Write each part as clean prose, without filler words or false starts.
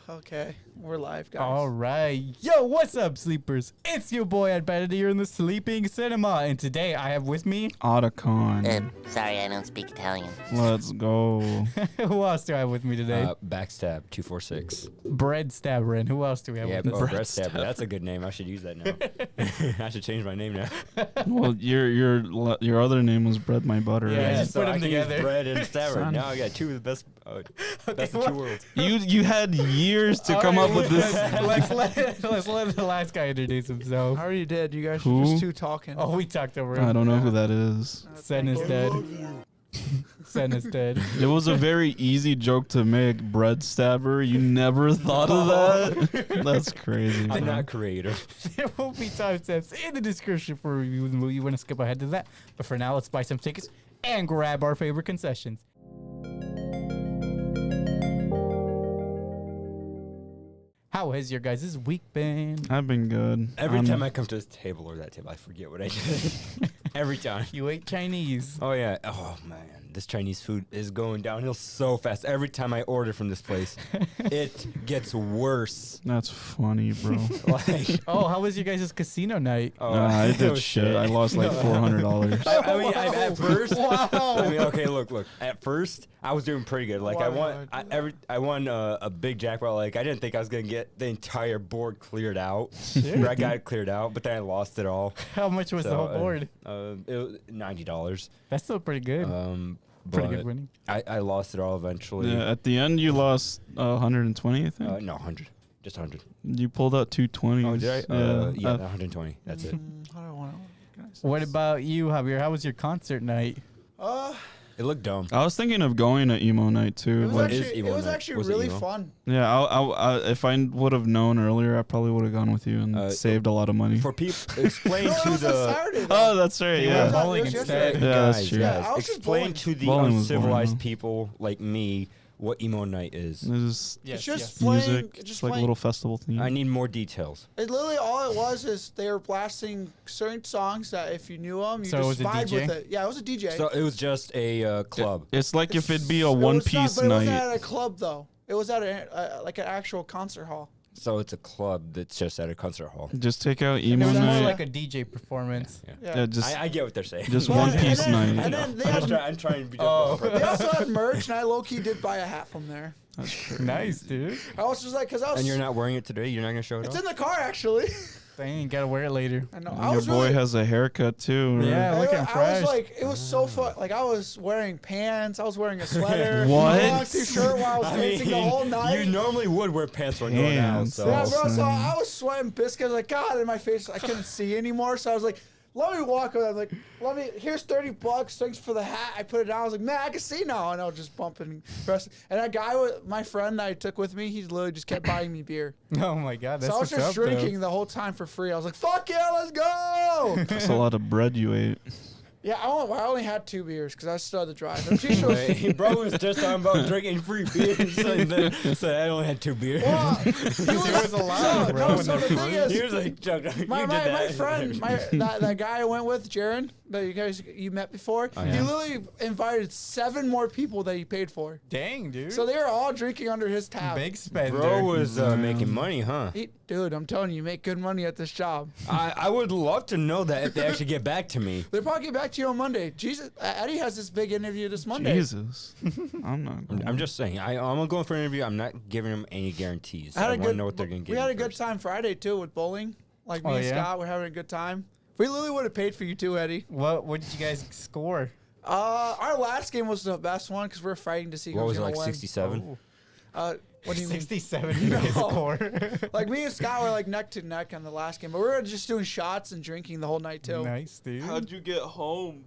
Okay, we're live, guys. All right. Yo, what's up, sleepers? It's your boy Eddbedhead here in the Sleeping Cinema. And today I have with me... Otacon. Sorry, I don't speak Italian. Let's go. Who else do I have with me today? Backstab 246. Bread Stabber. And who else do we have with us? Bread Stabber. That's a good name. I should use that now. I should change my name now. Well, your other name was Bread My Butter. Yeah, right? just put I them can use together. bread and Stabber. Son. Now I got two of the best of the two worlds. You had years to come up with this. Let's let the last guy introduce himself. I already did. You guys Who? are just two talking. Oh, we talked over I him. don't know who that is. Sen is dead. Sen is dead. It was a very easy joke to make. Bread Stabber. You never thought of that? That's crazy. I'm bro. not creative. There will be timestamps in the description for reviews of the movie. You want to skip ahead to that. But for now, let's buy some tickets and grab our favorite concessions. How has your guys' week been? I've been good. Every time I come to this table or that table, I forget what I did. Every time. You ate Chinese. Oh, yeah. Oh, man. This Chinese food is going downhill so fast. Every time I order from this place, it gets worse. That's funny, bro. Like, Oh, how was your guys' casino night? I it did was shit. I lost like $400. I mean, at first, Wow. I mean, okay, look. At first, I was doing pretty good. Like, Why I would won, I do I won a big jackpot. Like, I didn't think I was gonna get the entire board cleared out. Shit. I got it cleared out, but then I lost it all. How much was the whole board? It was $90. That's still pretty good. Pretty good But winning. I lost it all eventually. Yeah, at the end you lost 120, I think. No, 100, just 100. You pulled out 220s. Oh, did I? Yeah. 120. That's it. How do I want to? What about you, Javier? How was your concert night? It looked dumb. I was thinking of going to emo night too. It was but- What is actually, emo it was night? actually Was it really emo? fun. Yeah, if I would have known earlier, I probably would have gone with you and saved a lot of money. For people, explain No, it to was a the Saturday. though. Oh, that's right. You Yeah. went bowling It was instead. yesterday. Yeah, that's guys, true. Yeah, I guys, was just explain bowling. to the Bowling was boring, uncivilized though. people like me what emo night is. There's Yes, It's just yes. playing. music, It's just like a little festival thing. I need more details. It literally all it was is they were blasting certain songs that if you knew them, you So it was just a vibe DJ? with it. Yeah, it was a DJ. So it was just a club. It's like if it'd be a It was One not- Piece but it wasn't night. at a club though. It was at like an actual concert hall. So it's a club that's just at a concert hall. Just take out It emo was more night. like a DJ performance. Yeah. Yeah, just I get what they're saying. just Well, One and Piece then- night. And then they, had, I'm trying to be just Oh. they also had merch, and I low key did buy a hat from there. That's true. Nice, dude. I was just like, cause I was. And you're not wearing it today? You're not gonna show it It's off? in the car actually. Dang, gotta wear it later. I know. And I your was boy really, has a haircut too. right? Yeah. Looking I fresh. was like, it was so fun. Like I was wearing pants. I was wearing a sweater. What? A long t-shirt while I was dancing the whole night. you normally would wear pants when going out. Pants. So. Yeah, bro. So Awesome. I was sweating biscuits. Like God, in my face, I couldn't see anymore. So I was like, let me walk with. I'm like, here's $30. Thanks for the hat. I put it down. I was like, man, I can see now. And I was just bumping. And that guy, my friend that I took with me, he literally just kept buying me beer. Oh my God, that's So I was what's just up, drinking the whole time for free. I was like, fuck yeah, let's go. That's a lot of bread you ate. Yeah, I only had 2 beers because I still had to drive. The t-shirt was Hey, bro was just talking about drinking free beers, and then said I only had 2 beers. Well, he There was a lot, bro. so the thing is, He was like, Chuck, my you did that. friend, that guy I went with, Jaron, that you met before, Oh, he yeah. literally invited 7 more people that he paid for. Dang, dude. So they were all drinking under his tab. Big spender. Bro was making money, huh? Dude, I'm telling you, you make good money at this job. I would love to know that if they actually get back to me. They'll probably get back to you on Monday. Jesus, Eddie has this big interview this Monday. Jesus. I'm not. Going. I'm just saying, I'm going for an interview. I'm not giving them any guarantees. I had I a want good, to know what they're going to get. we had a good first. time Friday too with bowling. Like me Oh, and yeah? Scott were having a good time. We literally would have paid for you too, Eddie. What did you guys score? Our last game was the best one because we were fighting to see What who was it, gonna like win. 67? What do you mean? 67 you guys No. score. Like me and Scott were like neck to neck on the last game, but we were just doing shots and drinking the whole night too. Nice, dude. you get home?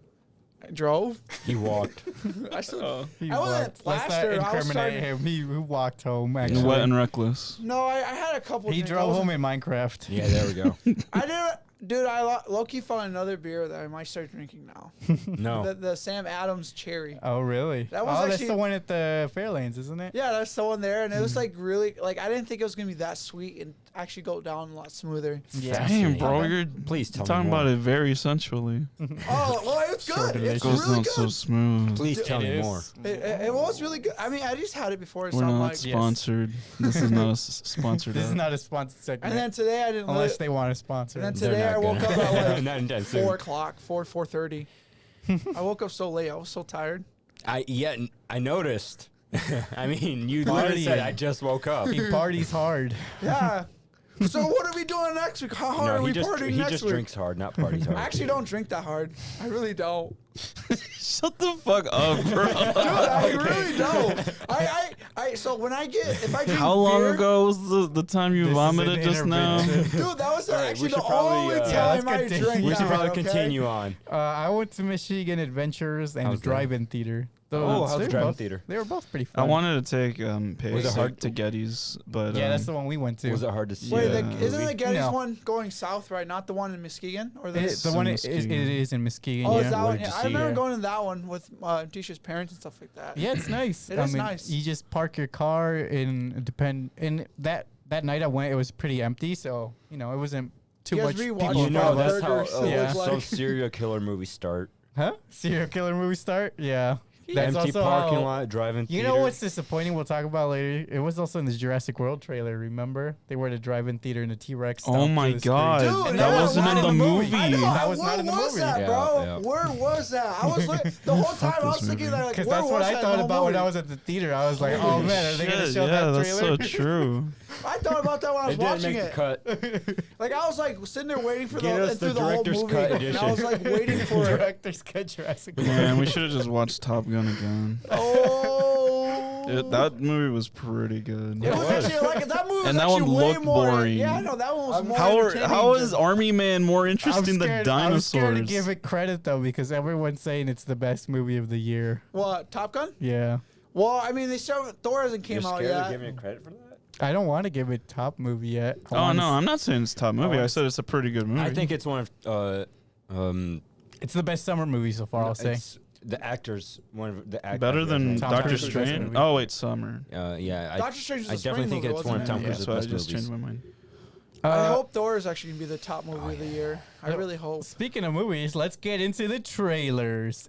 I drove. He walked. I still. He I wasn't walked. Let's not plastered. I was incriminate starting- him. He walked home, actually. Wet and reckless. No, I had a couple. He drinks. I drove wasn't- home in Minecraft. Yeah, there we go. I didn't. Dude, I low-key found another beer that I might start drinking now. No. The Sam Adams Cherry. Oh, really? That was that's actually- the one at the Fairlanes, isn't it? Yeah, that's the one there, and it was like really like I didn't think it was gonna be that sweet and actually go down a lot smoother. Yeah. Damn, bro, you're Please tell me talking more. about it very sensually. Oh, well, it's good. delicious. It's Goes really down good. so smooth. Please tell It me is. more. It was really good. I mean, I just had it before, so We're I'm not like. Yes. sponsored. This is not a sponsored. This is app. not a sponsored segment. And then today I didn't. unless they want to sponsor. And then it. They're today not I woke gonna. up at like Not anytime soon. 4 o'clock, 4:30. I woke up so late. I was so tired. I noticed. I mean, you literally said Partying. I just woke up. He parties hard. Yeah. So what are we doing next week? How hard are No, we he just partying he next just week? drinks hard, not parties hard. I actually don't drink that hard. I really don't. Shut the fuck up, bro. Dude, I really don't. So when I get, if I drink How long beer, ago was the time you This is vomited an just now? intervention. dude, that was All right, actually we should the probably, only yeah, time let's I continue. drank we that should probably hard, okay? continue on. I went to Michigan Adventures and How's that? drive-in theater. Oh, how's the they were drive-in both- theater? They were both pretty I fun. wanted to take Paige Was it hard to Getty's, but Yeah, that's the one we went to. Was it hard to see? Wait, Yeah. isn't the Getty's No. one going south, right? Not the one in Muskegon, or It- this? the one in it Muskegon. is in Muskegon. Oh, yeah. is that What one? did you I see? remember Yeah. going to that one with Tisha's parents and stuff like that. Yeah, it's nice. It I is mean, nice. You just park your car and that night I went, it was pretty empty, so it wasn't too You guys much. rewatched people You know, Five that's how Burgers, it Yeah. was some like- serial killer movies start. Huh? Serial killer movie start? Yeah. That's Empty also parking how- lot, driving. You know what's disappointing? We'll talk about later. It was also in the Jurassic World trailer. Remember, they were at a drive-in theater and a T-Rex. Oh stomped my through the screen. god, Dude, that yeah, wasn't not in the in the movie. movie. I know. That was where not in the was movie. that, Yeah, bro? yeah. Where was that? I was like, the whole time I was this thinking movie? that, like, Because where that's what was I that thought in the about when I movie? was at the theater. I was like, oh man, are they gonna Shit, show yeah, that that's trailer? so true. I thought about that when I was It didn't watching make the it. cut. Like I was like sitting there waiting for Get us through the the whole director's movie, cut and I was edition. like waiting for it. Director's cut Jurassic World. Man, we should have just watched Top Gun again. Oh, That movie was pretty good. It was actually like that movie was And that actually one way looked more. boring. Yeah, I know that one was more. How entertaining is than- Army Man more I'm interesting than scared dinosaurs? to give it credit though because everyone's saying it's the best movie of the year. What, Top Gun? Yeah. Well, I mean, they still Thor hasn't came out yet. me credit for that? I don't want to give it top movie yet. I Oh wanna no, I'm not saying it's top movie. wanna I said it's a pretty good movie. I think it's one of It's the best summer movie so far, I'll say. it's the actors one of the actors better than Tom Doctor Cruise's best Strange. movie. Oh wait, Summer. Yeah, Doctor Strange was I a spring definitely think movie, it's one of wasn't Tom it? Yeah, Cruise's so I best just movies. changed my mind. I hope Thor is actually gonna be the top movie of the year. I really hope. Speaking of movies, let's get into the trailers.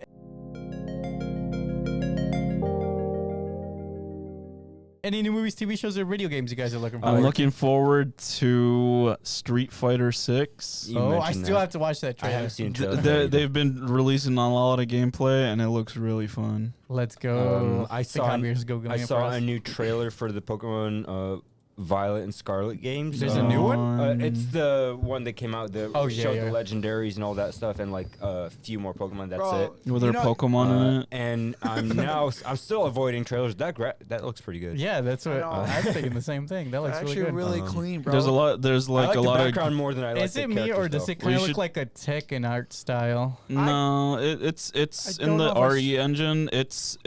Any new movies, TV shows, or video games you guys are looking for? I'm looking forward to Street Fighter 6. You I mentioned still that. have to watch that I trailer. haven't seen a trailer. for it either. They've been releasing a lot of gameplay, and it looks really fun. Let's go. I think saw Javier's Googling I it for saw us. a new trailer for the Pokemon Violet and Scarlet games. There's a new one? It's the one that came out that Oh, yeah, showed yeah. the legendaries and all that stuff, and like a few more Pokemon. That's Bro, it. With their You know- Pokemon in it. And I'm still avoiding trailers. That looks pretty good. Yeah, that's what know. I'm thinking the same thing. That looks Actually, really good. really Um, clean, bro. There's like I like a the lot background of. more than I like Is the it me or characters, does though. it kind of should- look like a Tekken art style? No, it's I in don't the know if I RE engine. It's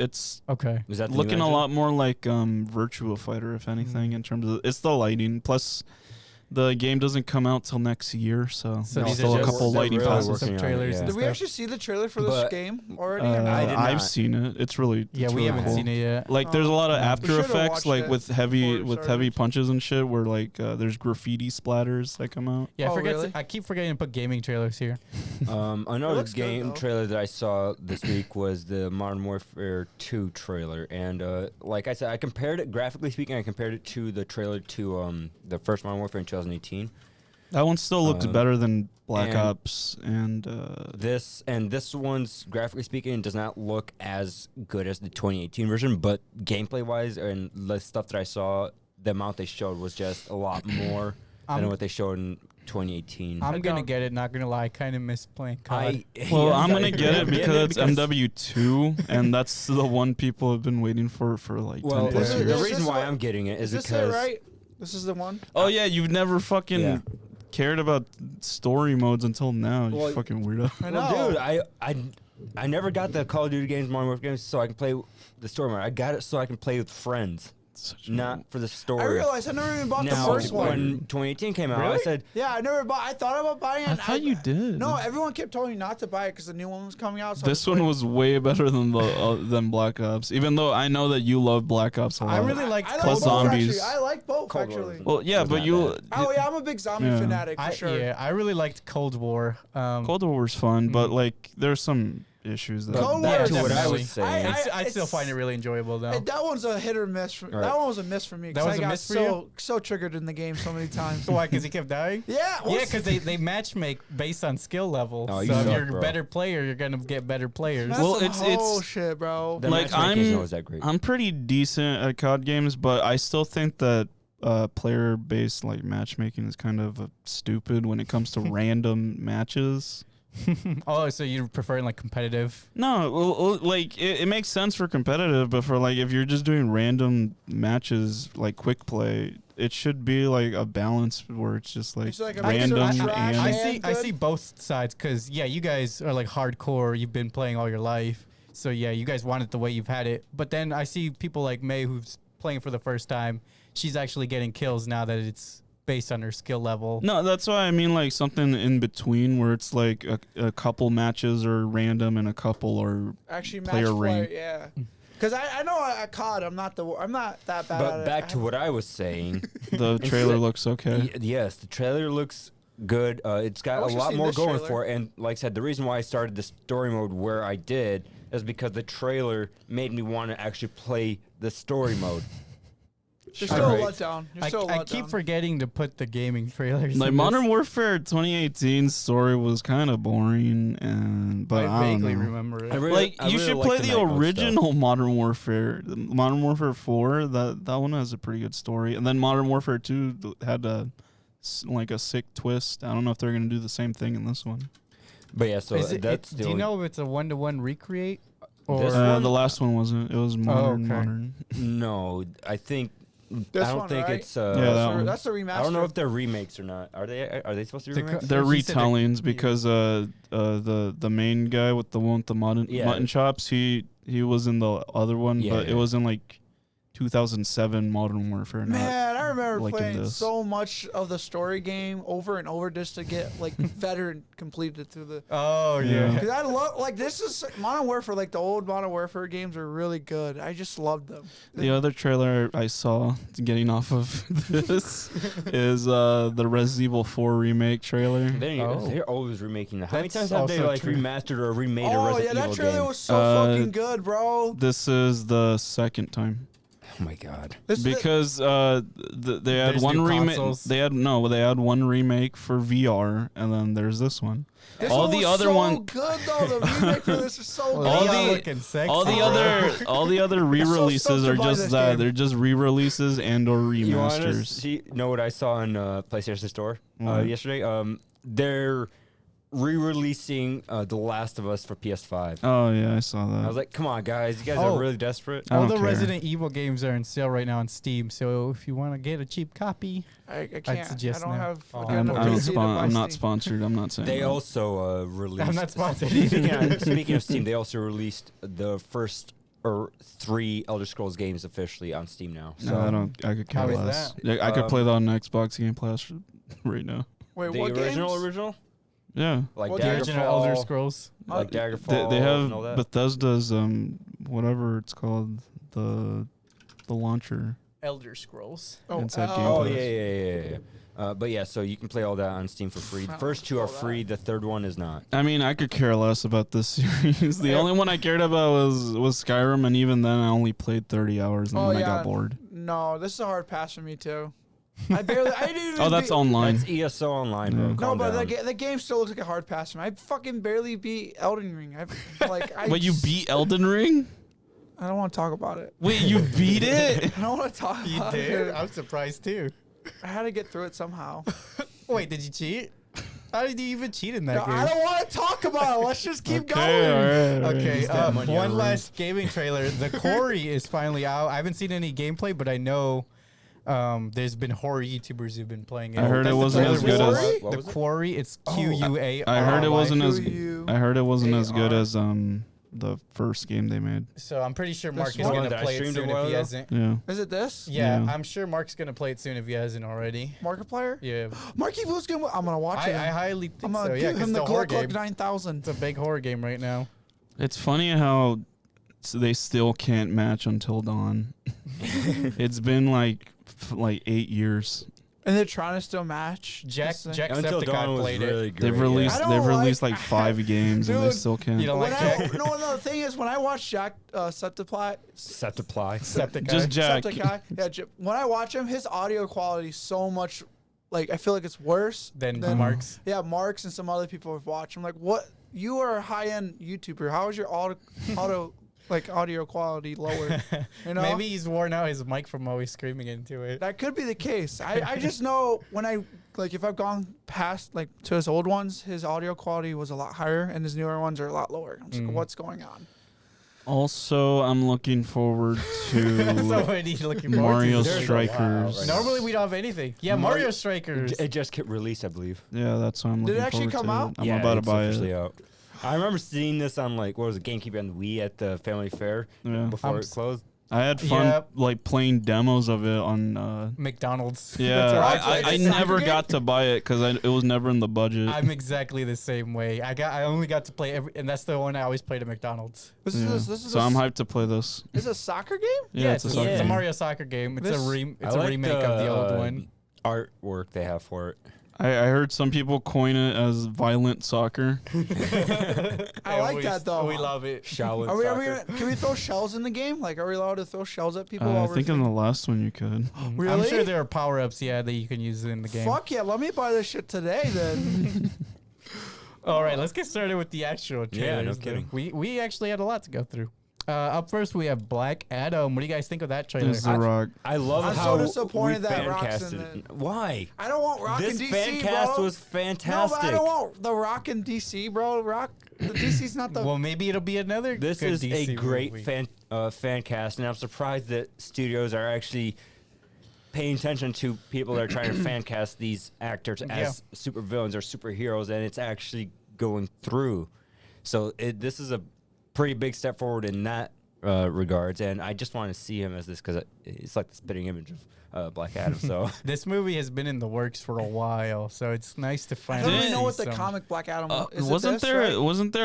Okay. Is that the new looking a engine? lot more like Virtua Fighter, if anything, in terms of it's the lighting. Plus, the game doesn't come out till next year, so, So there's these still are a just couple they're lighting really passes. working on it, trailers yeah. and Did we stuff. actually see the trailer for this But, game already? or not? I did not. I've seen it. It's really. Yeah, it's we really haven't cool. seen it yet. Like there's a lot of We After should've Effects, watched like it with before heavy we started. punches and shit, where like there's graffiti splatters that come out. Yeah, Oh, forget. really? I keep forgetting to put gaming trailers here. Another looks good, game though. trailer that I saw this week was the Modern Warfare 2 trailer, and like I said, I compared it graphically speaking. I compared it to the trailer to the first Modern Warfare in 2018. That one still looked better than Black and Ops and This one's graphically speaking does not look as good as the 2018 version, but gameplay wise and the stuff that I saw, the amount they showed was just a lot more than I'm- what they showed in 2018. I'm gonna don't- get it. Not gonna lie, I kind of miss playing COD. well, Yes, I'm gonna I- get it yeah, because it's because- MW2, and that's the one people have been waiting for like Well, 10 plus Is it- the years. is reason this why what- I'm getting it Is is this it, because right? This is the one. Oh yeah, you've never fucking Yeah. cared about story modes until now. You Well, fucking weirdo. I Well, know. dude, I never got the Call of Duty games, Modern Warfare games, so I can play the story mode. I got it so I can play with friends. not for the story. I realized I never even bought the Now, first one. when 2018 came out, I Really? said, Yeah, I never bought. I thought about buying it. I thought you did. No, everyone kept telling me not to buy it because the new one was coming out. So This one was way better than the than Black Ops. Even though I know that you love Black Ops a lot. I really liked I Plus like both, zombies. actually. I like both Cold War actually. was- Well, yeah, was but not you. bad. Oh yeah, I'm a big zombie Yeah. fanatic for sure. Yeah, I really liked Cold War. Cold War was fun, but like there's some issues that. but Cold back War to what I definitely. was saying. I still it's- find it really enjoyable though. That one's a hit or miss. For, Right. That one was a miss for me. 'Cause That was I a got miss for so triggered in the game so many times. So why? Because he kept dying. Yeah, Yeah, because they match make based on skill level. Oh, so you if suck, you're a bro. better player, you're gonna get better players. That's Well, some it's- whole shit, bro. The Like, matchmaking isn't I'm- always that great. I'm pretty decent at COD games, but I still think that player-based like matchmaking is kind of stupid when it comes to random matches. Oh, so you prefer like competitive? No, well, like it makes sense for competitive, but for like if you're just doing random matches like quick play, it should be like a balance where it's just like It's like a random mix of trash and I and see good. both sides because yeah, you guys are like hardcore. You've been playing all your life, so yeah, you guys want it the way you've had it. But then I see people like May who's playing for the first time. She's actually getting kills now that it's based on her skill level. No, that's why I mean like something in between where it's like a couple matches are random and a couple are Actually, match player play, rank. yeah. Because I know at COD I'm not that bad at But it. back to what I was saying. the trailer looks okay. Yes, the trailer looks good. It's got wish a I lot seen more this going trailer. for it. And like I said, the reason why I started the story mode where I did is because the trailer made me want to actually play the story mode. You're still Alright. a letdown. You're still a I letdown. keep forgetting to put the gaming trailers. Like in Modern this. Warfare 2018 story was kind of boring, and but I, I don't vaguely know. remember it. Like I you really should like play the night mode stuff. original Modern Warfare, Modern Warfare 4. That one has a pretty good story, and then Modern Warfare 2 had like a sick twist. I don't know if they're gonna do the same thing in this one. But yeah, so that's do you know if it's a 1-to-1 recreate? Or This The last one wasn't. It was modern. okay. Modern. No, I think. This I don't one, think right? it's. Yeah, that one. That's the remaster. I don't know if they're remakes or not. Are they supposed to be The remakes? They're He said they're- retellings because the main guy with the one with the mutton chops, he was in the other one, Yeah, but yeah. it was in like 2007 Modern Warfare. Not Man, I remember like in playing this. so much of the story game over and over just to get like better and completed through the. Oh Yeah. yeah. Because I love like this is Modern Warfare. Like the old Modern Warfare games are really good. I just loved them. The other trailer I saw, getting off of this, is the Resident Evil 4 remake trailer. They're always remaking that. How many That's times have they also like true. remastered or remade a Oh Resident yeah, that Evil trailer game? was so fucking good, bro. This is the second time Oh my god. This is because they had There's one new remake. consoles. They had one remake for VR, and then there's this one. this all one the was other so one- good though. The remake for this is so Well, good. All they the- looking sexy, All the bro. other re-releases stoked are to buy just this that. game. They're just re-releases and or You want to remasters. know what I saw in PlayStation Store What? yesterday? They're re-releasing The Last of Us for PS5. Oh yeah, I saw I that. was like, come on, guys, you guys Oh. are really desperate. I All don't the care. Resident Evil games are on sale right now on Steam, so if you want to get a cheap copy, I can't. suggest I don't now. have. Oh. I got I'm, no I'm, PC to buy I'm not Steam. sponsored. I'm not saying They that. also released. I'm not sponsored Speaking of Steam, they also released the first 3 Elder Scrolls games officially on Steam now. So No, I don't. I could care How is less. that? Yeah, I could play Um, that on Xbox Game Pass right now. Wait, the what original, games? Yeah. like Well, the original Elder Daggerfall, Scrolls. like Daggerfall. They and all have that. Bethesda's whatever it's called, the launcher. Elder Scrolls. Inside Game Oh Pass. yeah. But yeah, so you can play all that on Steam for free. The first 2 are free. The third one is not. I mean, I could care less about this series. The only one I cared about was Skyrim, and even then, I only played 30 hours, and then I got bored. No, this is a hard pass for me too. I didn't even. Oh, that's beat- online. That's ESO Online, bro. Yeah. No, Calm but down. the game still looks like a hard pass for me. I fucking barely beat Elden Ring. But you beat Elden Ring? I don't want to talk about it. Wait, you beat it? I don't want to talk about it. I'm surprised too. I had to get through it somehow. Wait, did you cheat? How did you even cheat in that No, game? I don't want to talk about it. Let's just keep Okay, going. all right, all right. Okay, He's got money on one the last gaming trailer. The Quarry is finally out. I haven't seen any gameplay, but I know there's been horror YouTubers who've been playing it. I heard it That's the wasn't trailer as we good saw. as- What The was it? Quarry. It's QUA. I heard it wasn't as. Q-U- I heard it wasn't as good A-R. as the first game they made. So I'm pretty sure Mark is one? gonna That I play it streamed soon a while if he ago? hasn't. Yeah. Is it this? Yeah, Yeah. I'm sure Mark's gonna play it soon if he hasn't already. Markiplier? Yeah, Marky Blue's gonna. I'm gonna watch I it. highly I'm think gonna so. Yeah, give because him the the horror Gluck game. 9000. It's a big horror game right now. It's funny how they still can't match Until Dawn. It's been like 8 years. And they're trying to still match. Until Dawn Jacksepticeye was played really it. great. They've released I they've don't released like- like 5 games and they Dude, still can't. You don't When like I, Jack? no, the thing is, when I watch Jacksepticeye, Septiply. Jacksepticeye. Just Jack. Jacksepticeye, when I watch him, his audio quality is so much, like, I feel like it's worse Than Mark's. Yeah, Mark's and some other people have watched. I'm like, what? You are a high-end YouTuber. How is your audio quality lower? You know? Maybe he's worn out his mic from always screaming into it. That could be the case. I just know when if I've gone past to his old ones, his audio quality was a lot higher and his newer ones are a lot lower. I'm just like, what's going on? Also, I'm looking forward So to what are you looking forward Mario to? There's a Strikers. lot right Normally we don't have anything. Yeah, Mario Strikers. It just get released, I believe. Yeah, that's what I'm Did it looking actually forward come to. out? I'm about to it's buy officially it. out. I remember seeing this on what was it, GameCube and Wii at the family fair Yeah. before it closed. I had fun Yep. playing demos of it on. McDonald's. Yeah, That's what I I played. It's a never soccer got to buy it because it was never in the budget. I'm exactly the same way. I only got to play and that's the one I always played at McDonald's. This Yeah. is So I'm hyped to play this. Is it a soccer game? Yeah, it's a soccer it's a game. Mario soccer game. It's This- it's a remake of the old one. Artwork they have for it. I heard some people coin it as violent soccer. I like that though. We love it. Shaolin Are we soccer. can we throw shells in the game? Like, are we allowed to throw shells at people? I while we're think in the last one you could. I'm Really? sure there are power ups, that you can use in the game. Fuck yeah! Let me buy this shit today then. All right, let's get started with the actual trailers. Yeah, no then. kidding. We actually had a lot to go through. Up first, we have Black Adam. What do you guys think of that trailer? There's The Rock. I love I'm so how disappointed we that fan Rock's casted in it. Why? I don't want Rock This in DC, fan cast bro. was No, fantastic. but I don't want the Rock in DC, bro. The DC's not the. Well, maybe it'll be another. This good is a DC great movie. fan cast, and I'm surprised that studios are actually paying attention to people that are trying to fan cast these actors as supervillains or superheroes, and it's actually going through. So this is a pretty big step forward in that regards, and I just want to see him as this because it's like the spitting image of Black Adam. So This movie has been in the works for a while, so it's nice to I finally. don't even know see what the some- comic Black Adam is. Wasn't there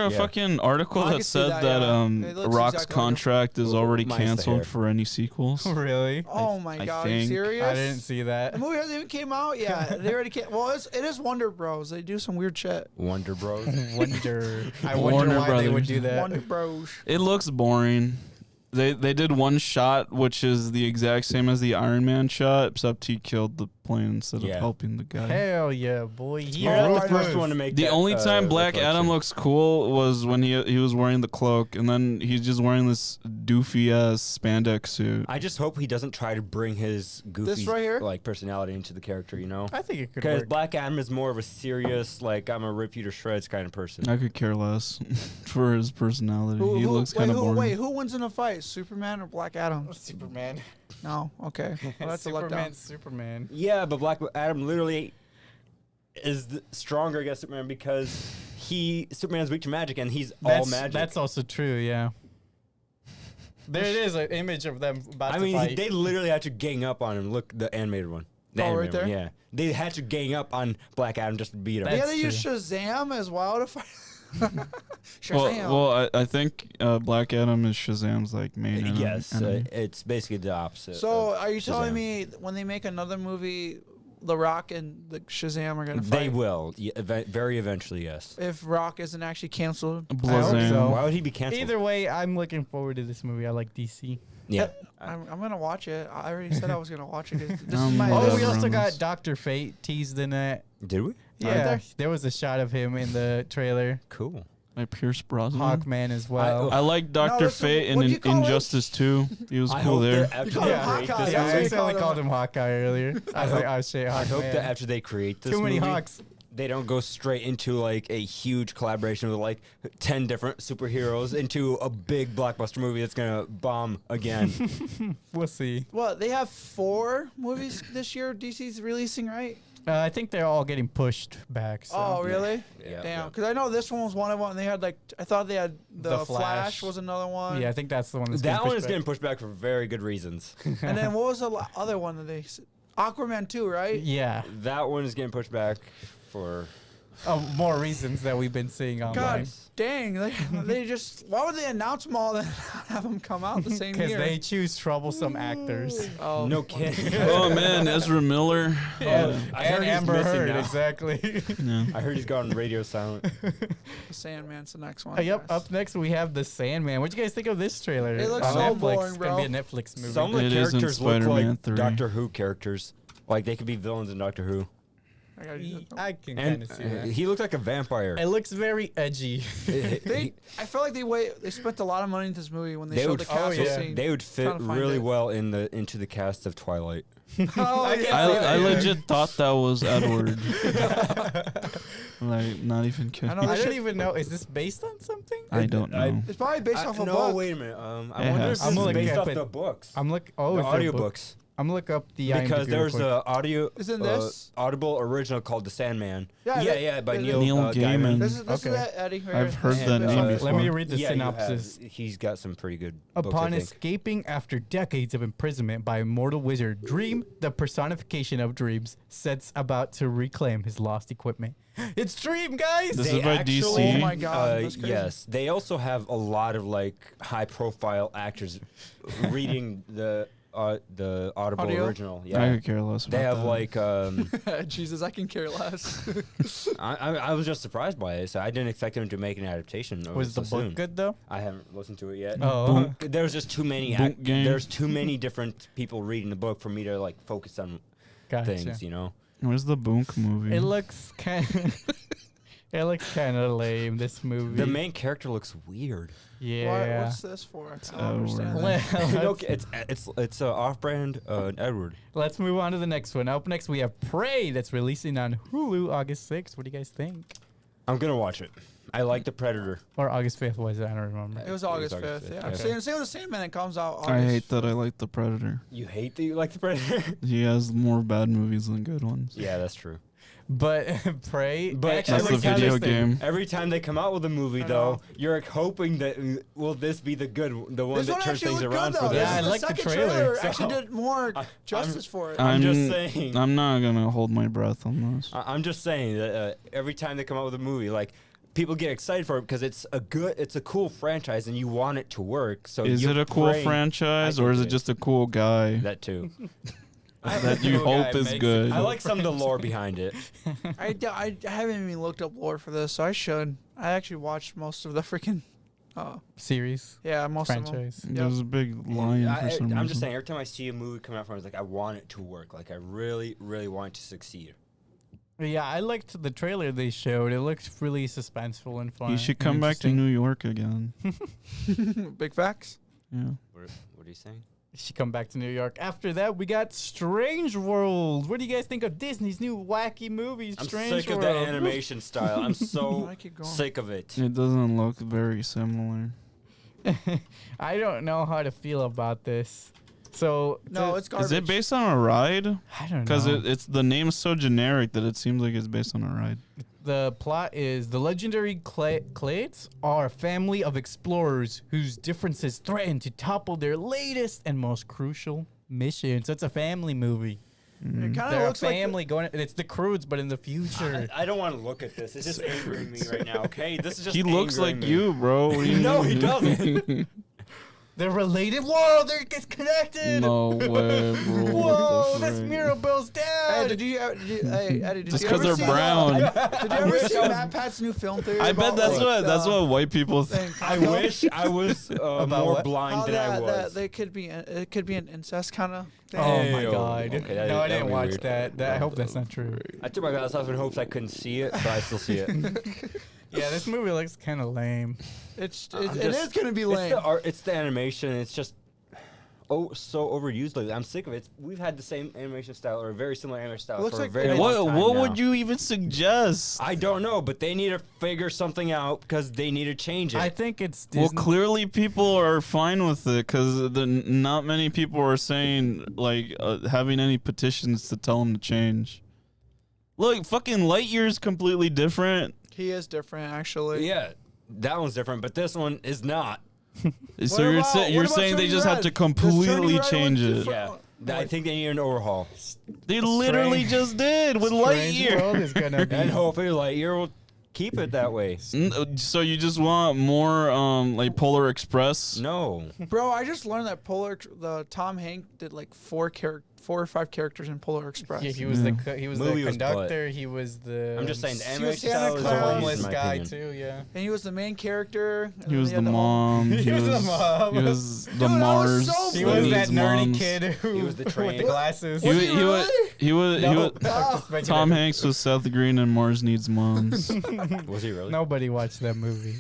a Yeah. fucking article I that can see said that, that yeah. It looks Rock's exactly like a- contract is already Minus the canceled hair. for any sequels? Really? Oh my I god! Are you think- serious? I didn't see that. The movie hasn't even came out yet. They already came. Well, it is Wonder Bros. They do some weird shit. Wonder Bros. Wonder. I Warner wonder why they would Brothers. do that. Wonder Bros. It looks boring. They did one shot, which is the exact same as the Iron Man shot, except he killed the plane instead of Yeah. helping the guy. Hell yeah, boy! You're Here not Alright, the first one to make The that, only time Black reflection. Adam looks cool was when he was wearing the cloak, and then he's just wearing this doofy ass spandex suit. I just hope he doesn't try to bring his goofy right here? personality into the character, you know? I think it could Because work. Black Adam is more of a serious, like, I'm a rip you to shreds kind of person. I could care less for his personality. He looks kind of boring. Wait, who wins in a fight? Superman or Black Adam? Superman. No. Okay. Well, that's a letdown. Superman. Superman. Yeah, but Black Adam literally is stronger against Superman because Superman's weak to magic and he's all magic. That's also true. Yeah. There it is, an image of them about I to mean, fight. they literally had to gang up on him. Look, the animated one. The Oh, right animated one, there? yeah. They had to gang up on Black Adam just to beat him. They That's had to use true. Shazam as well to fight. Shazam. Well, I think Black Adam is Shazam's like main enemy. Yes, enemy. it's basically the opposite. So, of are you telling Shazam. me when they make another movie, The Rock and the Shazam are gonna fight? They will, very eventually, yes. If Rock isn't actually canceled. I hope Blazam. so. Why would he be canceled? Either way, I'm looking forward to this movie. I like DC. Yeah. I'm gonna watch it. I already said I was gonna watch it. 'Cause This I'm is my. not Oh, Yeah, we also around got this. Doctor Fate teased in that. Did we? Yeah, there was a shot of him in the trailer. Cool. By Pierce Brosnan. Hawkman as well. I like Dr. listen, Fate in what'd you call it? Injustice 2. He was I cool hope there. that after You called they him create Hawkeye, this yeah, I that's what you movie, accidentally called called him Hawkeye earlier. I was like, oh shit, Hawkman. I hope that after they create this Too many movie, Hawks. they don't go straight into like a huge collaboration with like 10 different superheroes into a big blockbuster movie that's gonna bomb again. We'll see. Well, they have 4 movies this year. DC's releasing, right? I think they're all getting pushed back. So. Oh, really? Yeah. Damn. Because I know this one was one of them. And they had like, I thought they had the The Flash. Flash. was another one. Yeah, I think that's the one that's That one is back. getting pushed back for very good reasons. And then what was the other one that Aquaman 2, right? Yeah. That one is getting pushed back for. More reasons that we've been seeing online. God dang. They just, why would they announce them all and not have them come out the same Because year? they choose troublesome actors. Oh, No kidding. Oh man, Ezra Miller. Yeah. I heard And he's Amber missing Heard, now. exactly. Yeah. I heard he's gone radio silent. The Sandman's the next one. Yep. guys. Up next, we have The Sandman. What do you guys think of this trailer? It looks On so Netflix. boring, It's bro. gonna be a Netflix movie. Some of the It is in characters look Spider-Man like 3. Doctor Who characters. Like they could be villains in Doctor Who. I gotta use that. I can kind And of see that. he looks like a vampire. It looks very edgy. I feel like they spent a lot of money into this movie when they They showed would- the castle yeah. scene. They would fit Trying to find really it. well into the cast of Twilight. Oh, yeah. I legit thought that was Edward. Like, not even kidding. I know I this don't shit- even know. Is this based on something? I don't know. It's probably based off a no, book. wait a minute. I It wonder has if I'm this is looking based up off at- the books. I'm look. The Oh, is there a book? audiobooks. I'm look up the Because IMDb there's real quick. a audio Isn't this? audible original called The Sandman. Yeah, that- by that- Neil Gaiman. This is Okay. that, Eddie. Right I've here. heard And, that name Let me before. read the Yeah, you have. synopsis. He's got some pretty good books, I Upon think. escaping after decades of imprisonment by a mortal wizard, Dream, the personification of dreams, sets about to reclaim his lost equipment. It's Dream, guys! This They is by actually- DC. Oh my God, that's crazy. Yes, they also have a lot of like high-profile actors reading the audible Audio? original. I Yeah, could care less about they have that. like Jesus, I can care less. I was just surprised by it. So I didn't expect them to make an adaptation. Of Was it the so book soon. good, though? I haven't listened to it yet. Oh. There's just too many. Book game. There's too many different people reading the book for me to like focus on Gotcha. things. You know. Where's the Boonk movie? It looks kind It looks kind of lame, this movie. The main character looks weird. Yeah. What's this for? I don't Edward. understand. Let's, It's off-brand Edward. let's move on to the next one. Up next, we have Prey that's releasing on Hulu August 6th. What do you guys think? I'm gonna watch it. I like the Predator. Or August 5th, was it? I don't remember. It was August August 5th. 5th, Yeah. okay. Same with the Sandman. It comes out. August. I hate that I like the Predator. You hate that you like the Predator? He has more bad movies than good ones. Yeah, that's true. But Prey, But actually, That's the looks video interesting. game. Every time they come out with a movie, I though, know. you're like, hoping that will this be the one This that one turns actually things looked around good, for though. them. Yeah, I The like the second trailer. Actually, So- did more I'm- justice for it. I'm just saying. I'm not gonna hold my breath on this. I'm just saying that every time they come out with a movie, like people get excited for it because it's a cool franchise and you want it to work. So Is you it a cool pray- franchise I or is think it just a cool guy That too. that you Cool guy hope is makes it. good? I like some of the lore behind it. I haven't even looked up lore for this, so I should. I actually watched most of the freaking. Series, Most of them. franchise. There's a big lion for some reason. I'm just saying, every time I see a movie come out from it, it's like I want it to work. Like I really, really want it to succeed. Yeah, I liked the trailer they showed. It looked really suspenseful and fun. He should and come back to interesting. New York again. Big facts. Yeah. What are you saying? He should come back to New York. After that, we got Strange World. What do you guys think of Disney's new wacky movie, I'm Strange sick World? of that animation style. I'm so I keep going. sick of it. It doesn't look very similar. I don't know how to feel about this. So No, it's garbage. Is it based on a ride? I don't know. Because it's the name's so generic that it seems like it's based on a ride. The plot is the legendary Clades are a family of explorers whose differences threaten to topple their latest and most crucial mission. So it's a family movie. It kind They're of a looks like. family going. It's the Croods, but in the future. I don't want to look at this. It's just angering me right now. Okay, this is just. He looks like angering me. you, bro. What do you No, he mean? doesn't. They're related. Whoa, they're it's connected. No way, bro. Whoa, What the that's frick? Mirabelle's dad. Hey, hey, Eddie, did Just you 'cause ever they're see brown. Did you ever see Matt Pat's new film theory? I bet about, that's like, what white people think. thing? I wish I was About more what? blind How than I that was. they could be it could be an incest kind of thing. Oh my Ew. god. Okay, that- no, I that didn't would be watch weird. that. I hope that's not true. I took my glasses off in hopes I couldn't see it, but I still see it. Yeah, this movie looks kind of lame. It I'm is just- gonna be It's lame. the art. It's the animation. It's just so overused lately. I'm sick of it. We've had the same animation style or a very similar animation style Looks for a like- very long What time what now. would you even suggest? I don't know, but they need to figure something out because they need to change it. I think it's Well, Disney. clearly people are fine with it because not many people are saying like having any petitions to tell them to change. Look, fucking Lightyear's completely different. He is different, actually. Yeah, that one's different, but this one is not. So you're saying they Turning just have Red? to Does completely Turning Red change look it? different? Yeah, I think they need an overhaul. They literally just did with Strange Lightyear. World is gonna be. And hopefully Lightyear will keep it that way. So you just want more like Polar Express? No. Bro, I just learned that the Tom Hanks did like 4 or 5 characters in Polar Express. Yeah, he was Yeah. he was Movie the was butt. conductor. He was the. I'm just saying the She was animation Santa style is Claus. the overused, homeless in my guy opinion. too. Yeah. And he was the main character. and He then was they the had whole- mom. He was the mom. He was the Dude, that was Mars. so He One was of that his nerdy moms. kid who He was the with train. the glasses. Was he really? He was Oh. Tom Hanks was Seth Green and Mars Needs Moms. Was he really? Nobody watched that movie.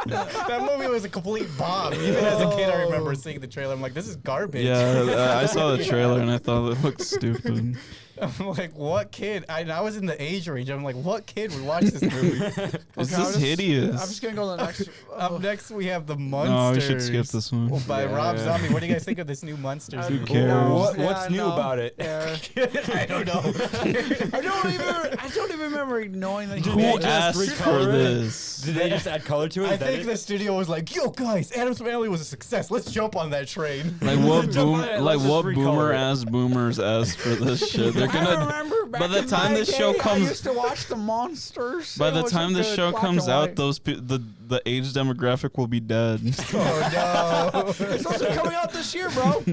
That movie was a complete bomb. Even as a kid, I remember seeing the trailer. I'm like, this is garbage. Yeah, I saw the trailer and I thought it looked stupid. I'm like, what kid? I was in the age range. I'm like, what kid would watch this movie? It's Okay, just hideous. I'm just gonna go to the next. Up next, we have the No, Monsters. we should skip this one. By Yeah. Rob Zombie. What do you guys think of this new Monsters? Who movie? cares? No, What's new no. about it? Yeah. I don't know. I don't even remember knowing that. Who they just asked for recolor it? this? Did they just add color to it? I Is that think it? the studio was like, "Yo, guys, Adam's Family was a success. Let's jump on that train." Like what Jump on it, let's just boomer recolor it. ass boomers asked for this shit? They're I gonna remember back by the in time my this show day, comes- I used to watch the Monsters. by It the was time a this good show black comes and out, white. the age demographic will be dead. Oh no! It's also coming out this year, bro.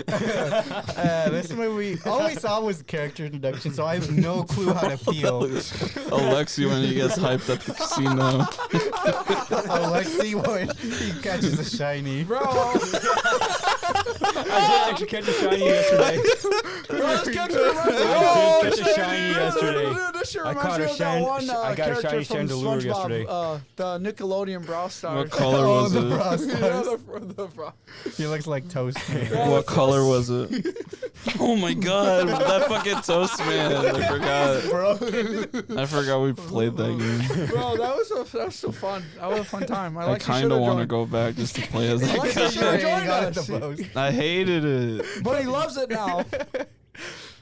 This movie, all we saw was character introduction, so I have no clue how to feel. Aleksey when he gets hyped at the casino. Aleksey when he catches a shiny. Bro, I did actually catch a shiny yesterday. this character reminds me I did catch a shit. shiny yesterday. This shit I reminds caught me a of that one I got a character shiny from chandelier yesterday. SpongeBob, the Nickelodeon Brawl Stars. What color was the it? Brawl Yeah, Stars. the Brawl. He looks like Toast Man. What color was it? Oh my god, that fucking Toast Man. I forgot we played that game. Bro, that was so fun. That was a fun time. I kind of want to go back just to play as that Aleksey guy. should have joined Got us. the post. I hated it. But he loves it now.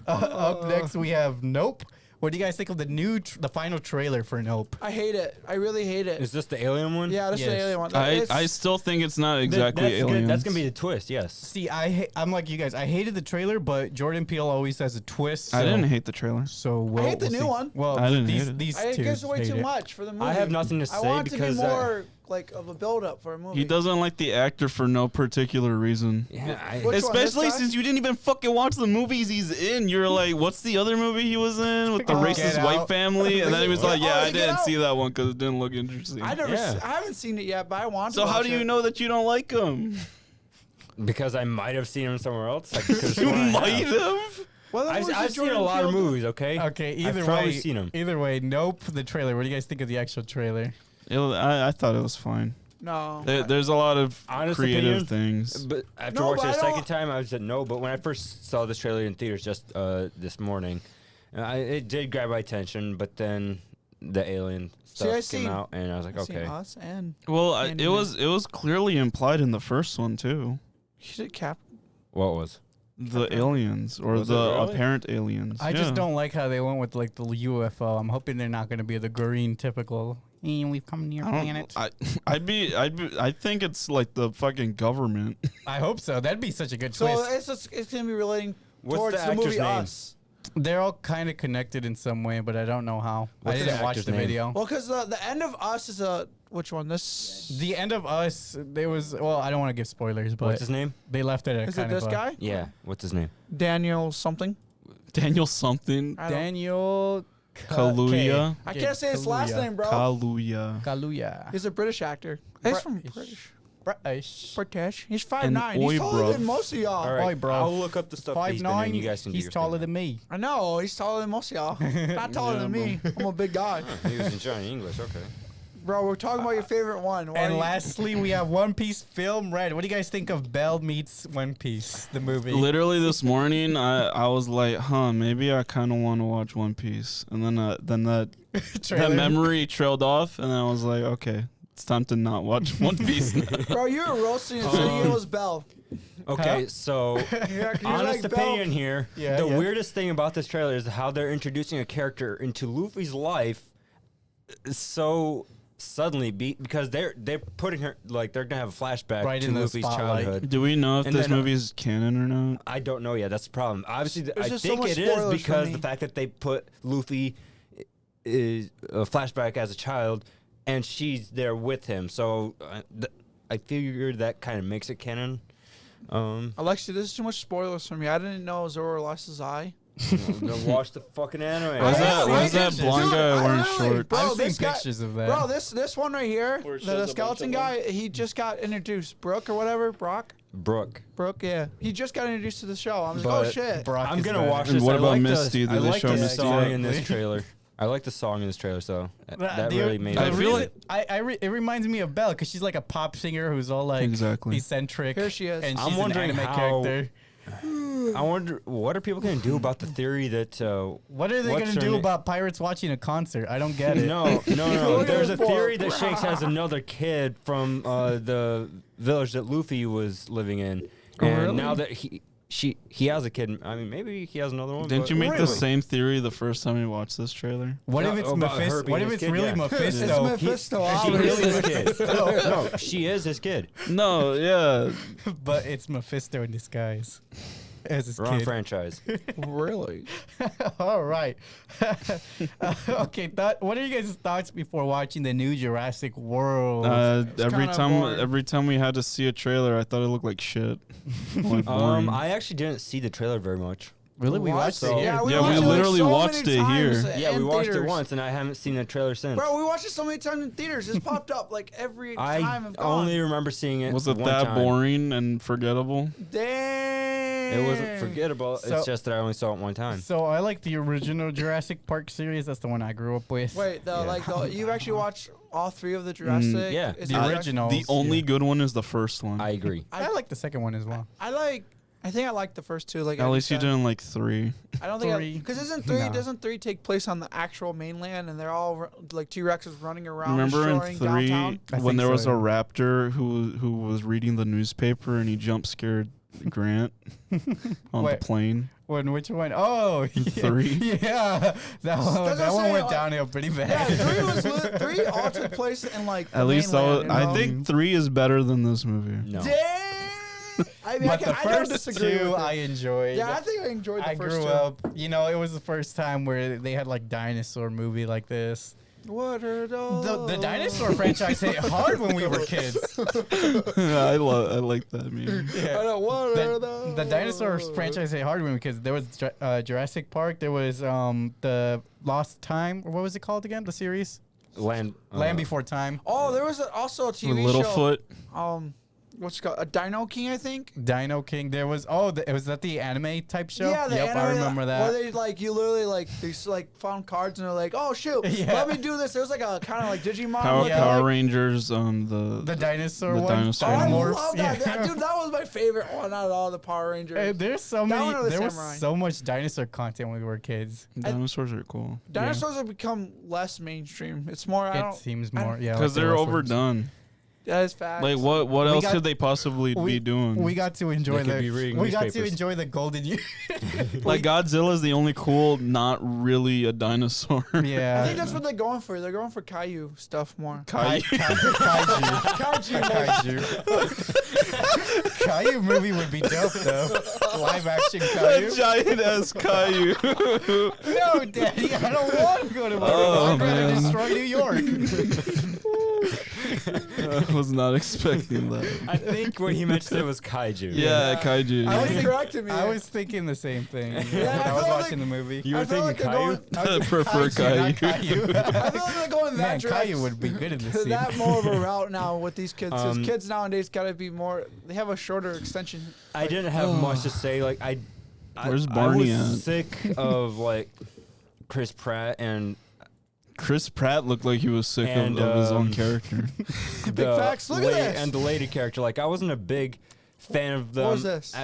Up next, we have Nope. What do you guys think of the final trailer for Nope? I hate it. I really hate it. Is this the alien one? Yeah, this is the Yes. alien one. I still think it's not exactly that's aliens. Good. That's gonna be the twist. Yes. See, I'm like you guys. I hated the trailer, but Jordan Peele always has a twist. I so- didn't hate the trailer. So I hate the new see. one. Well, I didn't these hate it. these I two gives away hate too it. much for the movie. I have nothing to I say want it to because be more like of a build up for a movie. He doesn't like the actor for no particular reason. yeah, Which one, this Especially guy? since you didn't even fucking watch the movies he's in. You're like, what's the other movie he was in with the Get racist white Out. family? And then he was like, yeah, Oh, I Get didn't Out. see that one because it didn't look interesting. I never. Yeah. I haven't seen it yet, but I want to. So how watch do you it. know that you don't like him? because I might have seen him somewhere else. I could've You sworn I might have. have. Well, then I've, where's I've the seen Jordan a lot of Peele? movies. Okay. Okay, either I've probably way, seen 'em. Either way, Nope. The trailer. What do you guys think of the actual trailer? I thought it was fine. No. There's a lot of Honest creative opinion, things. But after No, watching but it a I second don't- time, I said no. But when I first saw this trailer in theaters just this morning, it did grab my attention. But then the alien stuff I came seen- out, and I was like, I've seen okay. Us and Well, And it was clearly implied in the first one too. he did Cap. What was? The aliens or Was it the really? apparent aliens. I just don't like how they went with like the UFO. I'm hoping they're not going to be the green typical. We've come near I don't- planet. I think it's like the fucking government. I hope so. That'd be such a good So twist. it's gonna be relating What's towards the the actor's movie name? Us. They're all kind of connected in some way, but I don't know how. What's I the didn't watch actor's the name? video. Well, because the end of Us is a which one? This The end of Us, there was. Well, I don't want to give spoilers, but What's his name? they left it at is it kind this of a- guy? Yeah. What's his name? Daniel something. Daniel something. I don't- Daniel Kaluuya. I can't say his last name, bro. Kaluuya. Kaluuya. He's a British actor. He's from British. British. British. British. He's And 5'9". He's oi, taller bruv. than most of y'all. All right, Oi, bro. I'll look up the stuff he's been in. 5'9". You guys can do He's your taller thing. than me. I know. He's taller than most of y'all. Not taller than me. I'm a big guy. He was in Johnny English. Okay. Bro, we're talking about your favorite one. Why And do you- lastly, we have One Piece Film Red. What do you guys think of Belle meets One Piece, the movie? Literally this morning, I was like, maybe I kind of want to watch One Piece, and then that Trailer. memory trailed off, and I was like, okay, it's time to not watch One Piece now. Bro, you were roasting it saying it was Belle. Okay, so Yeah, 'cause you honest like opinion Bell. here. Yeah, The yeah. weirdest thing about this trailer is how they're introducing a character into Luffy's life so suddenly because they're putting her like they're gonna have a flashback Right to in the Luffy's spotlight. childhood. Do we know if And this then, movie is canon or not? I don't know yet. That's the problem. Obviously, There's I just so think much it is spoilers for because me. the fact that they put Luffy is a flashback as a child, and she's there with him. So I figured that kind of makes it canon. Alexi, this is too much spoilers for me. I didn't know Zoro lost his eye. Then watch the fucking anime. Was I that did, blonde dude, guy I wearing literally- shorts? Bro, I've seen this guy- pictures of that. Bro, this one right here, Where it shows the a bunch skeleton of guy, he just got introduced. Brooke or whatever, Brock. Brooke. Yeah. He just got introduced to the show. I'm just like, oh But shit. Brock I'm is gonna better. watch And this. what I about like Misty? The, Did I they like show the Misty? song in this Exactly. trailer. I like the song in this trailer, so that The- really made I the it. feel reason- it reminds me of Belle because she's like a pop singer who's all like Exactly. eccentric. Here she is. And I'm she's wondering an anime how- character. I wonder what are people gonna do about the theory that What are they what's gonna her do na- about pirates watching a concert? I don't get it. No. Look at There's this a theory boy. that Shanks has another kid from the village that Luffy was living in, and really? now that he has a kid. I mean, maybe he has another one. Didn't but you make the really? same theory the first time you watched this trailer? What No, if it's about her Mephisto? being What if his it's kid, really yeah. Mephisto? It's Mephisto. She obviously. is his kid. No, she is his kid. No, yeah. But it's Mephisto in disguise as his Wrong kid. franchise. Really? All right. Okay. What are you guys' thoughts before watching the new Jurassic World? Every kinda time, boring. every time we had to see a trailer, I thought it looked like shit. Like boring. I actually didn't see the trailer very much. really, we watched so- it. Yeah, we, Yeah, we watched it, like, literally so watched many it here. times Yeah, we in watched theaters. it once, and I haven't seen the trailer since. Bro, we watched it so many times in theaters. It's popped up like every time I I've gone. only remember seeing it. Was it one that time. boring and forgettable? Damn. It wasn't forgettable. So- it's just that I only saw it one time. So I like the original Jurassic Park series. That's the one I grew up with. Wait, Yeah. you've actually watched all three of the Jurassic? yeah. Is The that original. The only good one is the first one. I agree. I like the second one as well. I think I like the first two. Like At I least you said. didn't like 3. I don't think Three. because No. doesn't three take place on the actual mainland and they're all like T-Rexes running around Remember in destroying 3 downtown? I when think there so, was a yeah. raptor who was reading the newspaper and he jump scared Grant on Wait. the plane? Which one? Oh, 3? Yeah, that one. Doesn't That one say, went like- downhill pretty Yeah, bad. three all took place in like At least that was, mainland, I you know? think 3 is better than this movie. No. Damn. I mean, But the I don't first disagree two with I it. enjoyed. Yeah, I think I enjoyed the I first grew two. up. You know, it was the first time where they had like dinosaur movie like this. What are those? The dinosaur franchise hit hard when we were kids. I like that meme. I know, what are those? The dinosaur franchise hit hard when because there was Jurassic Park. There was the Lost Time, or what was it called again? The series Land Before Time. Oh, there was also a With TV show. Littlefoot. What's it called? A Dino King, I think. Dino King. There was was that the anime type show? Yeah, the yep, I anime, remember that. Where they like you literally like they like found cards and they're like, oh shoot, Yeah. let me do this. It was like a kind of like Digimon. Power, looking, Power like- Rangers, the dinosaur the one. dinosaur Oh, I one. love that. Yeah. Dude, that was my favorite one out of all the Power Rangers. Hey, there's so That one or many. the There was samurai? so much dinosaur content when we were kids. Dinosaurs are cool. Dinosaurs have become less mainstream. It's more. I It don't. seems more, yeah. Because like the they're wrestlers. overdone. That is facts. Like what We else got- could they possibly be doing? We got to enjoy They could be reading we got to newspapers. enjoy the golden year. Like Godzilla's the only cool, not really a dinosaur. Yeah. I think that's what they're going for. They're going for Caillou stuff more. Kaiju. Kaiju. Kaiju. Caillou movie would be dope though. Live action A Caillou. giant ass Caillou. No, Daddy, I don't want to go to Mars. Oh, I'm going man. to destroy New York. I was not expecting that. I think what he mentioned was kaiju. Yeah, Kaiju. I was He corrected me. I was thinking the same thing when Yeah, I was feel watching like- the movie. You I were feel thinking like they're kaiju? going. I prefer Not Caillou. Caillou. I feel like they're going that Man, direction. Caillou would be good in this to scene. that more of a route now with these kids. 'Cause Um, kids nowadays gotta be more. They have a shorter extension. I didn't have much to say. Like Where's I Barney was at? sick of like Chris Pratt and Chris Pratt looked like he was sick And, of his own um, character. Big facts. Look at this. and the lady character. Like I wasn't a big fan of them. What was this?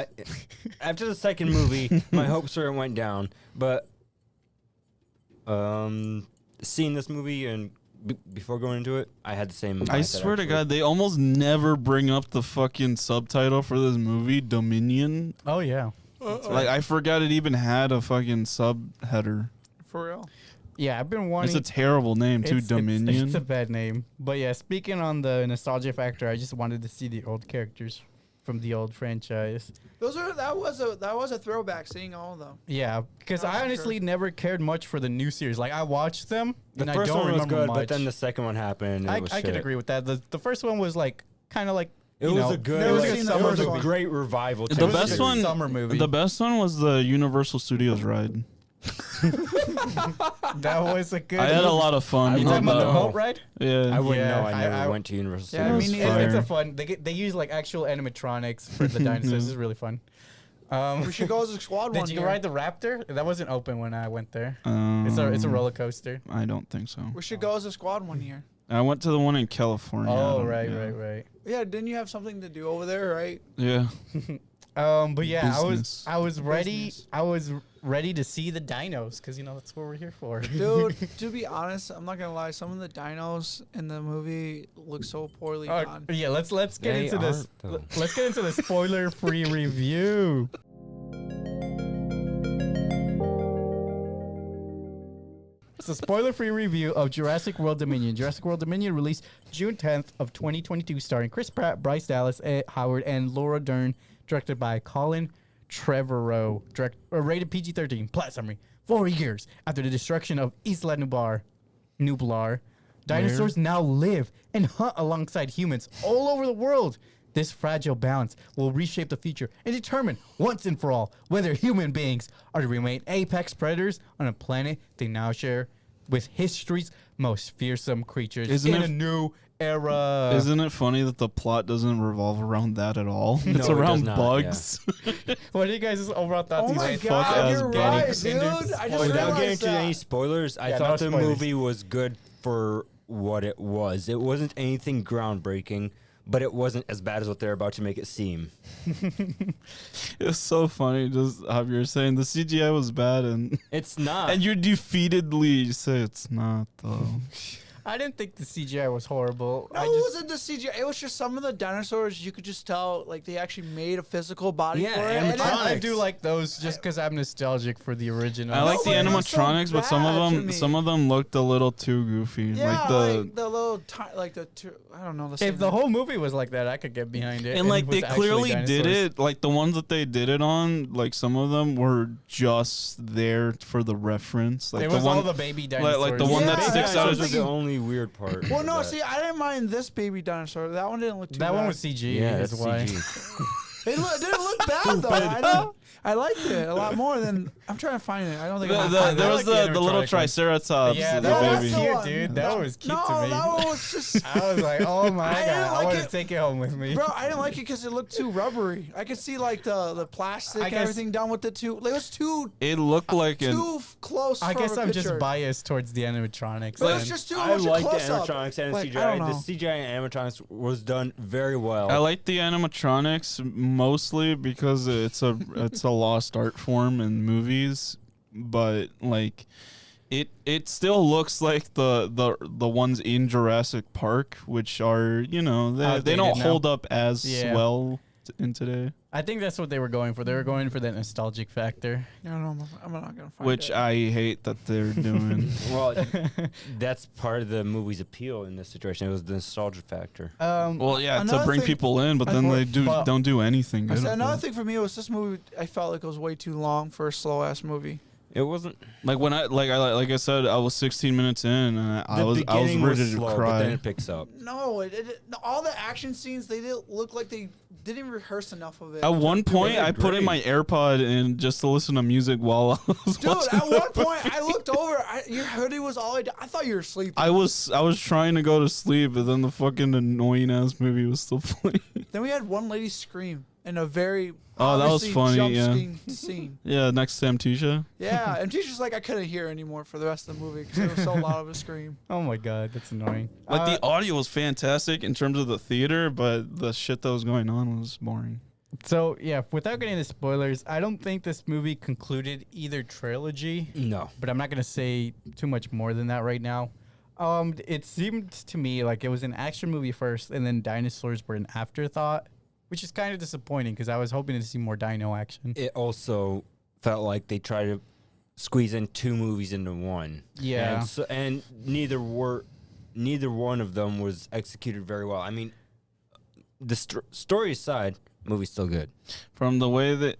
After the second movie, my hopes sort of went down. But seeing this movie and before going into it, I had the same. I mindset, swear to actually. God, they almost never bring up the fucking subtitle for this movie, Dominion. Oh yeah. Like, I forgot it even had a fucking subheader. For real. Yeah, I've been wanting. It's a terrible name, too, It's Dominion. It's a bad name. But yeah, speaking on the nostalgia factor, I just wanted to see the old characters from the old franchise. That was a throwback seeing all of them. Yeah, because Oh, I for honestly never cared much for the new series. Like I watched them, The and I first don't one was remember good, much. but then the second one happened. And I it was could shit. agree with that. The first one was like kind of like It you was know, a good. it It was was, a a, good summer movie. great revival. The to best series. one- summer movie. The best one was the Universal Studios ride. That was a good. I had a lot of fun. You I talking would about the know. boat ride? Yeah. I wouldn't Yeah, know. I never I- went to Universal Yeah, Studios. me It was neither. It's a fire. fun. They use like actual animatronics for the dinosaurs. It's really fun. We should go as a squad one Did you year. ride the Raptor? That wasn't open when I went there. It's a roller coaster. I don't think so. We should go as a squad one year. I went to the one in California. I Oh don't- right, yeah. right. Yeah, didn't you have something to do over there, right? Yeah. But yeah, Business. I was ready. Business. I was ready to see the dinos because that's what we're here for. Dude, to be honest, I'm not gonna lie. Some of the dinos in the movie look so poorly All done. right, yeah, let's get They into this. aren't, though. Let's get into the spoiler-free review. It's a spoiler-free review of Jurassic World Dominion. Jurassic World Dominion released June 10th of 2022, starring Chris Pratt, Bryce Dallas Howard, and Laura Dern, directed by Colin Trevorrow. Rated PG-13. Plot summary: 4 years after the destruction of Isla Nublar, dinosaurs now live and hunt alongside humans all over the world. This fragile balance will reshape the future and determine once and for all whether human beings are to remain apex predators on a planet they now share with history's most fearsome creatures Isn't in it- a new era. Isn't it funny that the plot doesn't revolve around that at all? No, It's it around does not, bugs. What are you guys' overall thoughts? Oh my These god, ass you're Benny. right, dude. I just Without getting realized into any that. spoilers, I Yeah, thought no the spoilers. movie was good for what it was. It wasn't anything groundbreaking, but it wasn't as bad as what they're about to make it seem. It's so funny. Just Javier saying the CGI was bad, and It's not. and you defeatedly say it's not though. I didn't think the CGI was horrible. No, I it just wasn't the CGI. It was just some of the dinosaurs. You could just tell, like they actually made a physical body Yeah, for it. animatronics. And I do like those just because I'm nostalgic for the original. I like the but it looks so animatronics, but some bad to of me. them looked a little too goofy. yeah, like the little, like the, I don't know. If the whole movie was like that, I could get behind it. and like it was they actually clearly did dinosaurs. it. Like the ones that they did it on, like some of them were just there for the reference. Like It the was one, all the baby dinosaurs. like the one that Baby sticks out dinosaurs is is the the- only weird part. Well, no, of see, I didn't mind this baby dinosaur. That one didn't look too That bad. one was CG. yeah, is that's why. CG. It didn't look bad though. I liked it a lot more than. I'm trying to find it. I don't think I can find there it. was like the the little animatronic one. triceratops. Yeah, the that was baby. the cute, one. dude. That was cute no, to me. that one was just. I was like, oh my I god, didn't I like want to it. take it home with me. Bro, I didn't like it because it looked too rubbery. I could see like the plastic I and guess- everything done with it too. It was too It looked like an. close. I from guess a I'm picture. just biased towards the animatronics. But it was then. just too I much like the close up. animatronics and Like, I CGI. don't know. The CGI and animatronics was done very well. I like the animatronics mostly because it's a lost art form in movies, but like it still looks like the ones in Jurassic Park, which are they Outdated don't now. hold up as Yeah. well in today, I think that's what they were going for. They were going for that nostalgic factor. I don't know. I'm not gonna find which it. I hate that they're doing. Well, that's part of the movie's appeal in this situation. It was the nostalgia factor. Well, yeah, to Another bring thing- people in, but I then thought- they but- don't do anything. I good said, with another it. thing for me was this movie. I felt like it was way too long for a slow ass movie. It wasn't. Like when like I said, I was 16 minutes in, and I The was beginning ready to slow, but cry. then it picks up. No, all the action scenes they didn't look like they didn't rehearse enough of it. At one point, they're I put in my great. AirPod in just to listen to music while I was Dude, watching. at one point I looked over. Your hoodie was all the way down. I thought you were sleeping. I was trying to go to sleep, but then the fucking annoying ass movie was still playing. Then we had one lady scream in a very Oh, that was obviously funny, jump yeah. scene. Yeah, next to Amnesia. Yeah, and teacher's like I couldn't hear anymore for the rest of the movie because it was so loud of a scream. Oh my god, that's annoying. Like the audio was fantastic in terms of the theater, but the shit that was going on was boring. So yeah, without getting into spoilers, I don't think this movie concluded either trilogy. No. But I'm not gonna say too much more than that right now. It seemed to me like it was an action movie first, and then dinosaurs were an afterthought, which is kind of disappointing because I was hoping to see more dino action. It also felt like they tried to squeeze in 2 movies into one. Yeah. And neither one of them was executed very well. I mean, the story aside, movie's still good. From the way that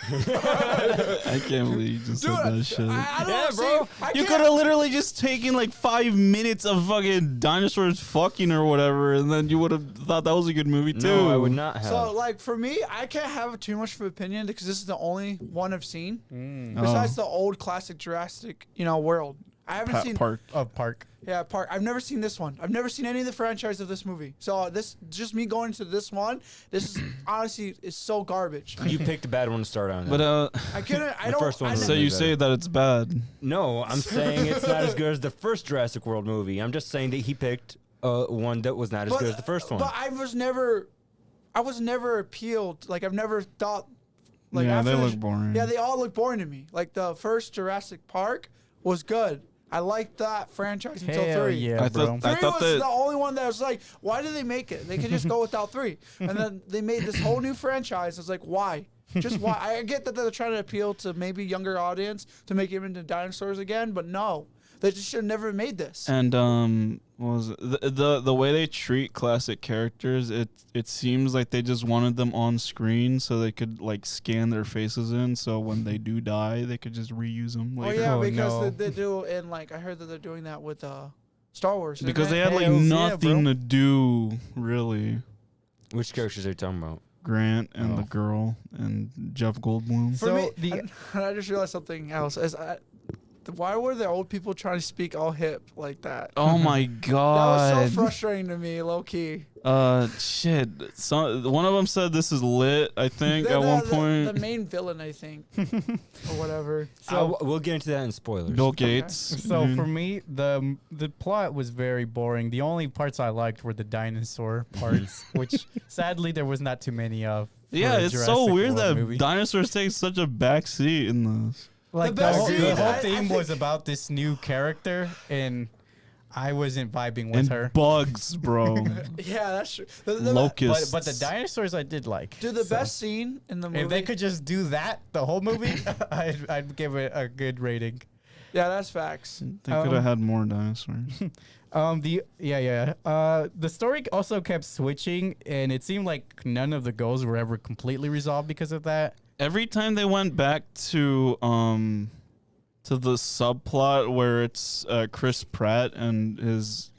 I can't believe you just said that shit. I don't bro. You could have literally just taken like 5 minutes of fucking dinosaurs fucking or whatever, and then you would have thought that was a good movie too. No, I would not have. So, like, for me, I can't have too much of an opinion because this is the only one I've seen. Mm. Besides the old classic Jurassic, world. I haven't seen Park. Park. Yeah, Park. I've never seen this one. I've never seen any of the franchise of this movie. So this, just me going to this one, this is honestly is so garbage. You picked a bad one to start on. But I couldn't. I The don't. first one I was so never- you better. say that it's bad. no, I'm saying it's not as good as the first Jurassic World movie. I'm just saying that he picked one that was not as good as the first one. But I was never appealed. Like I've never thought. Like Yeah, after they the- look boring. Yeah, they all look boring to me. Like the first Jurassic Park was good. I liked that franchise until Hell 3. yeah, I bro. thought- 3 I thought was that- the only one that was like, why did they make it? They could just go without 3. And then they made this whole new franchise. I was like, why? Just why? I get that they're trying to appeal to maybe younger audience to make him into dinosaurs again, but no. They just should have never made this. And what was it? The way they treat classic characters, it seems like they just wanted them on screen so they could like scan their faces in, so when they do die, they could just reuse them Oh later. yeah, Oh, because no. they do, and like I heard that they're doing that with Star Wars. didn't Because they had like Hells yeah, nothing bro. to do really. Which characters are you talking about? Grant and Oh. the girl and Jeff Goldblum. For So me, the- I just realized something else. Why were the old people trying to speak all hip like that? Oh my That was god. so frustrating to me, low key. Shit. One of them said this is lit, I think, at one point. The main villain, I think, or whatever. So we'll get into that in spoilers. Bill Gates. So dude. for me, the plot was very boring. The only parts I liked were the dinosaur parts, which sadly there was not too many of. for Yeah, a it's Jurassic so weird World that movie. dinosaurs take such a back seat in this. Like The the best whole, scene, the whole I theme was think- about this new character, and I wasn't vibing with And her. bugs, bro. Yeah, that's true. Locusts. But the dinosaurs I did like. Dude, the So, best scene in the movie. If they could just do that the whole movie, I'd give it a good rating. Yeah, that's facts. They could have had more dinosaurs. The story also kept switching, and it seemed like none of the goals were ever completely resolved because of that. Every time they went back to the subplot where it's Chris Pratt and his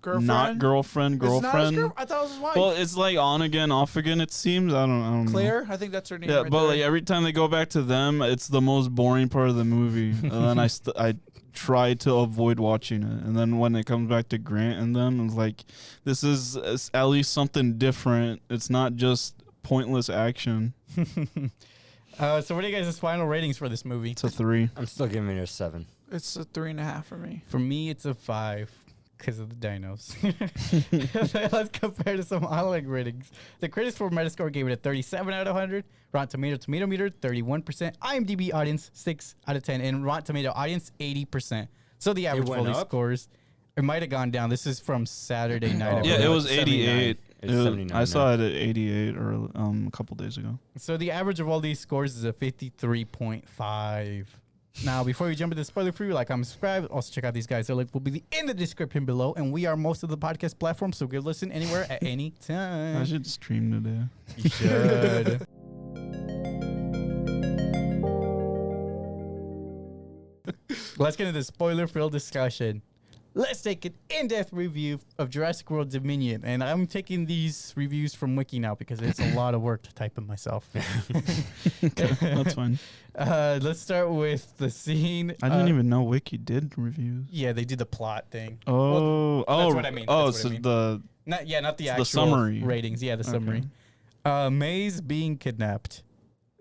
Girlfriend? not girlfriend, It's not his girlfriend. girl- I thought it was his wife. Well, it's like on again, off again. It seems. I don't know. Claire, I think that's her name. Yeah, right but there. like every time they go back to them, it's the most boring part of the movie, and then I try to avoid watching it. And then when it comes back to Grant and them, it's like this is at least something different. It's not just pointless action. So what are you guys' final ratings for this movie? It's a 3. I'm still giving it a 7. It's a 3.5 for me. For me, it's a 5 because of the dinos. Let's compare to some online ratings. The critics for Metascore gave it a 37 out of 100. Rotten Tomato meter, 31%. IMDb audience, 6 out of 10. And Rotten Tomato audience, 80%. So the average for all went these up? scores, it might have gone down. This is from Saturday night. I Oh. Yeah, believe. it was 79. 88. It's It was- 79 I saw now. it at 88 or a couple days ago. So the average of all these scores is a 53.5. Now, before we jump into spoiler free, like, comment, subscribe. Also, check out these guys. Their link will be in the description below. And we are most of the podcast platforms, so go listen anywhere at any I time. should stream today. You should. Let's get into the spoiler-filled discussion. Let's take an in-depth review of Jurassic World Dominion. And I'm taking these reviews from Wiki now because it's a lot of work to type them myself. That's fine. Let's start with the scene. I didn't even know Wiki did reviews. Yeah, they did the plot thing. Oh, that's what I mean. Oh, That's what I so mean. the Not the the actual summary. ratings. Yeah, the Okay. summary. Maze being kidnapped.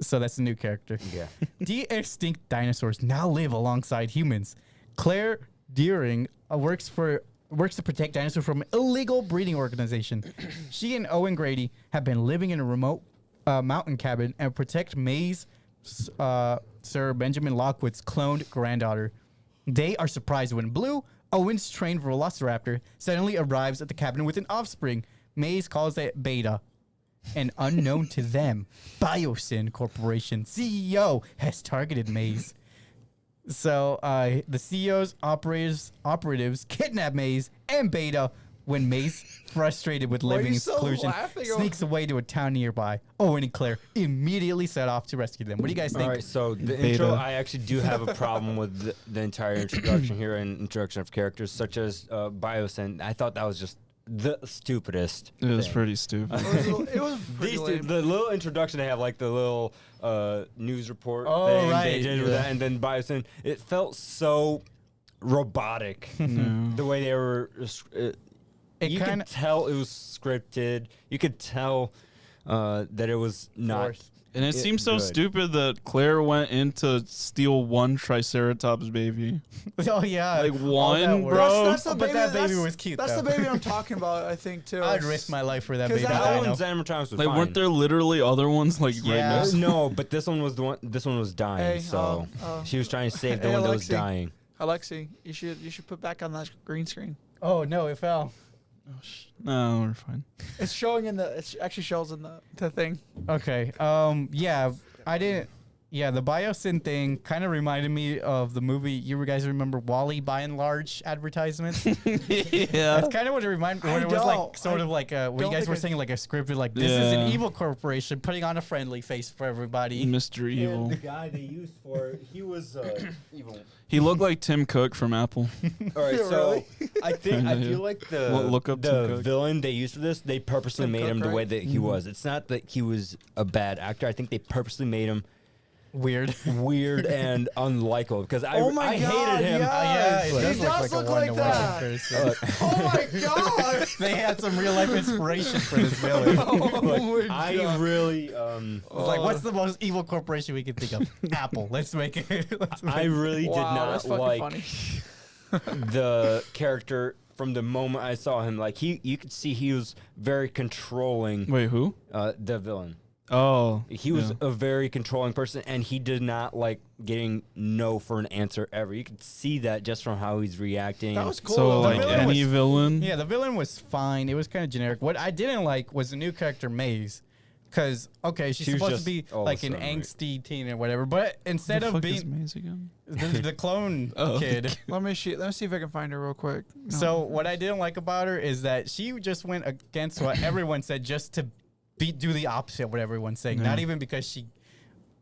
So that's a new character. Yeah. De-extinct dinosaurs now live alongside humans. Claire Deering works to protect dinosaurs from an illegal breeding organization. She and Owen Grady have been living in a remote mountain cabin and protect May's Sir Benjamin Lockwood's cloned granddaughter. They are surprised when Blue, Owen's trained velociraptor suddenly arrives at the cabin with an offspring. Maze calls it Beta. And unknown to them, Biosyn Corporation CEO has targeted Maze. So the CEO's operatives kidnap Maze and Beta when Maze, frustrated with living in seclusion, sneaks away to a town nearby. Owen and Claire immediately set off to rescue them. What do you guys think? All right, so the intro, I actually do have a problem with the entire introduction here and introduction of characters such as Biosyn. I thought that was just the stupidest. It was thing. pretty stupid. It was pretty lame. The little introduction they have, like the little news report Oh, thing right, they did with yeah. that, and then Biosyn. It felt so robotic. The way they were. You could tell it was scripted. You could tell that it was not. And it seems so good. stupid that Claire went in to steal one Triceratops baby. Oh yeah, Like all that one, work. bro. That's the But baby, that baby that's- was cute, That's though. the baby I'm talking about, I think, too. I'd risk my life for that 'Cause baby. that dino. Owen's animatronics was Like, fine. weren't there literally other ones like right Yeah. next? No, but this one was the one. This one was dying. Hey, so she was trying to save the Hey, one that was Aleksey. dying. Alexi, you should put back on that green screen. Oh no, it fell. No, we're fine. It's showing in the. It actually shows in the thing. Okay. Yeah, I didn't. Yeah, the Biosyn thing kind of reminded me of the movie. You guys remember Wall-E by and large advertisements? Yeah. That's kind of what it reminded me. I It was like don't. sort of like when you don't guys think were I- saying like a scripted like this is an Yeah. evil corporation putting on a friendly face for everybody. Mr. Evil. guy they used for he was evil. He looked like Tim Cook from Apple. All right, so Really? I think I Kinda, feel yeah. like the Look up Tim the Cook. villain they used for this, they purposely Tim made Cook, him the way right? that he was. It's not that he was a bad actor. I think they purposely made him Weird. weird and unlikable because Oh my I God, hated him. yeah. it He does does look look like like a that. one-to-one person. Oh my god! They had some real life inspiration for this villain. Oh my I God. really It's like, what's the most evil corporation we can think of? Apple. Let's make it. I really Wow, that's did fucking not like funny. the character from the moment I saw him. Like you could see he was very controlling. Wait, who? The villain. Oh. He was yeah. a very controlling person, and he did not like getting no for an answer ever. You could see that just from how he's reacting. That was cool. So, though. like, villain any was- villain? Yeah, the villain was fine. It was kind of generic. What I didn't like was the new character Maze. Because, okay, she's She was supposed to just be all of like a an sudden, right? angsty teen or whatever. But instead the of fuck is being Maze again? the clone Oh. kid. Let me see if I can find her real quick. No. So what I didn't like about her is that she just went against what everyone said just to do the opposite of what everyone's saying. Yeah. Not even because she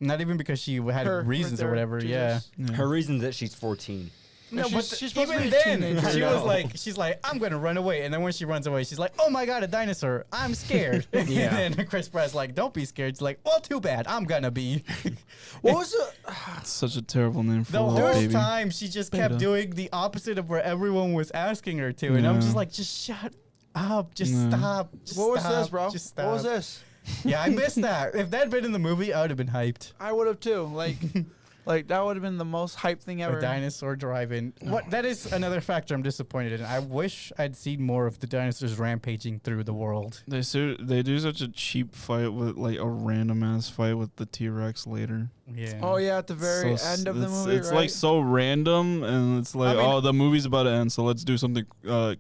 had Her, reasons right or there, whatever. Yeah. Jesus. Yeah. Her reason that she's 14. No, she's- but she's supposed to even be a then, teenager. she I was know. she's like, I'm gonna run away, and then when she runs away, she's like, oh my god, a dinosaur! I'm scared. Yeah. And then Chris Pratt's like, don't be scared. She's like, well, too bad, I'm gonna be. What was the? It's such a terrible name for The a little whole baby. time, she just kept Beta. doing the opposite of where everyone was asking her to, and I'm Yeah. just like, just shut up, just Yeah. stop. Just What was stop, this, bro? Just What was stop. this? Yeah, I missed that. If that had been in the movie, I would have been hyped. I would have too. Like that would have been the most hype thing ever. A dinosaur driving. What? That is another factor I'm disappointed in. I wish I'd seen more of the dinosaurs rampaging through the world. They do such a cheap fight with like a random ass fight with the T-Rex later. Yeah. Oh yeah, at the very So end of the it's- movie, It's right? like so random, and it's like, I mean- oh, the movie's about to end, so let's do something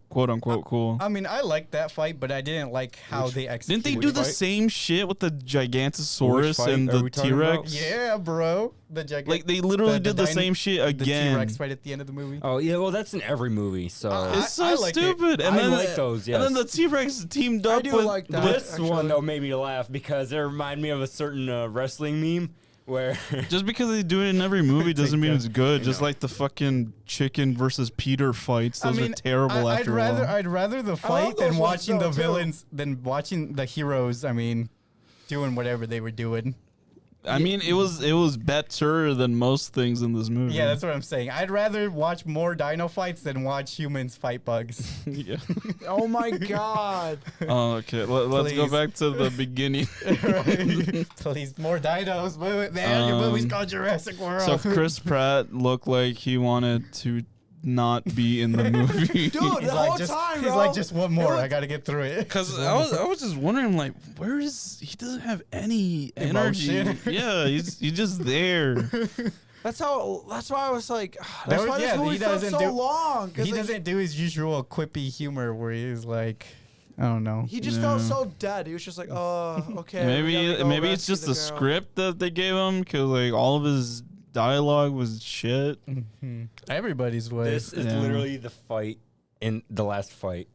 quote unquote cool. I mean, I liked that fight, but I didn't like how they executed. Didn't they do the fight? same shit with the Gigantosaurus fight and are the we talking T-Rex? Yeah, bro. The gigantic. Like they literally did the dino- same shit the again. T-Rex fight at the end of the movie. Oh yeah, well that's in every movie. So It's so I like it. stupid. And I then like those, And then the yes. T-Rex teamed I up do with like that. this actually. one though made me laugh because it reminded me of a certain wrestling meme where Just because they do it in every movie doesn't mean it's good. I Just know. like the fucking chicken versus Peter fights. Those are terrible I'd after a while. I'd rather the love fight those than ones watching though, the too. villains than watching the heroes. I mean, doing whatever they were doing. I mean, it was better than most things in this movie. Yeah, that's what I'm saying. I'd rather watch more dino fights than watch humans fight bugs. yeah. Oh my god. Oh, okay. Let's go Please. back to the beginning. Right? Please, more dinos. Man, your movie's called Jurassic World. So Chris Pratt looked like he wanted to not be in the movie. Dude, He's the like, whole just, time, he's bro. like, just one more. was- I gotta get through it. Because I was just wondering, like, where is he? Doesn't have any energy. Emotion. Yeah, he's just there. That's why I was like, There that's was- why yeah, this he movie felt doesn't so do- long. 'cause, He like, doesn't do his usual quippy humor where he's like, I don't know. He just felt so dead. He was just like, oh, okay. Maybe it's just the script that they gave him because like all of his dialogue was shit. Everybody's way. This is literally the fight in the last fight.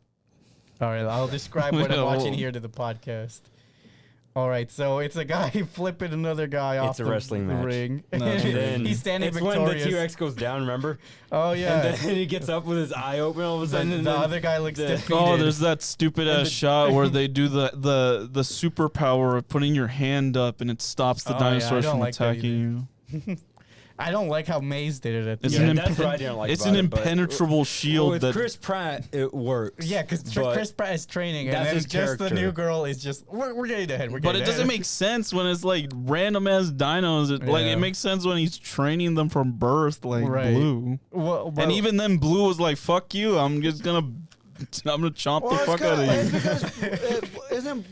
All right, I'll describe what I'm watching here to the podcast. All right, so it's a guy flipping another guy off a wrestling the match. ring. No, And then he's standing It's victorious. when the T-Rex goes down, remember? Oh, yeah. And then he gets up with his eye open all of a sudden. and the then other guy looks defeated. Oh, there's that stupid ass shot where they do the superpower of putting your hand up and it stops the Oh, yeah, I dinosaurs don't from like that attacking you. I don't like how Maze did it at the It's end. an that's what I didn't like it's about an it, but- impenetrable shield with that Chris Pratt, it works. Yeah, because but Chris Pratt is training, and that's then his just the character. new girl is just, we're getting ahead. But it doesn't make sense when it's like random ass dinos. Like Yeah. it makes sense when he's training them from birth, like Right. Blue. Well, And even then, Blue was like, "Fuck you! I'm gonna chomp the fuck out of It's you." because isn't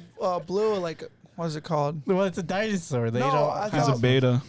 Blue like what is it called? well, it's a dinosaur. They No, don't. I He's a thought- beta.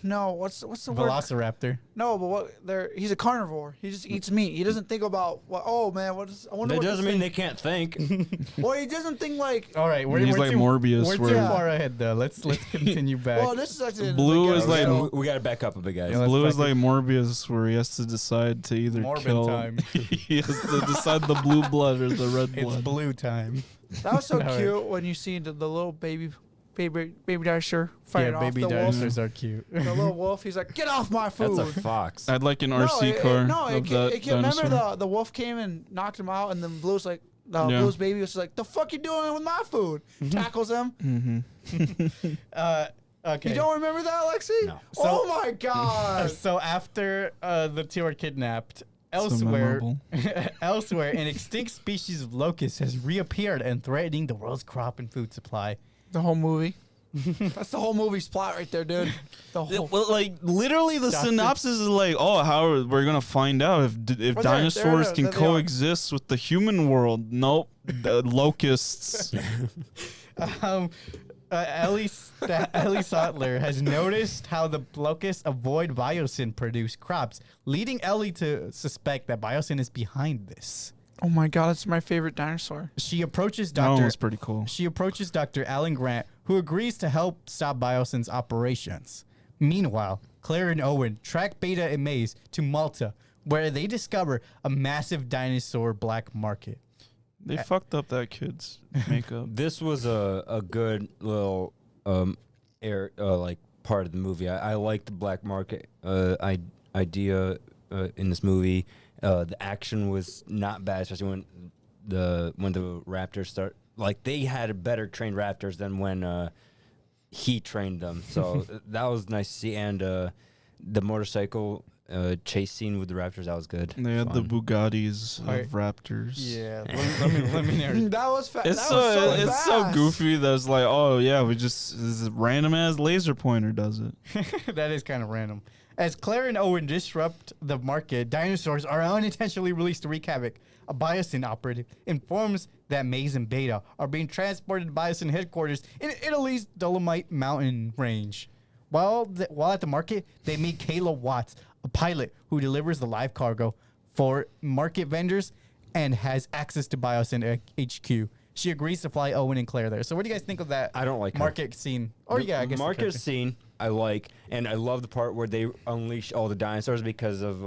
No, what's the word? Velociraptor. No, but he's a carnivore. He just eats meat. He doesn't think about oh man, what is I wonder that what doesn't this mean thing- they can't think. Well, he doesn't think like All right, He's like Morbius, We're where- too far ahead though. Let's continue back. well, this is actually in the Blue beginning, is like- so- we got to back up a bit, guys. Yeah, let's Blue is back like Morbius, where he has to decide to either Morbin kill. time. He has to decide the blue blood or the red It's blood. blue time. that was so All right. cute when you see the little baby dinosaur fighting Yeah, off baby the wolf. dinosaurs are cute. The little wolf. He's like, get off my food. That's a fox. I'd like an RC car No, of that dinosaur. remember the wolf came and knocked him out, and then Blue's like, Yeah. Blue's baby was just like, the fuck you doing with my food? Tackles him. Okay. You don't remember that, Aleksey? No. Oh my god. So after the two are kidnapped, So elsewhere, memorable. elsewhere, an extinct species of locust has reappeared and threatening the world's crop and food supply. The whole movie. That's the whole movie's plot right there, dude. The whole. Well, like literally, the Doctor- synopsis is like, "Oh, we're gonna find out if Well, dinosaurs there can they are. coexist with the human world." Nope, the locusts. Ellie Sattler has noticed how the locusts avoid biosyn-produced crops, leading Ellie to suspect that biosyn is behind this. Oh my god, that's my favorite dinosaur. She approaches That one Dr. was pretty cool. She approaches Dr. Alan Grant, who agrees to help stop Biosyn's operations. Meanwhile, Claire and Owen track Beta and Maze to Malta, where they discover a massive dinosaur black market. They fucked up that kid's makeup. This was a good little like part of the movie. I like the black market idea in this movie. The action was not bad, especially when the raptors start. Like they had better trained raptors than when he trained them. So that was nice to see. And the motorcycle chase scene with the raptors, that was good. They had the Fun. Bugattis of Alright. raptors. Yeah, let me narrate. That was fast. It's it's so goofy that it's like, oh yeah, this random ass laser pointer does it. That is kind of random. As Claire and Owen disrupt the market, dinosaurs are unintentionally released to wreak havoc. A Biosyn operative informs that Maze and Beta are being transported to Biosyn headquarters in Italy's Dolomite Mountain Range. While at the market, they meet Kayla Watts, a pilot who delivers the live cargo for market vendors and has access to Biosyn HQ. She agrees to fly Owen and Claire there. So what do you guys think of that? I don't like her. market scene. Or The yeah, I guess the market character. scene I like, and I love the part where they unleash all the dinosaurs because of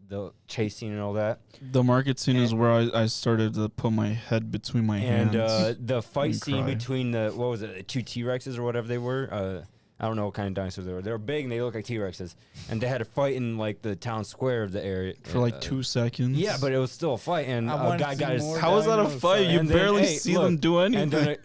the chase scene and all that. The market scene is where I started to put my head between my And hands. the fight and scene cry. between the two T-Rexes or whatever they were. I don't know what kind of dinosaurs they were. They were big and they look like T-Rexes. And they had a fight in like the town square of the area. For like 2 seconds. Yeah, but it was still a fight. And I a wanted guy to got see his... more How is that a dinos, fight? You And then, barely hey, see look, them do anything.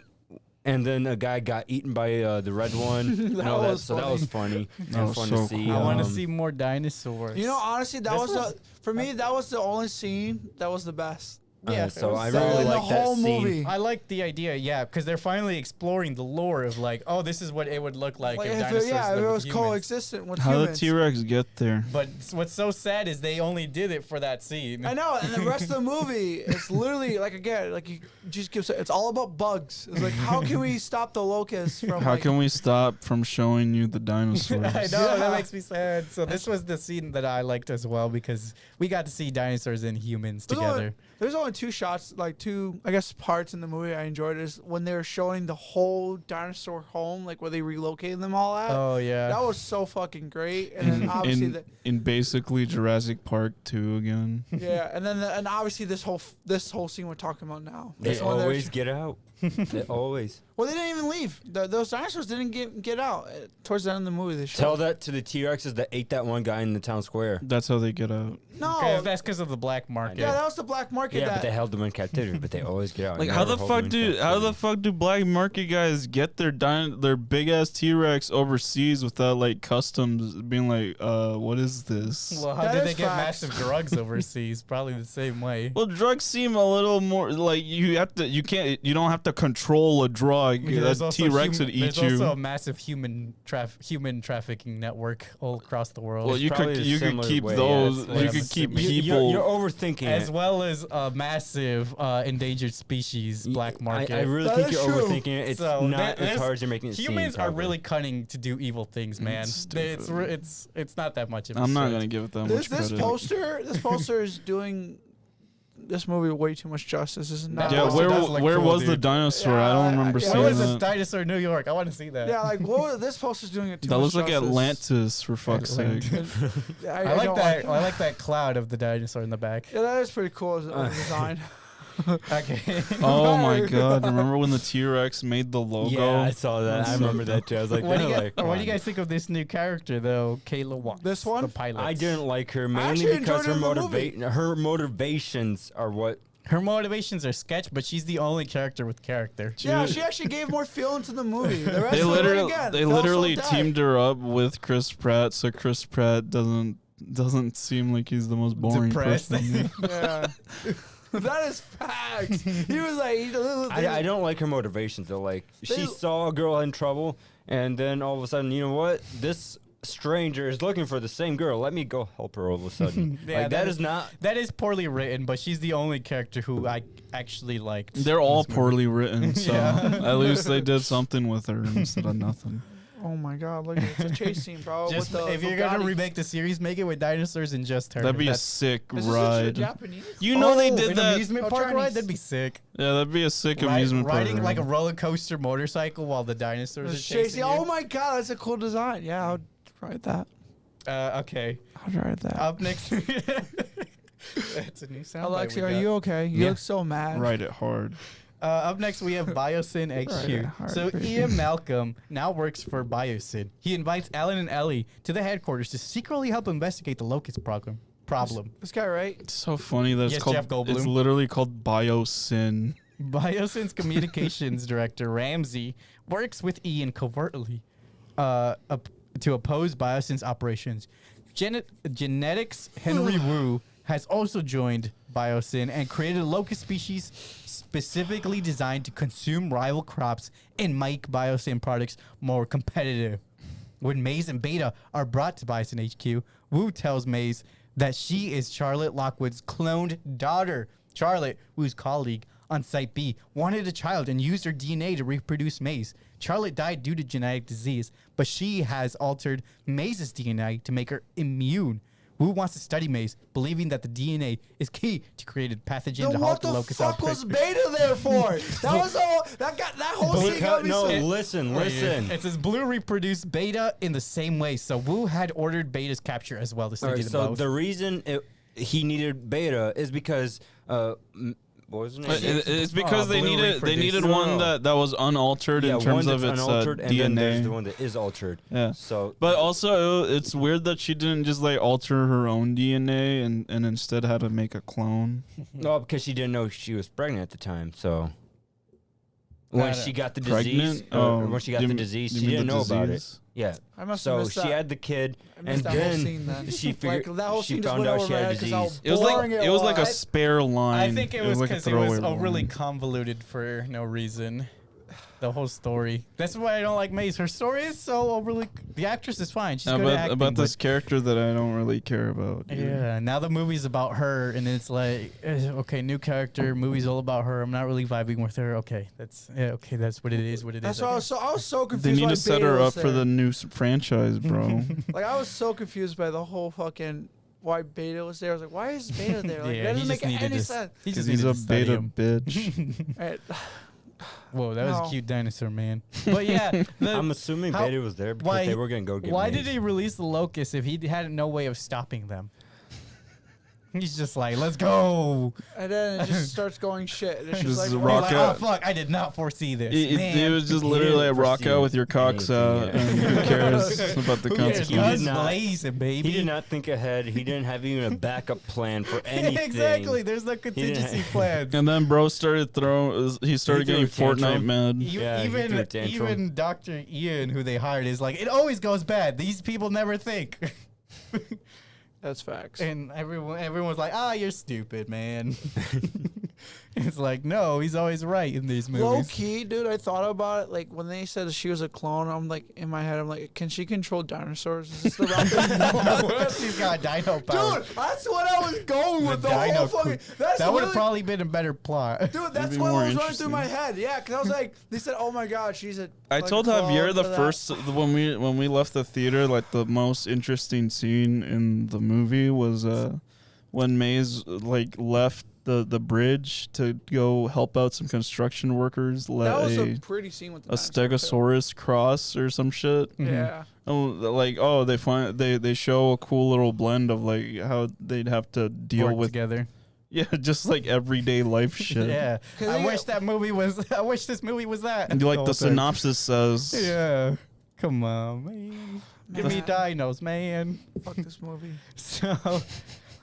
And then a guy got eaten by the red one. and all that, was so that funny. was funny. That and was fun so to see. cool. I want to Um, see more dinosaurs. You know, honestly, that This was was- for me. That was the only scene that was the best. Yeah, so it I was really in the like that whole scene. movie. I like the idea, yeah, because they're finally exploring the lore of like, oh, this is what it would look like, Like if if dinosaurs it, yeah, if lived it with was humans. coexistent with How did humans. T-Rex get there? But what's so sad is they only did it for that scene. I know, and the rest of the movie, it's literally like again, like you just give. It's all about bugs. It's like how can we stop the locusts from? How like, can we stop from showing you the dinosaurs? I know, Yeah. that makes me sad. So this was the scene that I liked as well because we got to see dinosaurs and humans together. There's only two shots, like two, I guess, parts in the movie I enjoyed is when they were showing the whole dinosaur home, like where they relocated them all at. Oh yeah. That was so fucking great. And then obviously, in basically Jurassic Park 2 again. yeah, and then and obviously this whole scene we're talking about now. They This one there- always get out. They always. Well, they didn't even leave. Those dinosaurs didn't get out towards the end of the movie. They showed. Tell that to the T-Rexes that ate that one guy in the town square. That's how they get out. No, That's because of the black market. yeah, that was the black market. Yeah, that, but they held them in captivity, but they always get out. Like Never how the hold fuck them in captivity. do black market guys get their big ass T-Rex overseas without like customs being like, what is this? Well, how That did is they get facts. massive drugs overseas? Probably the same way. Well, drugs seem a little more like you don't have to control a drug. There's That also T-Rex hum- would eat There's you. also a massive human trafficking network all across the world. Well, you probably could a you could similar keep way, those. yeah, You it's- could keep you- people. You're overthinking as it. well as a massive endangered species black market. I really That think is you're true. overthinking it. It's So not there's- as hard as you're making it seem. Humans are probably. really cunning to do evil things, man. Stupid. It's not that much of a I'm not stretch. gonna give it that this much credit. this poster is doing this movie way too much justice. This is not. That Yeah, poster does look where cool, was the dude. dinosaur? Yeah, I don't remember yeah, Where seeing was this that. dinosaur in New York? I want to see that. Yeah, like this poster's doing it too That much looks like justice. Atlantis, for fuck's sake. I like don't that. I like that cloud of the dinosaur in the back. Yeah, that is pretty cool as a design. Okay. Oh my god! Remember when the T-Rex made the logo? Yeah, I saw that. That's I so remember that too. I was like, what do they're you like, what do you come guys think of this new character though, Kayla Watts? This one? the pilot. on. I didn't like her actually mainly because enjoyed her in the her motivations are what. Her motivations are sketch, but she's the only character with character. Yeah, she actually gave more feeling to the movie. The rest They of literally it, again, they fell so literally dead. teamed her up with Chris Pratt, so Chris Pratt doesn't seem like he's the most boring Depressed. person. Yeah. That is facts. He was like, I don't like her motivations though. Like she They- saw a girl in trouble, and then all of a sudden, you know what? This stranger is looking for the same girl. Let me go help her all of a sudden. Yeah, like that is not. That is poorly written, but she's the only character who I actually liked. They're all in this movie. poorly written, so Yeah. at least they did something with her instead of nothing. Oh my god, look at it. It's a chase scene, bro. Just with the if you're gonna Bugatti. remake the series, make it with dinosaurs and just her. That'd be a That's- sick Is this ride. Japanese? You know they Oh, did an that. amusement Oh, park Chinese. ride. That'd be sick. Yeah, that'd be a sick Ride- amusement park. riding like a ride. roller coaster motorcycle while the dinosaurs are It's chasing chasing. you. Oh my god, that's a cool design. Yeah, I'll ride that. Okay. I'll ride that. Up next. It's a new sound. Alexi, are you okay? You Yeah. look so mad. Ride it hard. Up next, we have Biosyn Right, HQ. hard So for you. Ian Malcolm now works for Biosyn. He invites Alan and Ellie to the headquarters to secretly help investigate the locust problem. This guy, right? It's so funny that it's Yes, called. Jeff Goldblum. It's literally called Biosyn. Biosyn's communications director, Ramsey, works with Ian covertly to oppose Biosyn's operations. Genetics Henry Wu has also joined Biosyn and created a locust species specifically designed to consume rival crops and make Biosyn products more competitive. When Maze and Beta are brought to Biosyn HQ, Wu tells Maze that she is Charlotte Lockwood's cloned daughter. Charlotte, Wu's colleague on Site B, wanted a child and used her DNA to reproduce Maze. Charlotte died due to genetic disease, but she has altered Maze's DNA to make her immune. Wu wants to study Maze, believing that the DNA is key to create a pathogen Then to what halt the the locust fuck outbreak. was Beta there for? That was all. That whole scene got me No, so. listen. It says Blue reproduced Beta in the same way, so Wu had ordered Beta's capture as well to study Alright, them so both. the reason he needed Beta is because what was her name? It's because they Blue needed reproduced. one that was unaltered in terms one of that's its unaltered, and then there's the DNA. one that is altered. Yeah. So, But also, it's weird that she didn't just like alter her own DNA and instead had to make a clone. no, because she didn't know she was pregnant at the time. So when No, she got the Pregnant? disease, when she got the disease, she didn't know about it. Yeah. I must have So missed she that. had the kid, I and missed that whole then scene then. she figured Like, that whole she scene just found went out over she my had head 'cause how disease. It was like boring it was like a was. spare line. I think it was like a because it was throwaway really line. convoluted for no reason. The whole story. That's why I don't like Maze. Her story is so overly. The actress is fine. She's good at acting. About but- this character that I don't really care about. either. Yeah, now the movie's about her, and it's like, okay, new character, movie's all about her. I'm not really vibing with her. Okay, that's what it is. What it That's is. why I I was so confused. They need why to set Beta her was up for there. the new franchise, bro. Like I was so confused by the whole fucking why Beta was there. I was like, why is Beta there? Like Yeah, that he doesn't just make needed any to. sense. He Because just he's needed a to study beta him. bitch. Right. Whoa, that was No. a cute dinosaur, man. But yeah, I'm assuming how- Beta was there because why- they were gonna go get. why Maze. did he release the locust if he had no way of stopping them? He's just like, let's go. And then it just starts going shit. And it's just Just like, rock He's like, out. oh fuck, I did not foresee this. It Man. was just He literally didn't like rock foresee out with your cocks out, anything, and yeah. who cares about the Who cares? consequences? Guns did not- blazing, baby. He did not think ahead. He didn't have even a backup plan for anything. Exactly. There's no contingency plan. And then bro started throwing. He started threw getting a tantrum. Fortnite mad. Yeah, he threw a even tantrum. even Dr. Ian, who they hired, is like, it always goes bad. These people never think. that's facts. And everyone's like, you're stupid, man. It's like, no, he's always right in these Low movies. key, dude, I thought about it. Like when they said she was a clone, I'm like in my head, I'm like, can she control dinosaurs? Is this the right thing? What if she's got dino power? Dude, that's what I was going with. The dino whole fucking. That's that would have literally- probably been a better plot. Dude, that's be what more was running through interesting. my head. Yeah, because I was like, they said, "Oh my god, she's a." I like, told a clone Javier the to that. first when we left the theater, like the most interesting scene in the movie was when Maze like left the bridge to go help out some construction workers. That Let was a a pretty scene with the Stegosaurus cross or some shit. dinosaur, too. Yeah. Oh, they show a cool little blend of like how they'd have to deal Work with together. yeah, just like everyday life shit. Yeah. 'Cause I they- wish that movie was. I wish this movie was that. And like whole the time. synopsis says. Yeah. Come on, man. Give me dinos, man. Fuck this movie. So,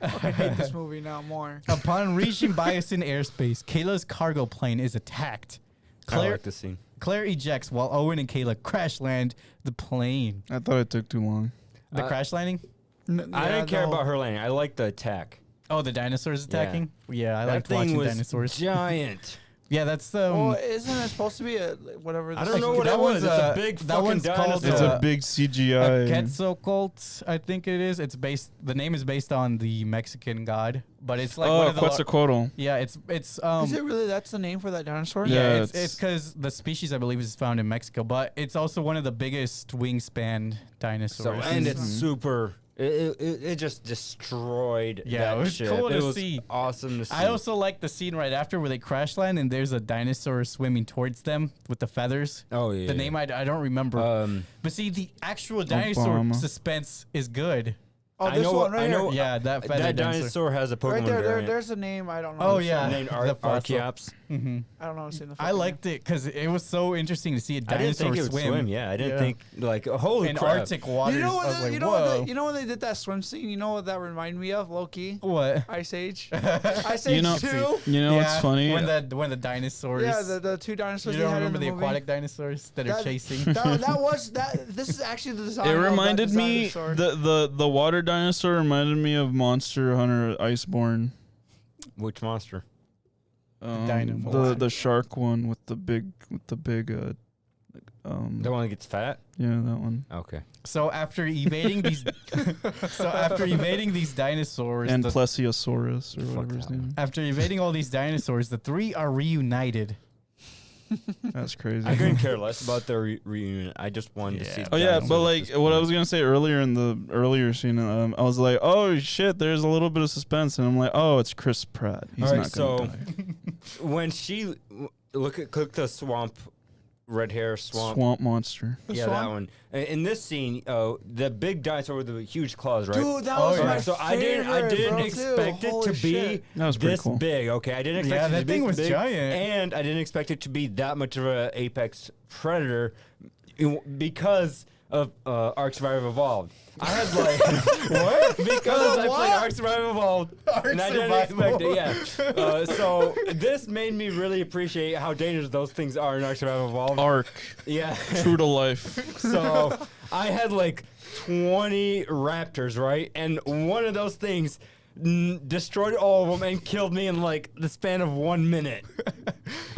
I hate this movie now more. upon reaching Biosyn airspace, Kayla's cargo plane is attacked. I Claire, like this scene. Claire ejects while Owen and Kayla crash land the plane. I thought it took too long. The crash landing? I didn't care about her landing. I like the attack. Oh, the dinosaurs attacking? Yeah, I That liked thing watching was dinosaurs. giant. Yeah, that's the. Well, isn't it supposed to be a whatever? I this don't know is- what that it was. one's, It's a big that fucking one's called, dinosaur. It's Uh, a big CGI. Quetzalcoatl, I think it is. It's based. The name is based on the Mexican god, but it's like one Oh, of the. Quetzalcoatl. Yeah, it's Is it really? That's the name for that dinosaur? Yeah. yeah, it's- it's because the species I believe is found in Mexico, but it's also one of the biggest wingspan So dinosaurs. and it's super. It just destroyed. Yeah, that it was shit. cool it to was see. Awesome to see. I also like the scene right after where they crash land and there's a dinosaur swimming towards them with the feathers. Oh yeah. The name I don't remember. But see, the actual dinosaur Obama. suspense is good. Oh, this one right I know. here. Yeah, that feather that dinosaur. dinosaur has a Pokemon Right there, variant there's a name I don't know. Oh, the yeah. song. named The fossil. Archeops. Hmm I don't know. I've seen the. I fucking liked it because it was so interesting to see a I didn't dinosaur think it would swim. Yeah, I didn't Yeah. think like holy in crap. Arctic name. waters. You know I what? was like, you know whoa. what? You know when they did that swim scene? You know what that reminded me of? Low key. What? Ice Age. Ice Age You know- 2. You know what's funny? When the dinosaurs. Yeah, the two dinosaurs. you they don't had remember in the the movie. aquatic dinosaurs that are That- chasing? That was that. This is actually the design. It of that reminded me dinosaur. the water dinosaur reminded me of Monster Hunter Iceborne. Which monster? Dynamo. The shark one with the big The one that gets fat. yeah, that one. Okay. So after evading these, dinosaurs, And the- Plesiosaurus or Fuck whatever his that name. after evading all these dinosaurs, the three are reunited. That's crazy. I couldn't care less about their reunion. I just wanted to see. Yeah. Oh yeah, dinosaurs but at like this what I point. was gonna say earlier in the earlier scene, I was like, oh shit, there's a little bit of suspense, and I'm like, oh, it's Chris Pratt. He's All right, not gonna so- die. when she click the swamp, red hair swamp. Swamp monster. The Yeah, swamp? that one. In this scene, the big dinosaur with the huge claws, right? Dude, that Oh, was yeah. my So favorite. I didn't bro, expect too. it Holy to be shit. That was pretty this cool. big. Okay, I didn't expect Yeah, it to that be thing this was big, giant. and I didn't expect it to be that much of an apex predator because of Ark Survival Evolved. I had like what? Because I played Ark Survival Evolved, and I didn't expect it. Yeah. So this made me really appreciate how dangerous those things are in Ark Survival Evolved. Ark. Yeah. True to life. So I had like 20 raptors, right? And one of those things destroyed all of them and killed me in like the span of 1 minute.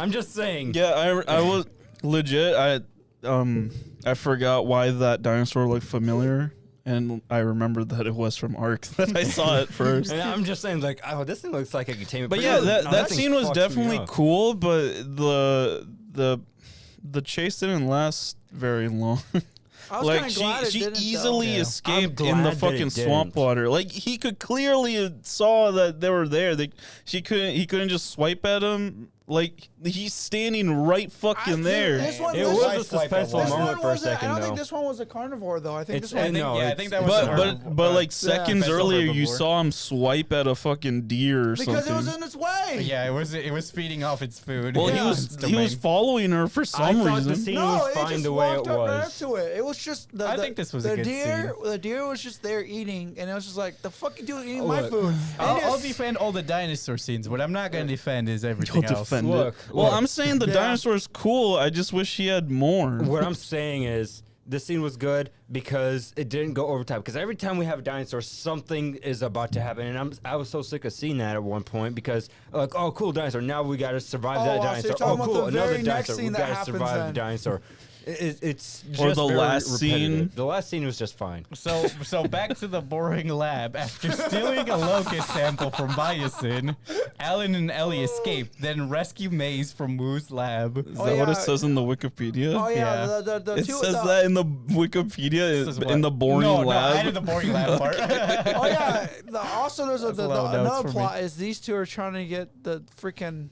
I'm just saying. Yeah, I was legit. I forgot why that dinosaur looked familiar, and I remembered that it was from Ark that I saw it first. And I'm just saying, like, oh, this thing looks like a containment. But yeah, that scene was definitely cool, but the chase didn't last very long. I was Like kinda glad it she didn't, though. easily Yeah. escaped I'm in the glad that fucking it swamp didn't. water. Like he could clearly saw that they were there. He couldn't just swipe at him. Like he's standing right fucking there. This one, It this was one- a Nice swipe suspenseful at this moment one for a wasn't- second, I don't though. think this one was a carnivore, though. I think It's- this one. no, I it's- think that was But like seconds Fence earlier, you herbivore. saw him swipe at a fucking deer or because something. it was in its way. Yeah, it was feeding off its food. well, Yeah. he was following her for I some thought reason. the scene No, was it fine just the way it walked up right up was. to it. It was just the. I the- think this was the a good deer. scene. The deer was just there eating, and it was just like, the fuck you doing eating Oh, my look. food? And I'll it's- defend all the dinosaur scenes. What I'm not going to defend is everything You'll else. defend Look, it. Well, look. I'm saying the Yeah. dinosaur's cool. I just wish he had more. What I'm saying is, this scene was good because it didn't go over time. Because every time we have a dinosaur, something is about to happen, and I was so sick of seeing that at one point because like, oh, cool dinosaur, now we got to survive Oh, that so you're dinosaur. talking Oh, about cool, the another very next dinosaur. We scene that got to happens survive then. the dinosaur. It's just Or the very last scene. repetitive. The last scene was just fine. So back to the boring lab. After stealing a locust sample from Biosin, Alan and Ellie escape, then rescue Maze from Woo's lab. Is Oh, that what yeah. it says in the Wikipedia? Oh yeah, Yeah. the It two. says the, that in the Wikipedia This is in the what- boring no, lab. No, I did the boring lab part. Oh yeah. Also, there's That's a lot of notes another for me. plot is these two are trying to get the freaking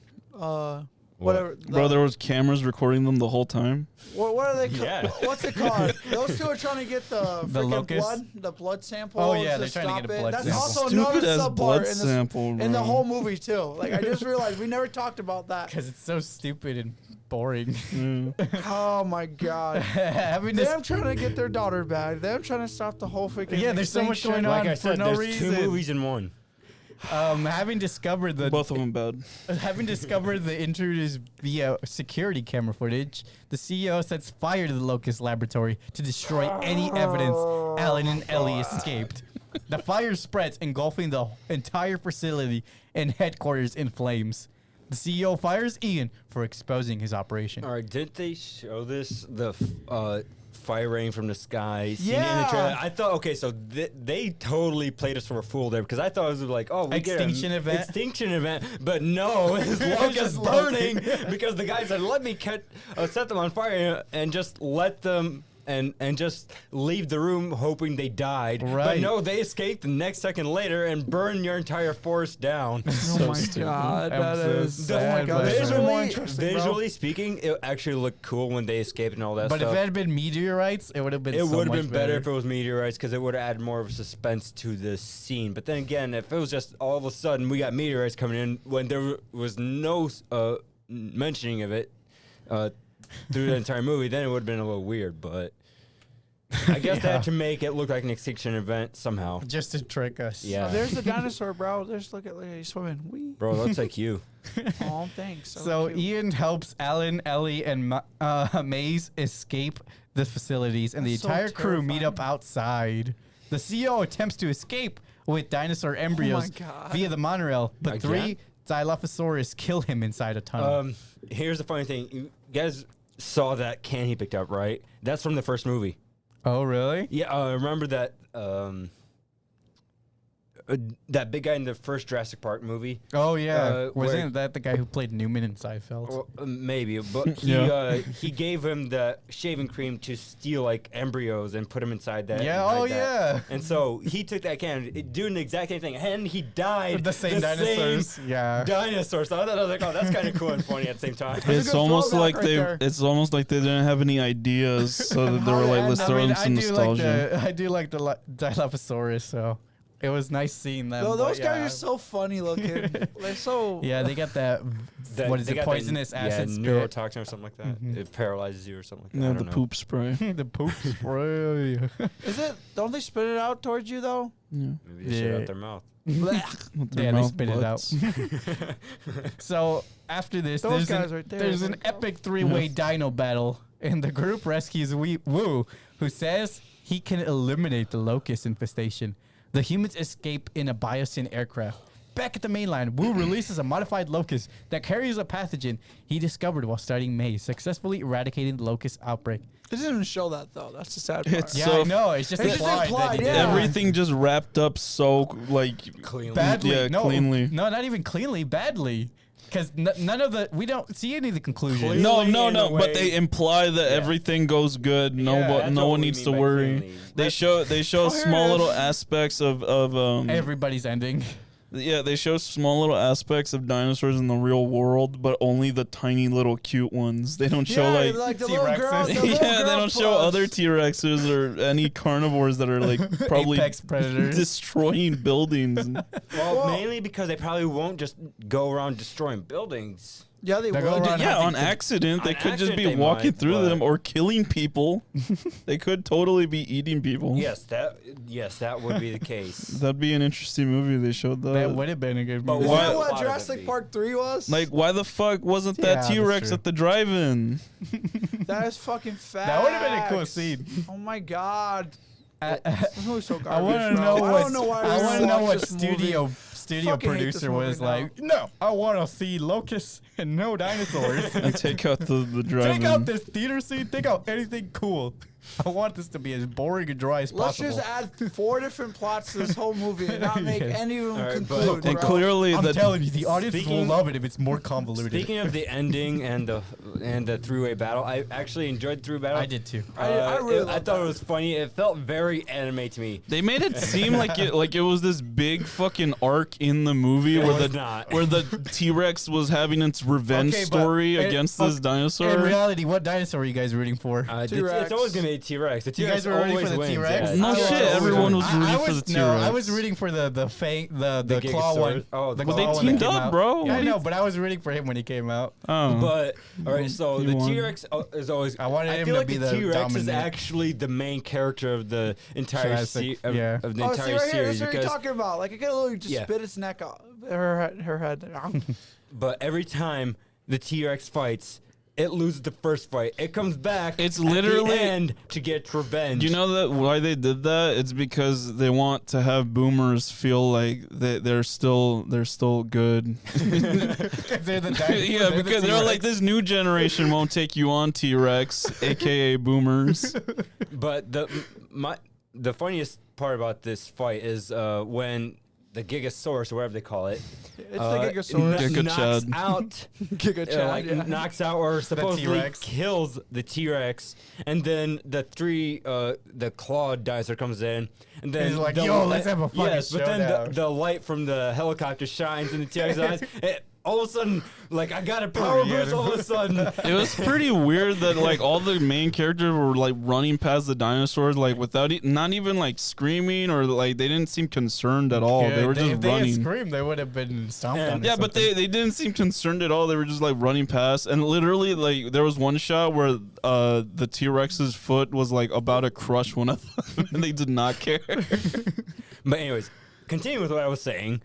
whatever. Bro, there was cameras recording them the whole time. What are they? Yeah. What's it called? Those two are trying to get the freaking locust? the blood sample. Oh, yeah, they're trying to stop get a it. blood That's sample. also another Stupid as blood subpart sample, in the bro. whole movie too. Like I just realized we never talked about that. Because it's so stupid and boring. Oh my god. Having this, Them trying to get their daughter back. Them trying to stop the whole freaking. Yeah, there's so much extinction. going on. Like I for said, no there's two reason. movies in one. having discovered the Both of them bad. Having discovered the intruders via security camera footage, the CEO sets fire to the Locust laboratory to destroy any evidence Alan and Ellie escaped. The fire spreads, engulfing the entire facility and headquarters in flames. The CEO fires Ian for exposing his operation. All right, didn't they show this fire rain from the sky scene in the Yeah. trailer? I thought, okay, so they totally played us for a fool there because I thought it was like, oh, we Extinction get event? extinction event, but no, his locust Just burning because the guy said, let me set them on fire and just let them. And just leave the room hoping they died. But Right. no, they escaped the next second later and burned your entire forest down. Oh my god, I'm that so is. Oh my sad, god, but- this is more Visually, interesting, bro. visually speaking, it actually looked cool when they escaped and all that But stuff. if it had been meteorites, it would have been It so would have much been better if it was meteorites because it would have added more of a suspense to the scene. But then again, if it was just all of a sudden we got meteorites coming in when there was no mentioning of it through the entire movie, then it would have been a little weird. But I guess they Yeah. had to make it look like an extinction event somehow. Just to trick us. Yeah. Oh, there's the dinosaur, bro. There's look at he's swimming. Wee. Bro, looks like you. Oh, thanks. So cute. Ian helps Alan, Ellie, and Maze escape the facilities, and the That's so entire crew meet up terrifying. outside. The CEO attempts to escape with dinosaur embryos God. via the monorail, but Again? 3 Dilophosaurus kill him inside a tunnel. Here's the funny thing. You guys saw that can he picked up, right? That's from the first movie. Oh, really? Yeah, remember that that big guy in the first Jurassic Park movie? Oh, yeah. where- Wasn't that the guy who played Newman in Seinfeld? Well, maybe, but Yeah. he gave him the shaving cream to steal like embryos and put them inside that. Yeah, and hide oh, that. yeah. And so he took that can, doing the exact same thing, and he died. The same dinosaurs. Yeah. Dinosaur. So I thought I was like, oh, that's kind of cool and funny at the same time. a It's good almost throwback like right there. it's almost like they didn't have any ideas, so that they were like, let's throw in some nostalgia. I do like the Dilophosaurus, so it was nice seeing them. No, but those guys yeah. are so funny looking. They're so. Yeah, they got that. What is They it? got Poisonous that, acid yeah, spit. neurotoxin or something like that. It paralyzes you or something like that. Yeah, I the don't know. poop spray. The poop spray. Is it? Don't they spit it out towards you though? Yeah. Maybe they shit Yeah. out their mouth. With their Yeah, they mouth spit it out. butts. So after this, Those there's guys an, right there, there's they're an epic 3-way dino battle, and the group rescues Woo, who says he can eliminate the locust infestation. The humans escape in a biosyn aircraft. Back at the mainland, Wu releases a modified locust that carries a pathogen he discovered while studying maize, successfully eradicating the locust outbreak. It doesn't even show that though. That's the sad part. It's Yeah, so I know. It's just It's just implied, implied, that he yeah. did it. Everything just wrapped up so like Cleanly. Badly. Yeah, no, cleanly. No, not even cleanly. Badly. Because none of the... We don't see any of the conclusions. No, Clearly no, in no. a But way- they imply that everything goes good. No, Yeah, that's no what one we needs mean to by worry. cleanly. They show here small it little is. aspects of Everybody's ending. yeah, they show small little aspects of dinosaurs in the real world, but only the tiny little cute ones. They don't show Yeah, like the little girl. T-Rexes. The little yeah, they girl don't show plus. other T-Rexes or any carnivores that are like probably Apex predators. destroying buildings. Well, mainly because they probably won't just go around destroying buildings. Yeah, they They're will. going around Yeah, on hunting. accident. They On could just be accident they walking might, through but- them or killing people. They could totally be eating people. Yes, that would be the case. That'd be an interesting movie. They showed that. That would have been a good But movie. Is Why- that Why what would it Jurassic be? Park 3 was? Like, why the fuck wasn't Yeah, that that's T-Rex true. at the drive-in? that is fucking fast. That would have been a cool scene. Oh my god. I This movie's so want garbage, to bro. know I what don't know why I we want to know watch what this movie. studio Fucking hate this producer movie was now. like. No, I want to see locusts and no dinosaurs. And take out the drive-in. Take out this theater scene. Take out anything cool. I want this to be as boring and dry as Let's possible. just add 4 different plots to this whole movie and not make Yes. any of them Alright, but- conclude. And bro. clearly, I'm the telling you, the audience will Speaking- love it if it's more convoluted. Speaking of the ending and the three-way battle, I actually enjoyed the three-way battle. I did too. I really I loved thought that. it was funny. It felt very anime to me. they made it seem like it was this big fucking arc in the movie It where was the not. where the T-Rex was having its revenge Okay, but story it- against okay, this dinosaur. In reality, what dinosaur are you guys rooting for? T-Rex. It's always gonna be a T-Rex. The You T-Rex guys were rooting always for the wins, T-Rex? yeah. No I shit, was everyone was rooting. rooting I for was the no, T-Rex. I was rooting for the claw Gigasaurus. one. Oh, the well, they claw one that teamed came up, out. bro. Yeah, I What do know, you- but I was rooting for him when he came out. Oh. But all right, so He the won. T-Rex is always. I wanted him feel to like be the the T-Rex is dominant. actually the main character of the entire Jurassic, of, yeah. of the Oh, entire see right here, series that's what you're because. talking about. Like, it could literally just Yeah. spit its neck out, her head. But every time the T-Rex fights, it loses the first fight. It comes back. It's at literally- the end to get revenge. You know that why they did that? It's because they want to have boomers feel like they're still good. They're the dinosaur, Yeah, the because they're T-Rex. like this new generation won't take you on, T-Rex, aka boomers. But the funniest part about this fight is when the Gigasaurus, or whatever they call it, It's the Gigasaurus. Giga knocks Chad. out, Giga Chad, like yeah. knocks out or supposedly T-Rex. kills the T-Rex, and then the clawed dinosaur comes in, and then He's like, the "Yo, let's have a fucking yes, but then showdown." the light from the helicopter shines in the T-Rex eyes. All of a sudden, like I got a power Yeah. boost. All of a sudden, It was pretty weird that like all the main characters were like running past the dinosaurs like without not even like screaming or like they didn't seem concerned at all. Yeah, They were if just they had running. screamed, they would have been stomped And- on. or Yeah, but something. they didn't seem concerned at all. They were just like running past, and literally like there was one shot where the T-Rex's foot was like about to crush one of them, and they did not care. But anyways, continue with what I was saying.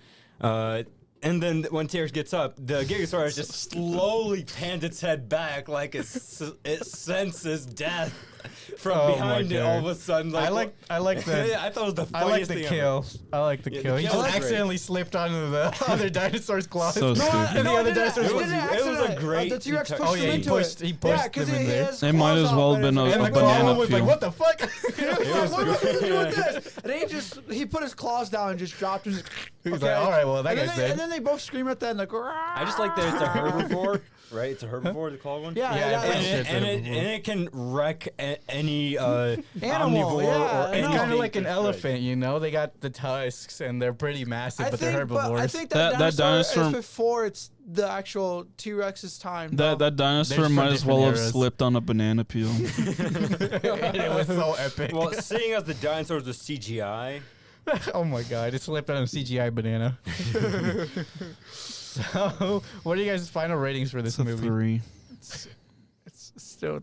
And then when T-Rex gets up, the Gigasaurus just slowly pans its head back like it senses death from Oh my behind it. God. All of a sudden, like I like the I thought it was the I like funniest the thing kill. I like the Yeah, kill. the He kill just was great. accidentally slipped onto the other dinosaur's claws. So stupid. And the other dinosaurs It was- was a great The T-Rex touch pushed Oh, him yeah, he into pushed- it. he pushed yeah, 'cause them in there. has It might claws as out, well but have been it's a like- And the banana claw was like, peel. "What the fuck?" What are we doing with this? And he put his claws down and just dropped him. He's like, "All right, well, that and guy's then dead." And then they both scream at that and like, I just like that it's a herbivore, right? It's a herbivore, the claw one. Yeah, Yeah, yeah, and And yeah. it- it can wreck any Animal, omnivore yeah, or I It's know. kind of like an that's elephant, you know. They got the tusks and they're pretty massive, but they're herbivores. I think That that dinosaur is dinosaur- before it's the actual T-Rex's time. That bro. dinosaur There's might from as well have different eras. slipped on a banana peel. And it was so epic. Well, seeing as the dinosaurs was CGI, Oh my god, it slipped on a CGI banana. So, what are you guys' final ratings for this It's a movie? 3. It's still.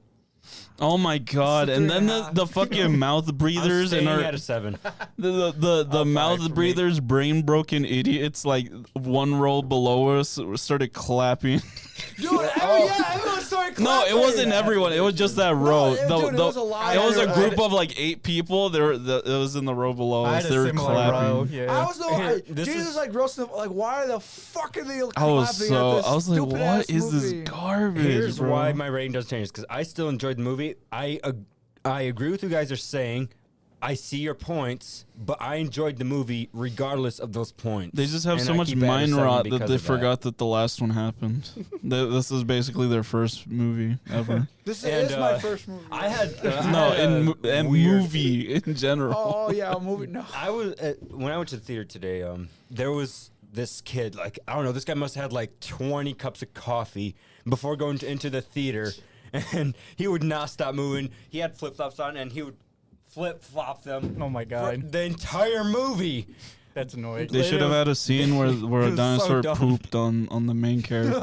Oh my god! It's a And then 3.5. the fucking mouth I'm breathers and staying our at a 7. the mouth for me. breathers, brain broken idiots like one row below us started clapping. Dude, everyone started clapping. No, it wasn't everyone. It was just that row. it was a lot. It was a group of like 8 people. It was in the row below I us. had They a were similar clapping. row. Yeah. I was This Jesus is- like roasting them, like why the fuck are they clapping I was at this like, stupid-ass what is this movie? garbage, Here's bro? why my rating doesn't change, because I still enjoyed the movie. I agree with what you guys are saying. I see your points, but I enjoyed the movie regardless of those points. They just have And so I much keep it at a mind 7 rot that because they of that. forgot that the last one happened. This is basically their first movie ever. This And, is my first movie. I had No, I had a and weird- movie in general. Oh yeah, a movie. No. I was when I went to the theater today. There was this kid. Like, I don't know. This guy must have had like 20 cups of coffee before going into the theater, and he would not stop moving. He had flip flops on, and he would flip flop them. Oh my for god, the entire movie. that's annoying. They should have had a scene where It a was so dinosaur dumb. pooped on the main character.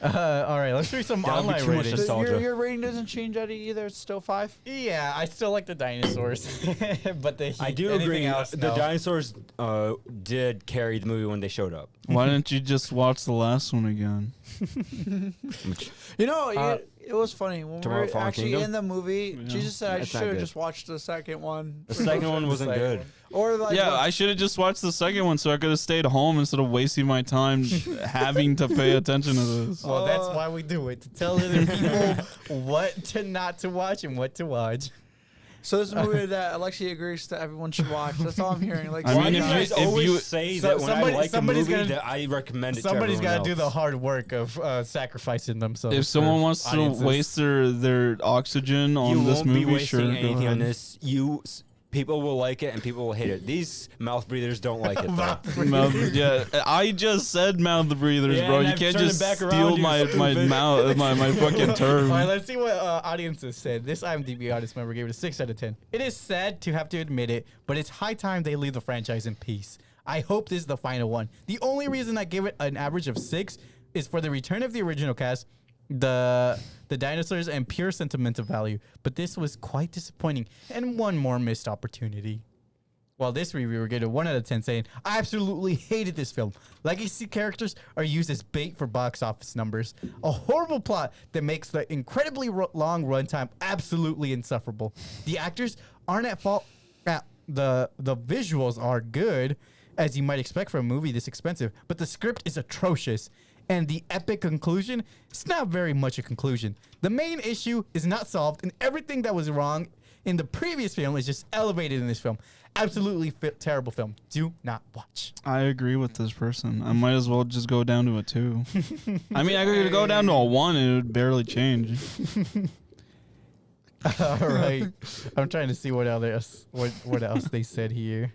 All right, let's do some That would be online too much ratings. nostalgia. Your rating doesn't change, Eddie, either. It's still 5. Yeah, I still like the dinosaurs, but the I do anything agree. Else, The no. dinosaurs did carry the movie when they showed up. Why didn't you just watch the last one again? You know, it was funny when we Tomorrow were Fallen actually Kingdom? in the movie. Yeah. Jesus said I That's not should have good. just watched the second one. The second one wasn't second good. one. Or like Yeah, I should have just watched the second one so I could have stayed home instead of wasting my time having to pay attention to this. Well, that's why we do it, to tell other people what to not to watch and what to watch. So this is a movie that Aleksey agrees that everyone should watch. That's all I'm hearing. Like, I Why mean, do you if you- guys if always you- say So that when somebody- I like a somebody's movie gonna- that I recommend it Somebody's to got everyone to do the else? hard work of sacrificing themselves. If someone for wants audiences. to waste their oxygen on You this won't movie, be wasting sure, go anything on ahead. this. People will like it and people will hate it. These mouth breathers don't like it. Though. Mouth, yeah, I just said mouth breathers, Yeah, bro. and You I've can't turned it just back steal around, you my stupid. mouth, my fucking term. All right, let's see what audiences said. This IMDb audience member gave it a 6 out of 10. It is sad to have to admit it, but it's high time they leave the franchise in peace. I hope this is the final one. The only reason I gave it an average of 6 is for the return of the original cast, the dinosaurs, and pure sentimental value. But this was quite disappointing, and one more missed opportunity. Well, this reviewer gave it 1 out of 10, saying, I absolutely hated this film. Legacy characters are used as bait for box office numbers. A horrible plot that makes the incredibly long runtime absolutely insufferable. The actors aren't at fault. The visuals are good, as you might expect from a movie this expensive, but the script is atrocious. And the epic conclusion, it's not very much a conclusion. The main issue is not solved, and everything that was wrong in the previous film is just elevated in this film. Absolutely terrible film. Do not watch. I agree with this person. I might as well just go down to a 2. I mean, I could go down to a 1 and it would barely change. All right. I'm trying to see what else they said here.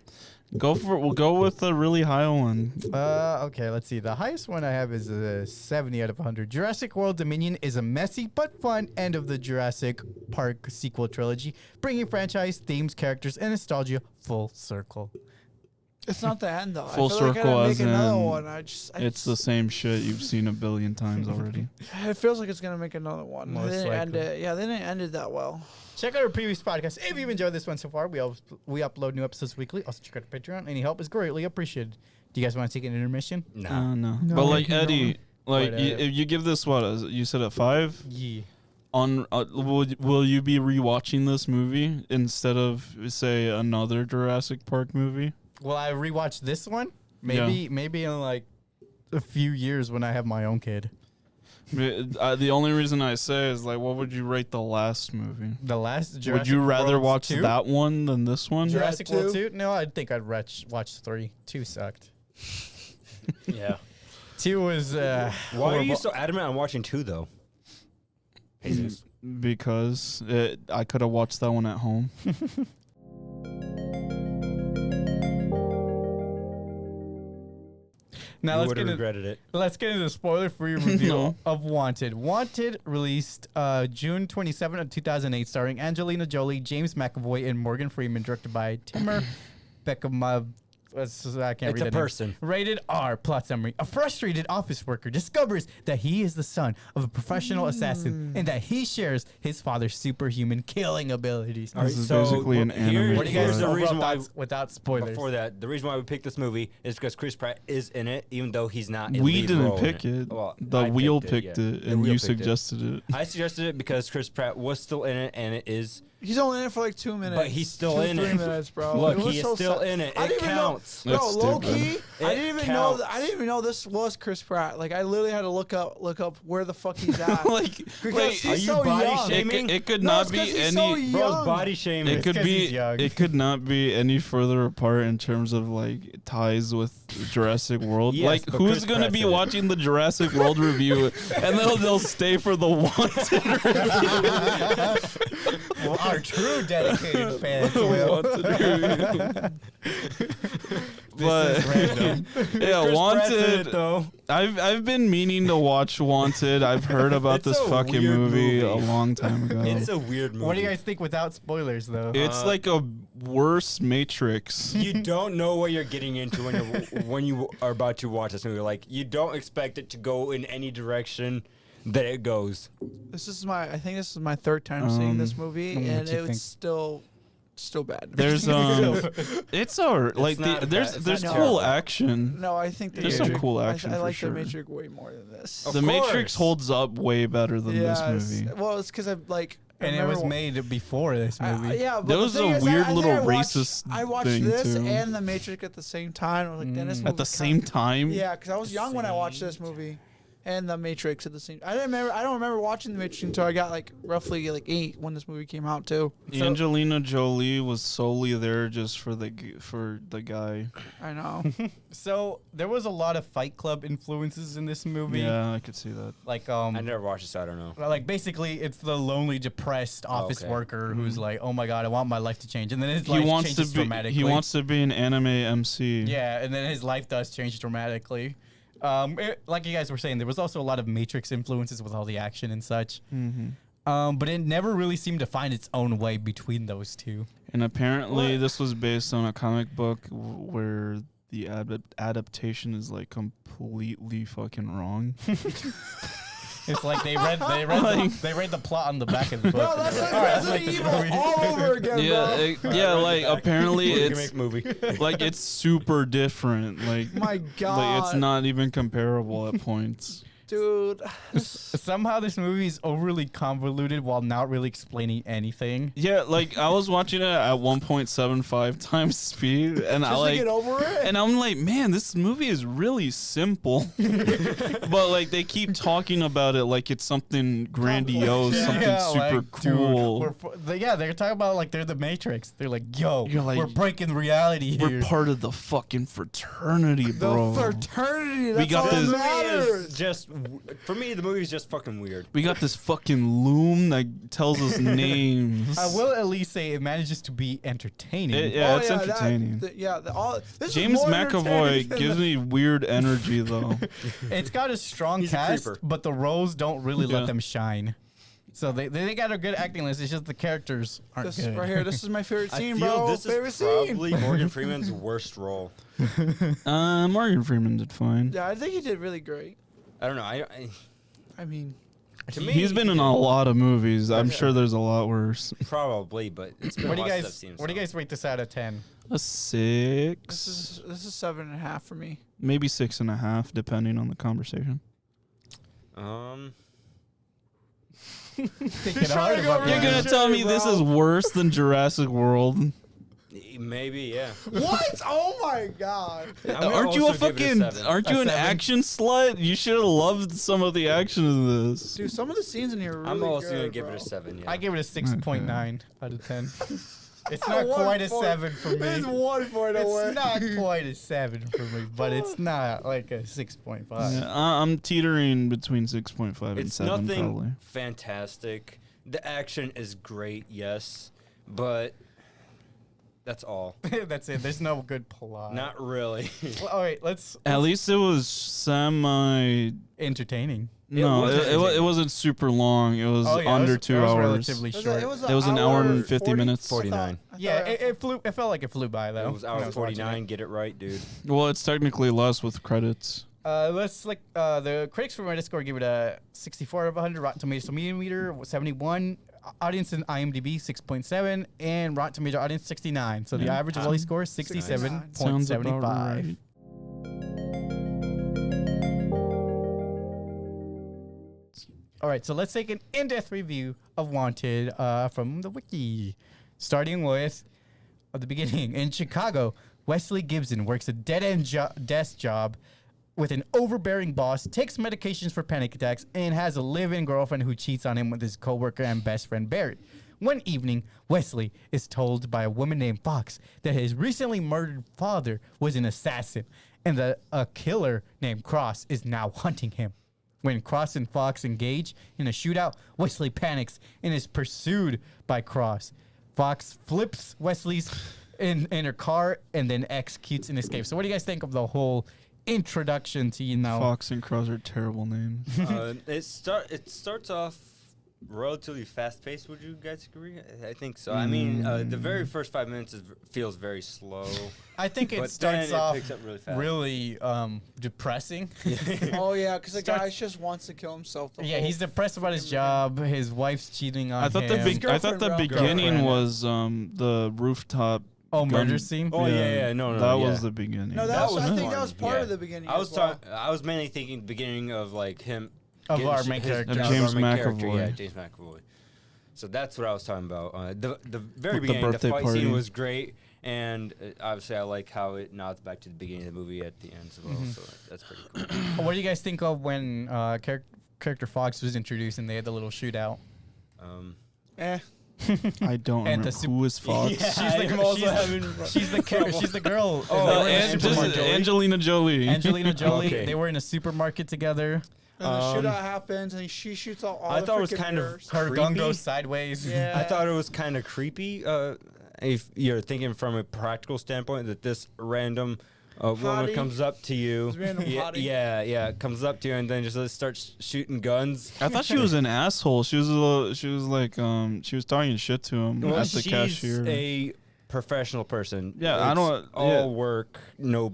We'll go with a really high one. Okay, let's see. The highest one I have is a 70 out of 100. Jurassic World Dominion is a messy but fun end of the Jurassic Park sequel trilogy, bringing franchise, themes, characters, and nostalgia full circle. it's not the end though. Full I feel like I circle gotta as make another in one. It's the same shit you've seen a billion times already. It feels like it's gonna make another one. Most They didn't end likely. it. Yeah, they didn't end it that well. Check out our previous podcast. If you've enjoyed this one so far, we upload new episodes weekly. Also check out our Patreon. Any help is greatly appreciated. Do you guys want to take an intermission? Nah. No. No. But like Eddie, like But, if you give this you said a 5. Yeah. Will you be rewatching this movie instead of say another Jurassic Park movie? Will I rewatch this one? Maybe in like a few years when I have my own kid. The only reason I say is like, what would you rate the last movie? The last Jurassic Would you rather World watch 2? that one than this one? Jurassic Yeah, World 2? 2? No, I think I'd watch 3. 2 sucked. Yeah. 2 was Why are horrible. you so adamant on watching 2 though? Jesus. Because I could have watched that one at home. Now You let's would have get into regretted it. Let's get into the spoiler-free review No. of Wanted. Wanted released June 27 of 2008, starring Angelina Jolie, James McAvoy, and Morgan Freeman, directed by Timur I can't It's read a the name. person. Rated R. Plot summary. A frustrated office worker discovers that he is the son of a professional assassin and that he shares his father's superhuman killing abilities. This is basically an anime. What do you guys Here's the know reason why, without spoilers? before that, the reason why we picked this movie is because Chris Pratt is in it, even though he's not in We lead didn't role in pick it. Well, The I wheel yeah. picked it, The and wheel you picked it. suggested it. I suggested it because Chris Pratt was still in it, and it is. He's only in it for like 2 minutes. But he's still 2 in 3 it. minutes, bro. Look, It was he is so still sad. in it. I It didn't even counts. know, bro. That's Low stupid. key, I It didn't even know. counts. I didn't even know this was Chris Pratt. Like I literally had to look up where the fuck he's at. like, Because like he's are you so body young. shaming? it could No, not it's be 'cause he's any. so young. Bro's body shaming. It could 'cause be. he's young. It could not be any further apart in terms of like ties with Jurassic World. Yes, like, but who's Chris gonna Pratt's be in it. watching the Jurassic World review, and they'll stay for the Wanted review. Well, our true dedicated fans will. But Random. yeah, Chris Pratt's in Wanted. it, though. I've been meaning to watch Wanted. I've heard about It's this a fucking weird movie a movie. long time ago. It's a weird movie. What do you guys think without spoilers, though? It's like a worse Matrix. You don't know what you're getting into when you are about to watch this movie. Like, you don't expect it to go in any direction that it goes. I think this is my 3rd time seeing this movie, what and you it think? was still bad. There's it's alright. Like not a there's bad- it's there's not cool terrible. action. No, I think the There's some Matrix- cool action I for like sure. the Matrix way more than this. Of The Matrix course. holds up way better than this movie. Well, it's because I like. I and it remember was wa- made before this movie. yeah, but There the was thing a is, weird I think little I watched- racist I watched thing, this too. and the Matrix at the same time. I was like, then this At movie the same time. Yeah, because I was young when I watched this movie, and the Matrix at the same. I don't remember watching the Matrix until I got like roughly like 8 when this movie came out too. Angelina Jolie was solely there just for the guy. I know. So there was a lot of Fight Club influences in this movie. Yeah, I could see that. Like I never watched it, so I don't know. like basically it's the lonely, depressed office okay. worker who's like, oh my god, I want my life to change, and then his He life wants to changes be. dramatically. He wants to be an anime MC. Yeah, and then his life does change dramatically. Like you guys were saying, there was also a lot of Matrix influences with all the action and such. But it never really seemed to find its own way between those two. And apparently, What? this was based on a comic book where the adaptation is like completely fucking wrong. It's like they read the plot on the back of the book. Bro, and that's they're like "All right, Resident let's Evil make this movie." all over again, Yeah, bro. like apparently it's Remake movie. like it's super different. Like My God, like it's not even comparable at points. dude. Somehow this movie is overly convoluted while not really explaining anything. Yeah, like I was watching it at 1.75 times speed, and I Just to like, get over it. and I'm like, man, this movie is really simple. But like they keep talking about it like it's something grandiose, something super like, dude, cool. they're talking about like they're the Matrix. They're like, yo, You're like, we're breaking reality We're here. part of the fucking fraternity, The bro. fraternity. That's got all this- that Movie is matters. just for me. The movie is just fucking weird. We got this fucking loom that tells us names. I will at least say it manages to be entertaining. Yeah, it's entertaining. This is James more McAvoy entertaining than gives me weird energy though. It's got a strong He's a cast, creeper. but the roles don't really Yeah. let them shine. So they got a good acting list. It's just the characters aren't This good. right here. This is my favorite I scene, feel bro. this favorite is scene. probably Morgan Freeman's worst role. Morgan Freeman did fine. Yeah, I think he did really great. I don't know. I mean, To me, He's been in a lot of movies. I'm sure there's a lot worse. probably, but it's been What do you a while since guys? I've seen him, What do you so. guys rate this out of 10? A 6, this is 7.5 for me. maybe 6.5, depending on the conversation. Thinking hard about You're that. gonna tell me this is worse than Jurassic World? Maybe, yeah. What? Oh my God. I'm gonna Aren't you a also give it fucking? 7. Aren't you A an 7? action slut? You should have loved some of the action in this. Dude, some of the scenes in here are really I'm also good, gonna give bro. it a 7. Yeah. I give it a 6.9 out of 10. It's At not one quite a point- 7 for me. It's 1 point away. It's not quite a 7 for me, but it's not like a 6.5. Yeah, I'm teetering between 6.5 and It's 7 nothing probably. fantastic. The action is great, yes, but That's all. That's it. There's no good plot. Not really. Well, all right, let's At least it was semi. entertaining. No, was it entertaining. wasn't super long. It was Oh, yeah, under it was, 2 it was hours. relatively short. It was an hour and 50 minutes. 49. Yeah, it flew. It felt like it flew by though. It was when I hour watching 49. it. Get it right, dude. Well, it's technically less with credits. Let's the critics from Metascore give it a 64 out of 100. Rotten Tomatoes median meter 71. Audience in IMDb 6.7 and Rotten Tomatoes audience 69. So the Yeah. average of all these scores Sounds 67.75. about right. All right, so let's take an in-depth review of Wanted from the wiki, starting with the beginning. In Chicago, Wesley Gibson works a dead-end desk job with an overbearing boss, takes medications for panic attacks, and has a live-in girlfriend who cheats on him with his coworker and best friend Barry. One evening, Wesley is told by a woman named Fox that his recently murdered father was an assassin, and that a killer named Cross is now hunting him. When Cross and Fox engage in a shootout, Wesley panics and is pursued by Cross. Fox flips Wesley's in her car and then executes and escapes. So what do you guys think of the whole introduction to, Fox and Cross are terrible names. It starts off relatively fast paced. Would you guys agree? I think so. I mean, the very first 5 minutes feels very slow. I think it But starts then it off picks up really fast. really depressing. Oh yeah, because the Start- guy just wants to kill himself. Yeah, he's depressed about his job. His wife's cheating on I thought him. I thought the Girlfriend, beginning girlfriend. was the rooftop. murder gun- scene. Oh yeah, no, that yeah. was the beginning. No, That I was think fun. that was part Yeah. of the beginning. I was as well. I was mainly thinking beginning of like him Of getting our sh- main his- character. of Of James our main character, McAvoy. Yeah, James McAvoy. So that's what I was talking about. The very With the beginning, the birthday fight party. scene was great, and obviously I like how it nods back to the beginning of the movie at the end as well. So that's pretty cool. What do you guys think of when character Fox was introduced and they had the little shootout? Eh. I don't And remember the who is Fox. Yeah. She's the girl. Oh, They were in a and supermarket. just Angelina Jolie. Angelina Jolie. Okay. They were in a supermarket together. And the shootout happens, and she shoots all I the thought it was freaking kind of mirrors. Her gun Creepy. goes sideways. Yeah. I thought it was kind of creepy. If you're thinking from a practical standpoint, that this random woman Hottie. comes up to you, This random hottie. yeah, comes up to you and then just starts shooting guns. I thought she was an asshole. She was she was talking shit to him Well, at the she's cashier. a professional person. Yeah, I It's don't- all yeah. work, no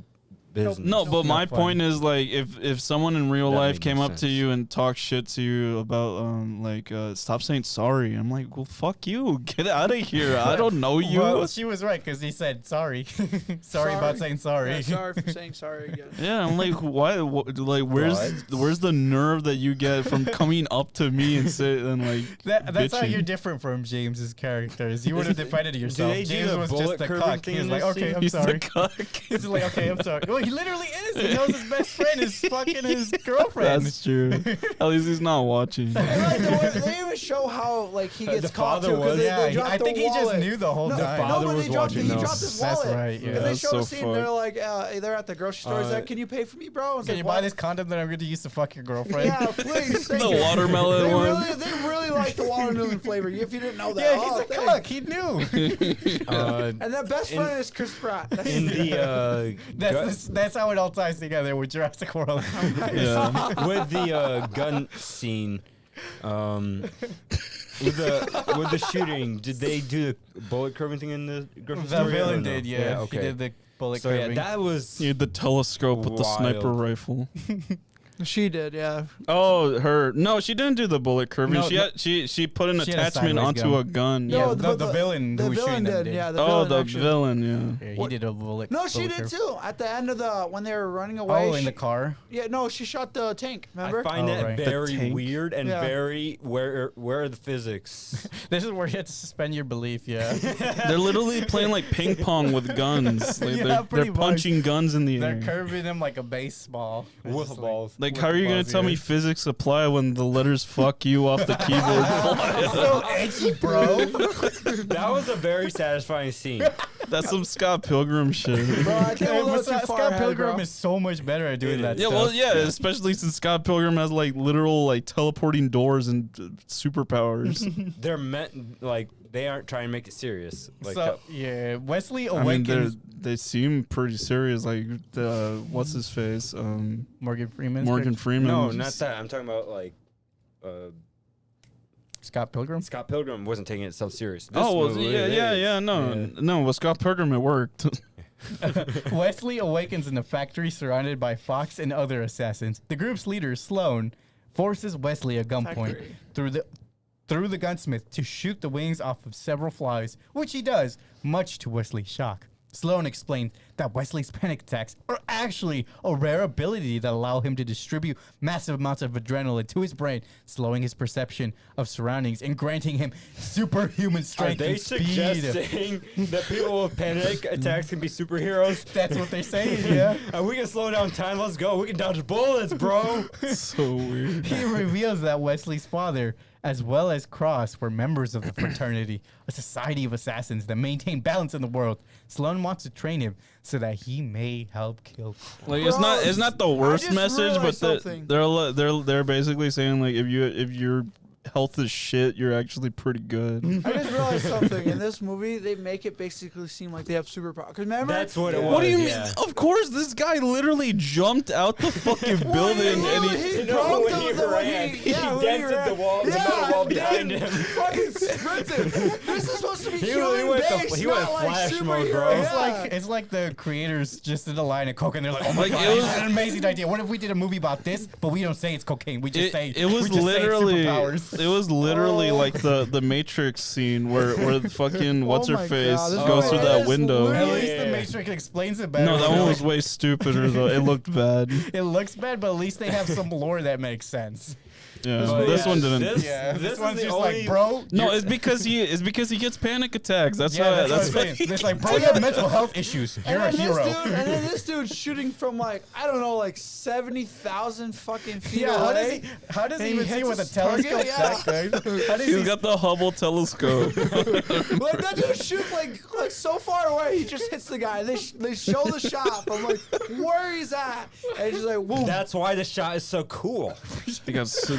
business. No, but my fun. point is like if someone in real That life made came no up to sense. you and talked shit to you about stop saying sorry, I'm like, well, fuck you, get out of here. I don't know you. Well, she was right because he said sorry. sorry about saying sorry. Yeah, sorry for saying sorry again. Yeah, I'm like, why? Like, where's the nerve that you get from coming up to me and say and like That's how bitching? you're different from James's characters. You would have defended yourself. they do James the was bullet just the curving cuck. thing He was in like, this okay, scene? I'm He's sorry. the cuck. He's like, okay, I'm sorry. Well, he literally is. He knows his best friend is fucking his girlfriend. That's true. At least he's not watching. And like the way, they even show how like he gets The caught father too because was- they, Yeah, they dropped I the think he just wallet. knew the whole No, time. father no, but was they dropped, watching he those. dropped his That's wallet. right, yeah. And they That's show so the scene. They're fucked. like, they're at the grocery store. He's like, "Can you pay for me, bro?" I was Can like, you "What?" buy this condom that I'm going to use to fuck your girlfriend? Yeah, please. Thank The you. watermelon They one. they really like the watermelon flavor. If you didn't know that, Yeah, oh, he's a thanks. cuck. He knew. And that best friend is Chris Pratt. That's In the That's how it all ties together with Jurassic World. Yeah. with the gun scene, with the shooting, did they do the bullet curving thing in the grocery The store? villain or no? did, yeah. okay. He did the bullet So yeah, curving. that was He had the telescope with the sniper Wild. rifle. She did, yeah. Oh, her. No, she didn't do the bullet curving. No, she put an She had a attachment sideways onto gun. a gun. Yeah, No, the the- villain The who was villain shooting them did, yeah. The Oh, villain the actually- villain. Yeah. Yeah, he What- did a bullet. No, she bullet did curve. too. At the end of when they were running away. Oh, in she- the car. Yeah, no, she shot the tank. Remember? I find Oh, that right. The very tank. weird and Yeah. very where are the physics? This is where you have to suspend your belief. Yeah, They're literally playing like ping pong with guns. Like, Yeah, they're pretty much. punching guns in the they're air. curving him like a baseball. It's Wiffle just balls. Like, with how are you gonna balls, tell yeah. me physics apply when the letters "fuck you" off the keyboard fly? so edgy, bro. That was a very satisfying scene. That's some Scott Pilgrim shit. Bro, I think we're a little too far Scott ahead, Pilgrim bro. is so much better at doing that Yeah, stuff. well, yeah, especially since Scott Pilgrim has like literal like teleporting doors and superpowers. They're meant like They aren't trying to make it serious. Like So yeah, Wesley I mean, awakens. they seem pretty serious. Like the what's his face? Morgan Freeman. Morgan Freeman. no, not that. I'm talking about like Scott Pilgrim. Scott Pilgrim wasn't taking itself serious. This Oh, well, movie, yeah, it yeah, is. yeah. No. With Scott Pilgrim, it worked. Wesley awakens in a factory surrounded by Fox and other assassins. The group's leader, Sloan, forces Wesley at gunpoint Factory. through the gunsmith to shoot the wings off of several flies, which he does, much to Wesley's shock. Sloan explained that Wesley's panic attacks are actually a rare ability that allow him to distribute massive amounts of adrenaline to his brain, slowing his perception of surroundings and granting him superhuman Are strength they and speed. suggesting that people with panic attacks can be superheroes? That's what they're saying, yeah. We can slow down time. Let's go. We can dodge bullets, bro. So weird. He reveals that Wesley's father, as well as Cross, were members of the fraternity, a society of assassins that maintain balance in the world. Sloan wants to train him so that he may help kill. Like it's not the worst just message, but realized something. they're basically saying like if your health is shit, you're actually pretty good. I just realized something. In this movie, they make it basically seem like they have superpowers. Because remember, That's what it was. What do you mean? yeah. Of course, this guy literally jumped out the fucking building and he. You know, when he ran, he dented the wall, the metal wall behind him. Fucking sprinted. This is supposed to be He human went based, he went not like flash mode, superhero. bro. Yeah. It's like the creators just did a line of coke and they're like, oh my Like, god, it this was- is an amazing idea. What if we did a movie about this, but we don't say it's cocaine? We just say It was we just say it's literally superpowers. it was literally like the Matrix scene where the fucking what's her my face God, this goes through movie that is window. At literally- least the Yeah. Matrix explains it better. No, that one was way stupider though. It looked bad. It looks bad, but at least they have some lore that makes sense. Yeah, But this yeah, one didn't. This is one's the just only- like, bro. No, you're- it's because he gets panic attacks. That's yeah, why. that's what I'm That's saying. It's like, bro, you have mental health issues. You're a And then hero. this dude's shooting from like, I don't know, like 70,000 fucking feet Yeah, away. how does And he even he see hits with a his target? telescope Yeah. that good? How does He's he got the Hubble telescope. Like that dude shoots like so far away, he just hits the guy. They show the shot. I'm like, where he's at, and he's just like, whoa. That's why the shot is so cool. they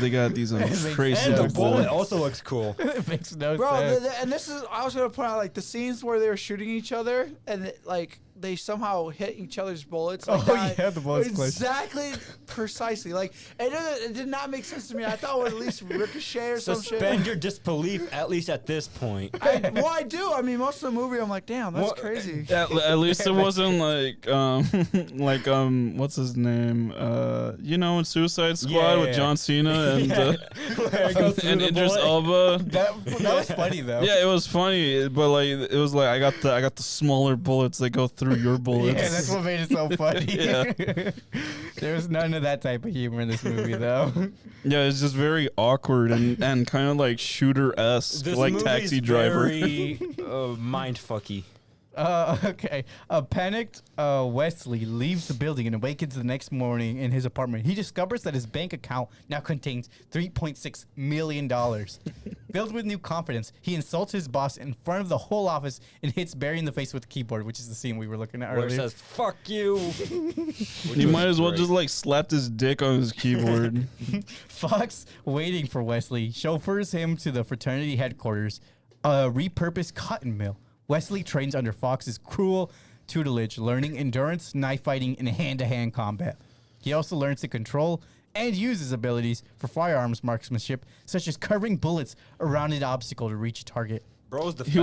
got these makes crazy. sense. And the That's bullet it. also looks cool. It makes no Bro, sense. and this is, I was gonna point out like the scenes where they were shooting each other and like they somehow hit each other's bullets. Like Oh, that. yeah, the bullets close. exactly, precisely. Like it did not make sense to me. I thought it would at least ricochet or some shit. Suspend your disbelief, at least at this point. I do. I mean, most of the movie, I'm like, damn, that's Well, crazy. At least it wasn't like what's his name? You know, in Suicide Squad Yeah, with yeah. John Cena and Where it goes through and the Idris bullet. Elba. That was funny though. Yeah, it was funny, but like it was like I got the smaller bullets that go through your bullets. Yeah, that's what made it so funny. Yeah. There was none of that type of humor in this movie, though. Yeah, it's just very awkward and kind of like shooter-esque, This like movie's Taxi Driver. Very mind fucky. Okay. Panicked Wesley leaves the building and awakens the next morning in his apartment. He discovers that his bank account now contains $3.6 million. Filled with new confidence, he insults his boss in front of the whole office and hits Barry in the face with the keyboard, which is the scene we were looking at Where it earlier. says, fuck you. He might as well just like slapped his dick on his keyboard. Fox, waiting for Wesley, chauffeurs him to the fraternity headquarters, a repurposed cotton mill. Wesley trains under Fox's cruel tutelage, learning endurance, knife fighting, and hand-to-hand combat. He also learns to control and use his abilities for firearms marksmanship, such as covering bullets around an obstacle to reach a target. Bro's the He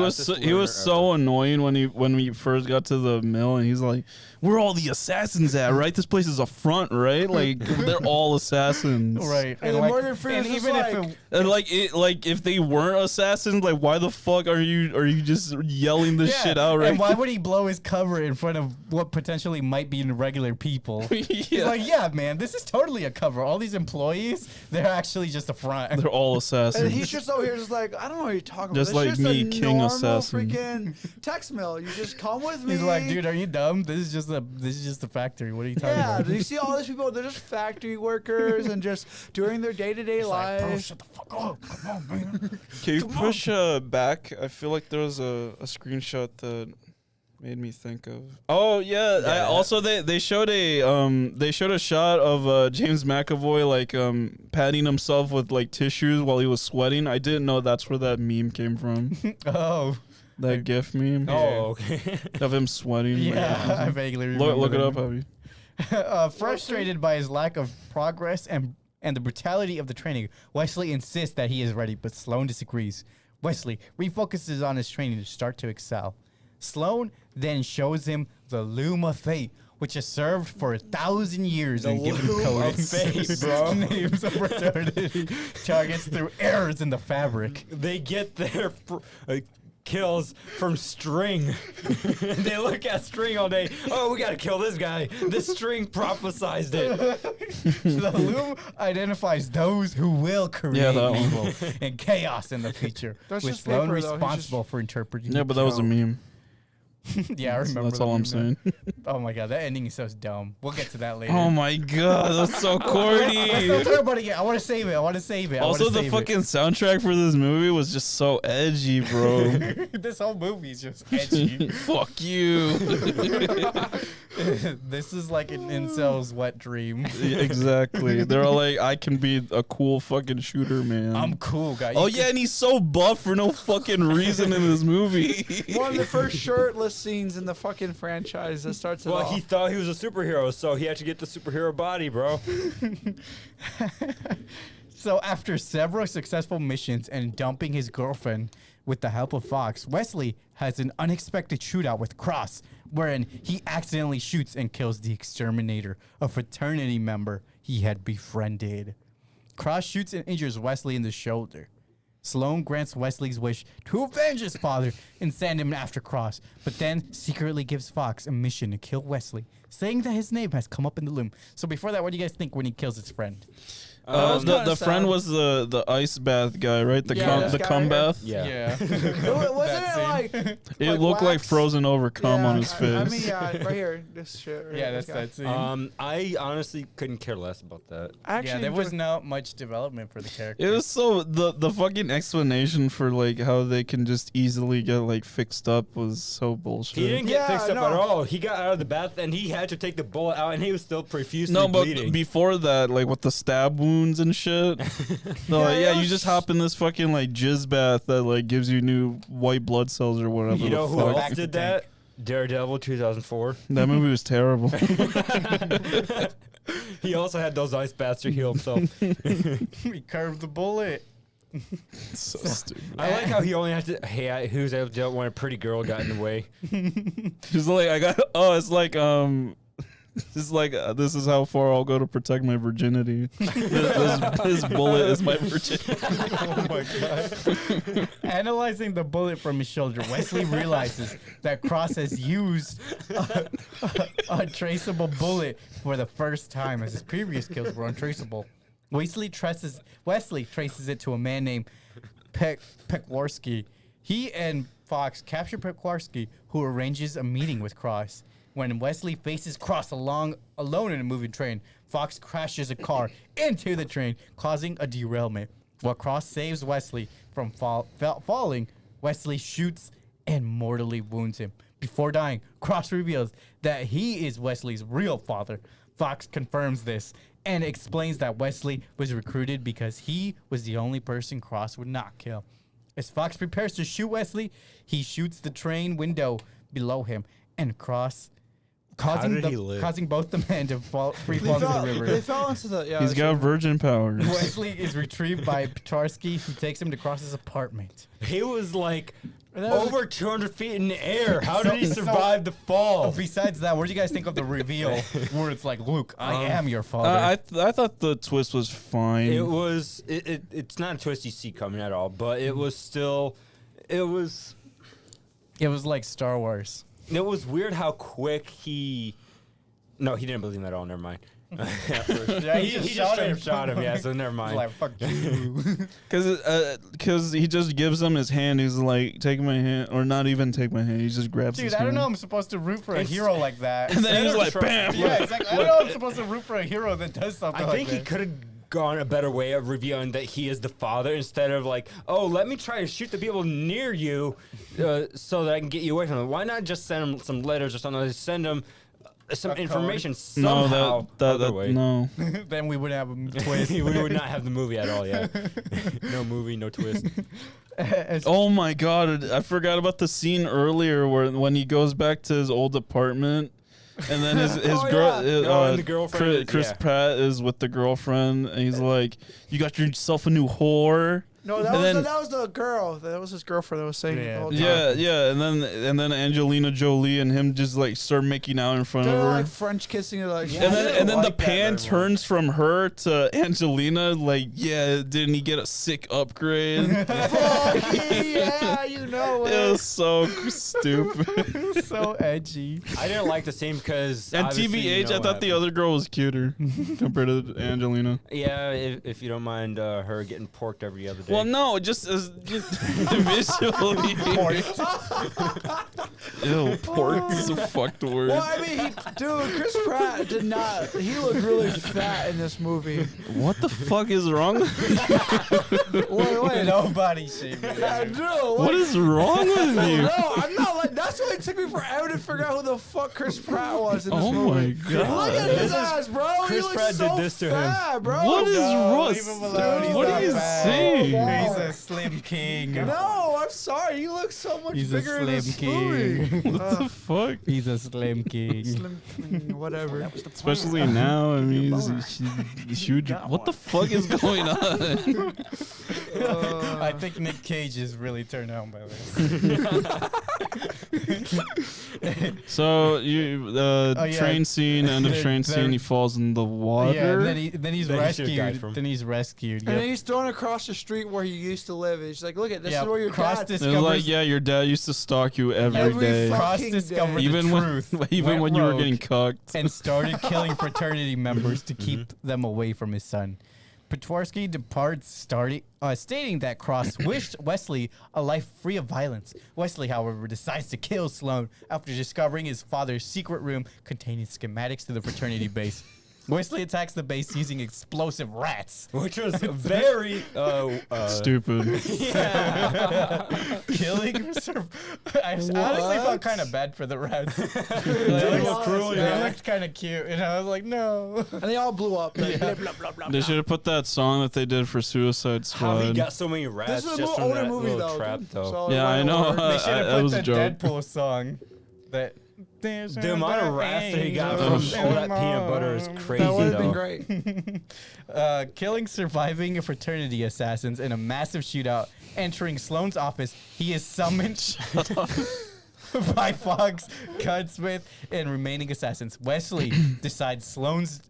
was so annoying when we first got to the mill, and he's like, "Where are all the assassins at? Right? This place is a front, right? Like they're all assassins, Right. And then Morgan Freeman's and just even like, if it, And like if they weren't assassins, like why the fuck are you just yelling this shit out, right? And why would he blow his cover in front of what potentially might be regular people? He's Yeah. like, yeah, man, this is totally a cover. All these employees, they're actually just a front. They're all assassins. and he's just over here, just like, I don't know what you're talking Just about. like It's me, a king normal assassin. freaking text mill. You just come with me. He's like, dude, are you dumb? This is just a factory. What are you talking Yeah, about? do you see all these people? They're just factory workers and just doing their day-to-day Like, bro, lives. shut the fuck up. Come on, man. Can you push back? I feel like there was a screenshot that Made me think of. Oh yeah, I also they showed a shot of James McAvoy like patting himself with like tissues while he was sweating. I didn't know that's where that meme came from. Oh, That GIF meme. Oh, okay. Of him sweating. yeah, I vaguely remember. Look it that up, meme. Abby. Frustrated by his lack of progress and the brutality of the training, Wesley insists that he is ready, but Sloan disagrees. Wesley refocuses on his training to start to excel. Sloan then shows him the Loom of Fate, which has served for 1,000 years and given codes, names of fraternity targets through errors in the fabric. They get their kills from string. They look at string all day. Oh, we gotta kill this guy. This string prophesized it. The Loom identifies those who will create evil and chaos in the future, That's with just Sloan paper, though. He's responsible for interpreting. Yeah, but that was a meme. Yeah, I remember. That's all I'm saying. Oh my god, that ending is so dumb. We'll get to that later. Oh my god, that's so Let's corny. not talk about it yet. I want to save it. Also, the fucking soundtrack for this movie was just so edgy, bro. This whole movie is just edgy. Fuck you. This is like an incel's wet dream. Yeah, exactly. They're all like, I can be a cool fucking shooter, man. I'm cool, guy. Oh yeah, and he's so buff for no fucking reason in this movie. One of the first shirtless scenes in the fucking franchise that starts it Well, off. he thought he was a superhero, so he had to get the superhero body, bro. So after several successful missions and dumping his girlfriend with the help of Fox, Wesley has an unexpected shootout with Cross, wherein he accidentally shoots and kills the exterminator, a fraternity member he had befriended. Cross shoots and injures Wesley in the shoulder. Sloan grants Wesley's wish to avenge his father and send him after Cross, but then secretly gives Fox a mission to kill Wesley, saying that his name has come up in the loom. So before that, what do you guys think when he kills his friend? The friend was the ice bath guy, right? The this guy cum here. bath. Yeah. Wasn't it like It looked like wax? frozen over cum on his face. I mean, yeah, right here, this shit. Right Yeah, here, that's this guy. that scene. I honestly couldn't care less about that. I actually Yeah, there was enjoyed- not much development for the character. It was so the fucking explanation for like how they can just easily get like fixed up was so bullshit. He didn't get Yeah, fixed up no. at all. He got out of the bath and he had to take the bullet out, and he was still profusely No, but bleeding. before that, like with the stab wounds and shit, they're like, it yeah, you was- just hop in this fucking like jizz bath that like gives you new white blood cells or whatever. You know the who fuck. Back else to did tank. that? Daredevil 2004. That movie was terrible. He also had those ice baths to heal himself. He curved the bullet. So stupid. I like how he only had to. Hey, he was able to do it when a pretty girl got in the way. He's like, I got. Oh, it's like It's like this is how far I'll go to protect my virginity. This bullet is my virginity. Oh my god. Analyzing the bullet from his shoulder, Wesley realizes that Cross has used a traceable bullet for the first time, as his previous kills were untraceable. Wesley traces it to a man named Pekwarski. He and Fox capture Pekwarski, who arranges a meeting with Cross. When Wesley faces Cross alone in a moving train, Fox crashes a car into the train, causing a derailment. While Cross saves Wesley from falling, Wesley shoots and mortally wounds him. Before dying, Cross reveals that he is Wesley's real father. Fox confirms this and explains that Wesley was recruited because he was the only person Cross would not kill. As Fox prepares to shoot Wesley, he shoots the train window below him, and Cross causing both the men to free fall into the river. They fell into the. Yeah, He's got virgin powers. Wesley is retrieved by Petarsky, who takes him to Cross's apartment. He was like And that was over 200 feet in the air. How did he So- survive the fall? Besides that, what do you guys think of the reveal where it's like, Luke, I am your father? I thought the twist was fine. It was. It's not a twist you see coming at all, but it was still. It was. It was like Star Wars. It was weird how quick he. No, he didn't believe him at all. Never mind. Yeah, he just straight up shot him. Yeah, so never He's mind. like, fuck you. Because he just gives him his hand. He's like, take my hand, or not even take my hand. He just grabs Dude, his I don't hand. know I'm supposed to root for a hero like that. And then he's like, bam. Yeah, exactly. I don't know I'm supposed to root for a hero that does something I like think he that. could have gone a better way of revealing that he is the father instead of like, oh, let me try to shoot the people near you so that I can get you away from them. Why not just send him some letters or something? Send him some information somehow. No. Then we wouldn't have a twist. We would not have the movie at all, yeah. No movie, no twist. Oh my god, I forgot about the scene earlier when he goes back to his old apartment. And then his girl, and the girlfriend Chris Pratt is with the girlfriend, and he's like, "You got yourself a new whore." No, that was the girl. That was his girlfriend that was saying it the whole time. Yeah. And then Angelina Jolie and him just like start making out in front of her. Like French kissing her, like. And then the pan turns from her to Angelina. Like, yeah, didn't he get a sick upgrade? Fuck yeah, you know it. It was so stupid. So edgy. I didn't like the scene because. And TBH, I thought the other girl was cuter compared to Angelina. Yeah, if you don't mind her getting porked every other day. Well, no, just visually. Ew, pork is a fucked word. Well, I mean, dude, Chris Pratt did not. He looked really fat in this movie. What the fuck is wrong with Wait. Nobody shaming. Dude, What is wrong with you? No, I'm not like. That's why it took me forever to figure out who the fuck Chris Pratt was in this Oh movie. my god. Look at his ass, bro. Chris he looks Pratt so did this to him. fat, bro. What is wrong? leave him alone. He's What not are you bad. saying? No. He's a slim king. No, I'm sorry. He looks so much He's a bigger in this slim movie. king. What the fuck? He's a slim king. Slim, whatever. Especially now, I mean, he's huge. What the fuck is going on? I think Nick Cage is really turned on by this. So you train scene, end of train scene, he falls in the water. Yeah, and then he's Then he should've died rescued. from- Then he's rescued. And then he's thrown across the street where he used to live. He's like, look at this is where your Cross dad. They're discovers like, yeah, your dad used to stalk you every day. Cross fucking discovered day. Even the when, truth. even went when you were rogue, getting cucked. and started killing fraternity members to keep them away from his son. Petworski departs, stating that Cross wished Wesley a life free of violence. Wesley, however, decides to kill Sloan after discovering his father's secret room containing schematics to the fraternity base. Wesley attacks the base using explosive rats. Which was very Stupid. Killing. I honestly felt kind of bad for the rats. They look cruel, They yeah. looked kind of cute, and I was like, no. And they all blew up. Like, blah, blah, blah, blah, They blah. should have put that song that they did for Suicide how he Squad. got so many rats This is just an from older that movie, little though. trap, dude. though. So, Yeah, I know. They should have that put was the a joke. Deadpool song. That The amount of rats that he got from all that peanut butter is crazy, That would have been though. great. Killing surviving fraternity assassins in a massive shootout. Entering Sloan's office, he is summoned by Fox, Cutsmith, and remaining assassins. Wesley discloses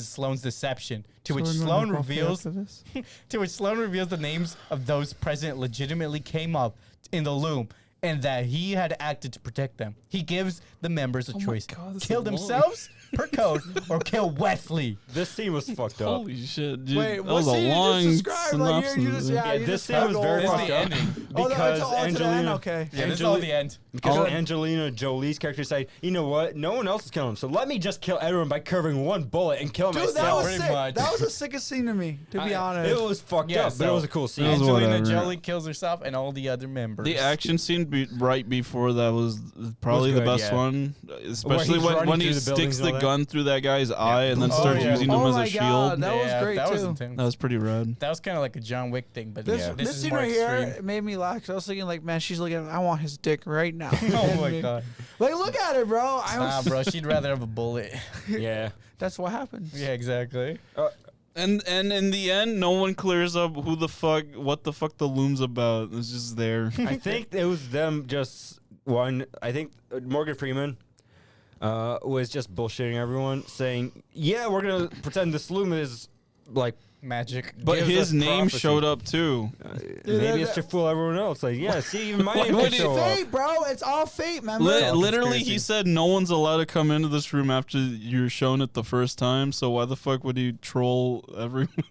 Sloan's deception, to which Sloan reveals the names of those present legitimately came up in the loom, and that he had acted to protect them. He gives the members a choice: God, this is kill long. themselves per code, or kill Wesley. This scene was fucked up. Holy shit, dude. Wait, that what was a scene you long just described? Like, synopsis. you just, Yeah, you this just scene was found very all- It's fucked the up. ending. Oh, Because it's all to the end? Angelina, Okay. Yeah, this is all the end. Because Oh. Angelina Jolie's character said, you know what? No one else is killing him, so let me just kill everyone by curving one bullet and kill Dude, that myself. was Pretty sick. much. That was the sickest scene to me, to be honest. It was fucked Yeah, up, but it so- was a cool scene. It was Angelina whatever. Jolie kills herself and all the other members. The action scene right before that was probably Was the good, best yeah. one, especially he's when running he through the sticks buildings and the all gun through that guy's eye and then Oh, starts yeah. using him Oh as my a shield. God, that was Yeah, great that was too. intense. That was pretty rad. That was kind of like a John Wick thing, but This, yeah, this is scene more right extreme. here made me laugh. 'Cause I was thinking, like, man, she's looking. I want his dick right now. Oh my god. Like, look at it, bro. I Nah, was, bro, she'd rather have a bullet. Yeah. That's what happens. Yeah, exactly. And in the end, no one clears up what the fuck the loom's about. It's just there. I think it was them just one. I think Morgan Freeman was just bullshitting everyone, saying, "Yeah, we're gonna pretend this loom is like." Magic. But gives his us name prophecy. showed up too. Maybe it's to fool everyone else. Like, yeah, see, even my Why name would could he show up. Fate, bro. It's all fate, man. Literally, conspiracy. he said no one's allowed to come into this room after you're shown it the first time. So why the fuck would he troll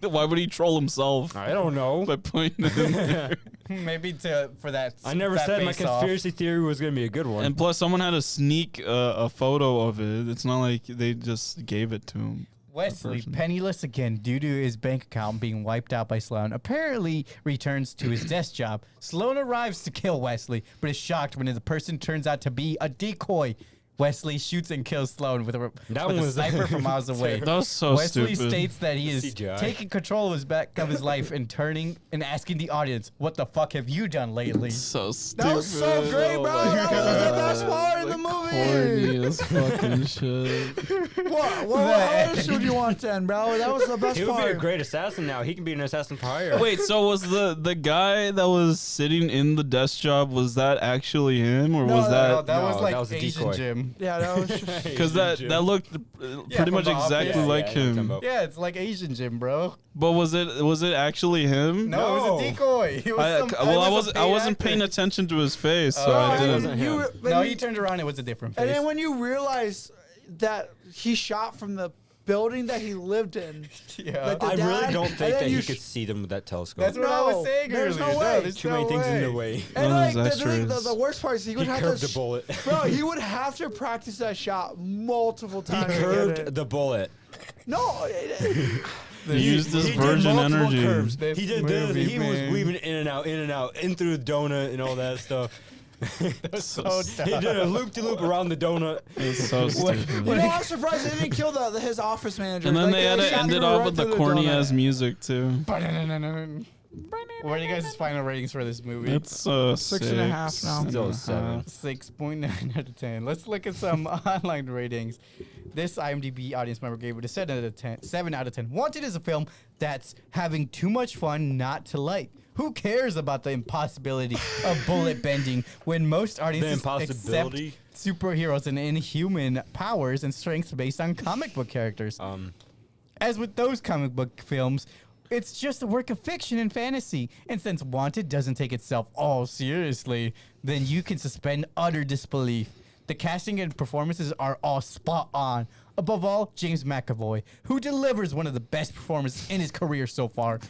why would he troll himself I don't know. by putting it in there? Maybe for that. I never that said my face-off. conspiracy theory was gonna be a good one. And plus, someone had to sneak a photo of it. It's not like they just gave it to him. Wesley, person. penniless again due to his bank account being wiped out by Sloan, apparently returns to his desk job. Sloan arrives to kill Wesley, but is shocked when the person turns out to be a decoy. Wesley shoots and kills Sloan with a sniper from miles away. That was so Wesley stupid. states that he is CGI. taking control of his life and turning and asking the audience, "What the fuck have you done lately?" So stupid. That was so great, bro. That was the best part of the movie. Corny as fucking shit. What else would you want then, bro? That was the best He would be a part. great assassin now. He can be an assassin for hire. Wait, so was the guy that was sitting in the desk job, was that actually him, or was No, that? that was No, like that was a Asian decoy. Jim. Yeah, that was. Because that looked pretty much from the exactly Office. like Yeah, yeah, I'm talking him. about- Yeah, it's like Asian Jim, bro. But was it actually him? No, it was a decoy. It was I wasn't paying attention to his face, so Oh, I it didn't. wasn't him. No, he turned around. It was a different face. And then when you realize that he shot from the building that he lived in, yeah, like the I really dad- don't and think then that you he sh- could see them with that telescope. that's what I was No, saying there's earlier. no way. there's Too no many things in the way. way. and One of like those the extras. worst part is he would He have curved to the bullet. bro, he would have to practice that shot multiple He times. to get curved it. the bullet. No, He used his He did virgin multiple energy. curves. This He did movie, this. He was man. weaving in and out, in through the donut and all that stuff. So He did a loop de loop around the donut. It's so stupid. you know, I'm surprised they didn't kill his office manager. And then Like, they had it shot ended through off right with the through corny donut. ass music too. What are you guys' final ratings for this movie? It's 6.5 now. Still 7. 6.9 out of 10. Let's look at some online ratings. This IMDb audience member gave it a 7 out of 10. 7 out of 10. Wanted is a film that's having too much fun not to like. Who cares about the impossibility of bullet bending when most audiences accept impossibility? superheroes and inhuman powers and strengths based on comic book characters? As with those comic book films, it's just a work of fiction and fantasy. And since Wanted doesn't take itself all seriously, then you can suspend utter disbelief. The casting and performances are all spot on. Above all, James McAvoy, who delivers one of the best performances in his career so far.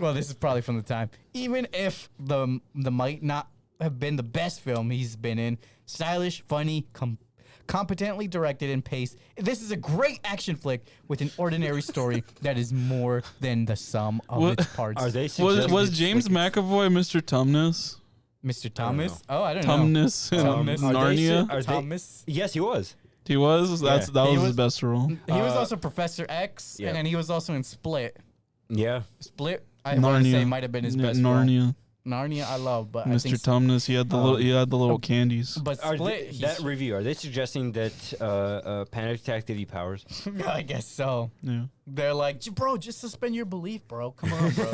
Well, this is probably from the time. Even if the might not have been the best film he's been in, stylish, funny, competently directed and paced. This is a great action flick with an ordinary story that is more than the sum of What- its parts. Are they Was suggesting James McAvoy Mr. Tumnus? Mr. I don't Thomas? know. Oh, I don't know. Tumnus in Thomas. Are they Narnia. Are they- Thomas. Yes, he was. He was. That He was was- his best role. He was Uh, also Professor X, yeah. and then he was also in Split. Yeah. Split, I want to say, might have been his best role. Narnia. Narnia, I love, but I Mr. think Tumnus. He had the little. He had the little candies. But Are Split, that review, are they suggesting that Panic Attack give you powers? I guess so. Yeah. They're like, bro, just suspend your belief, bro. Come on, bro.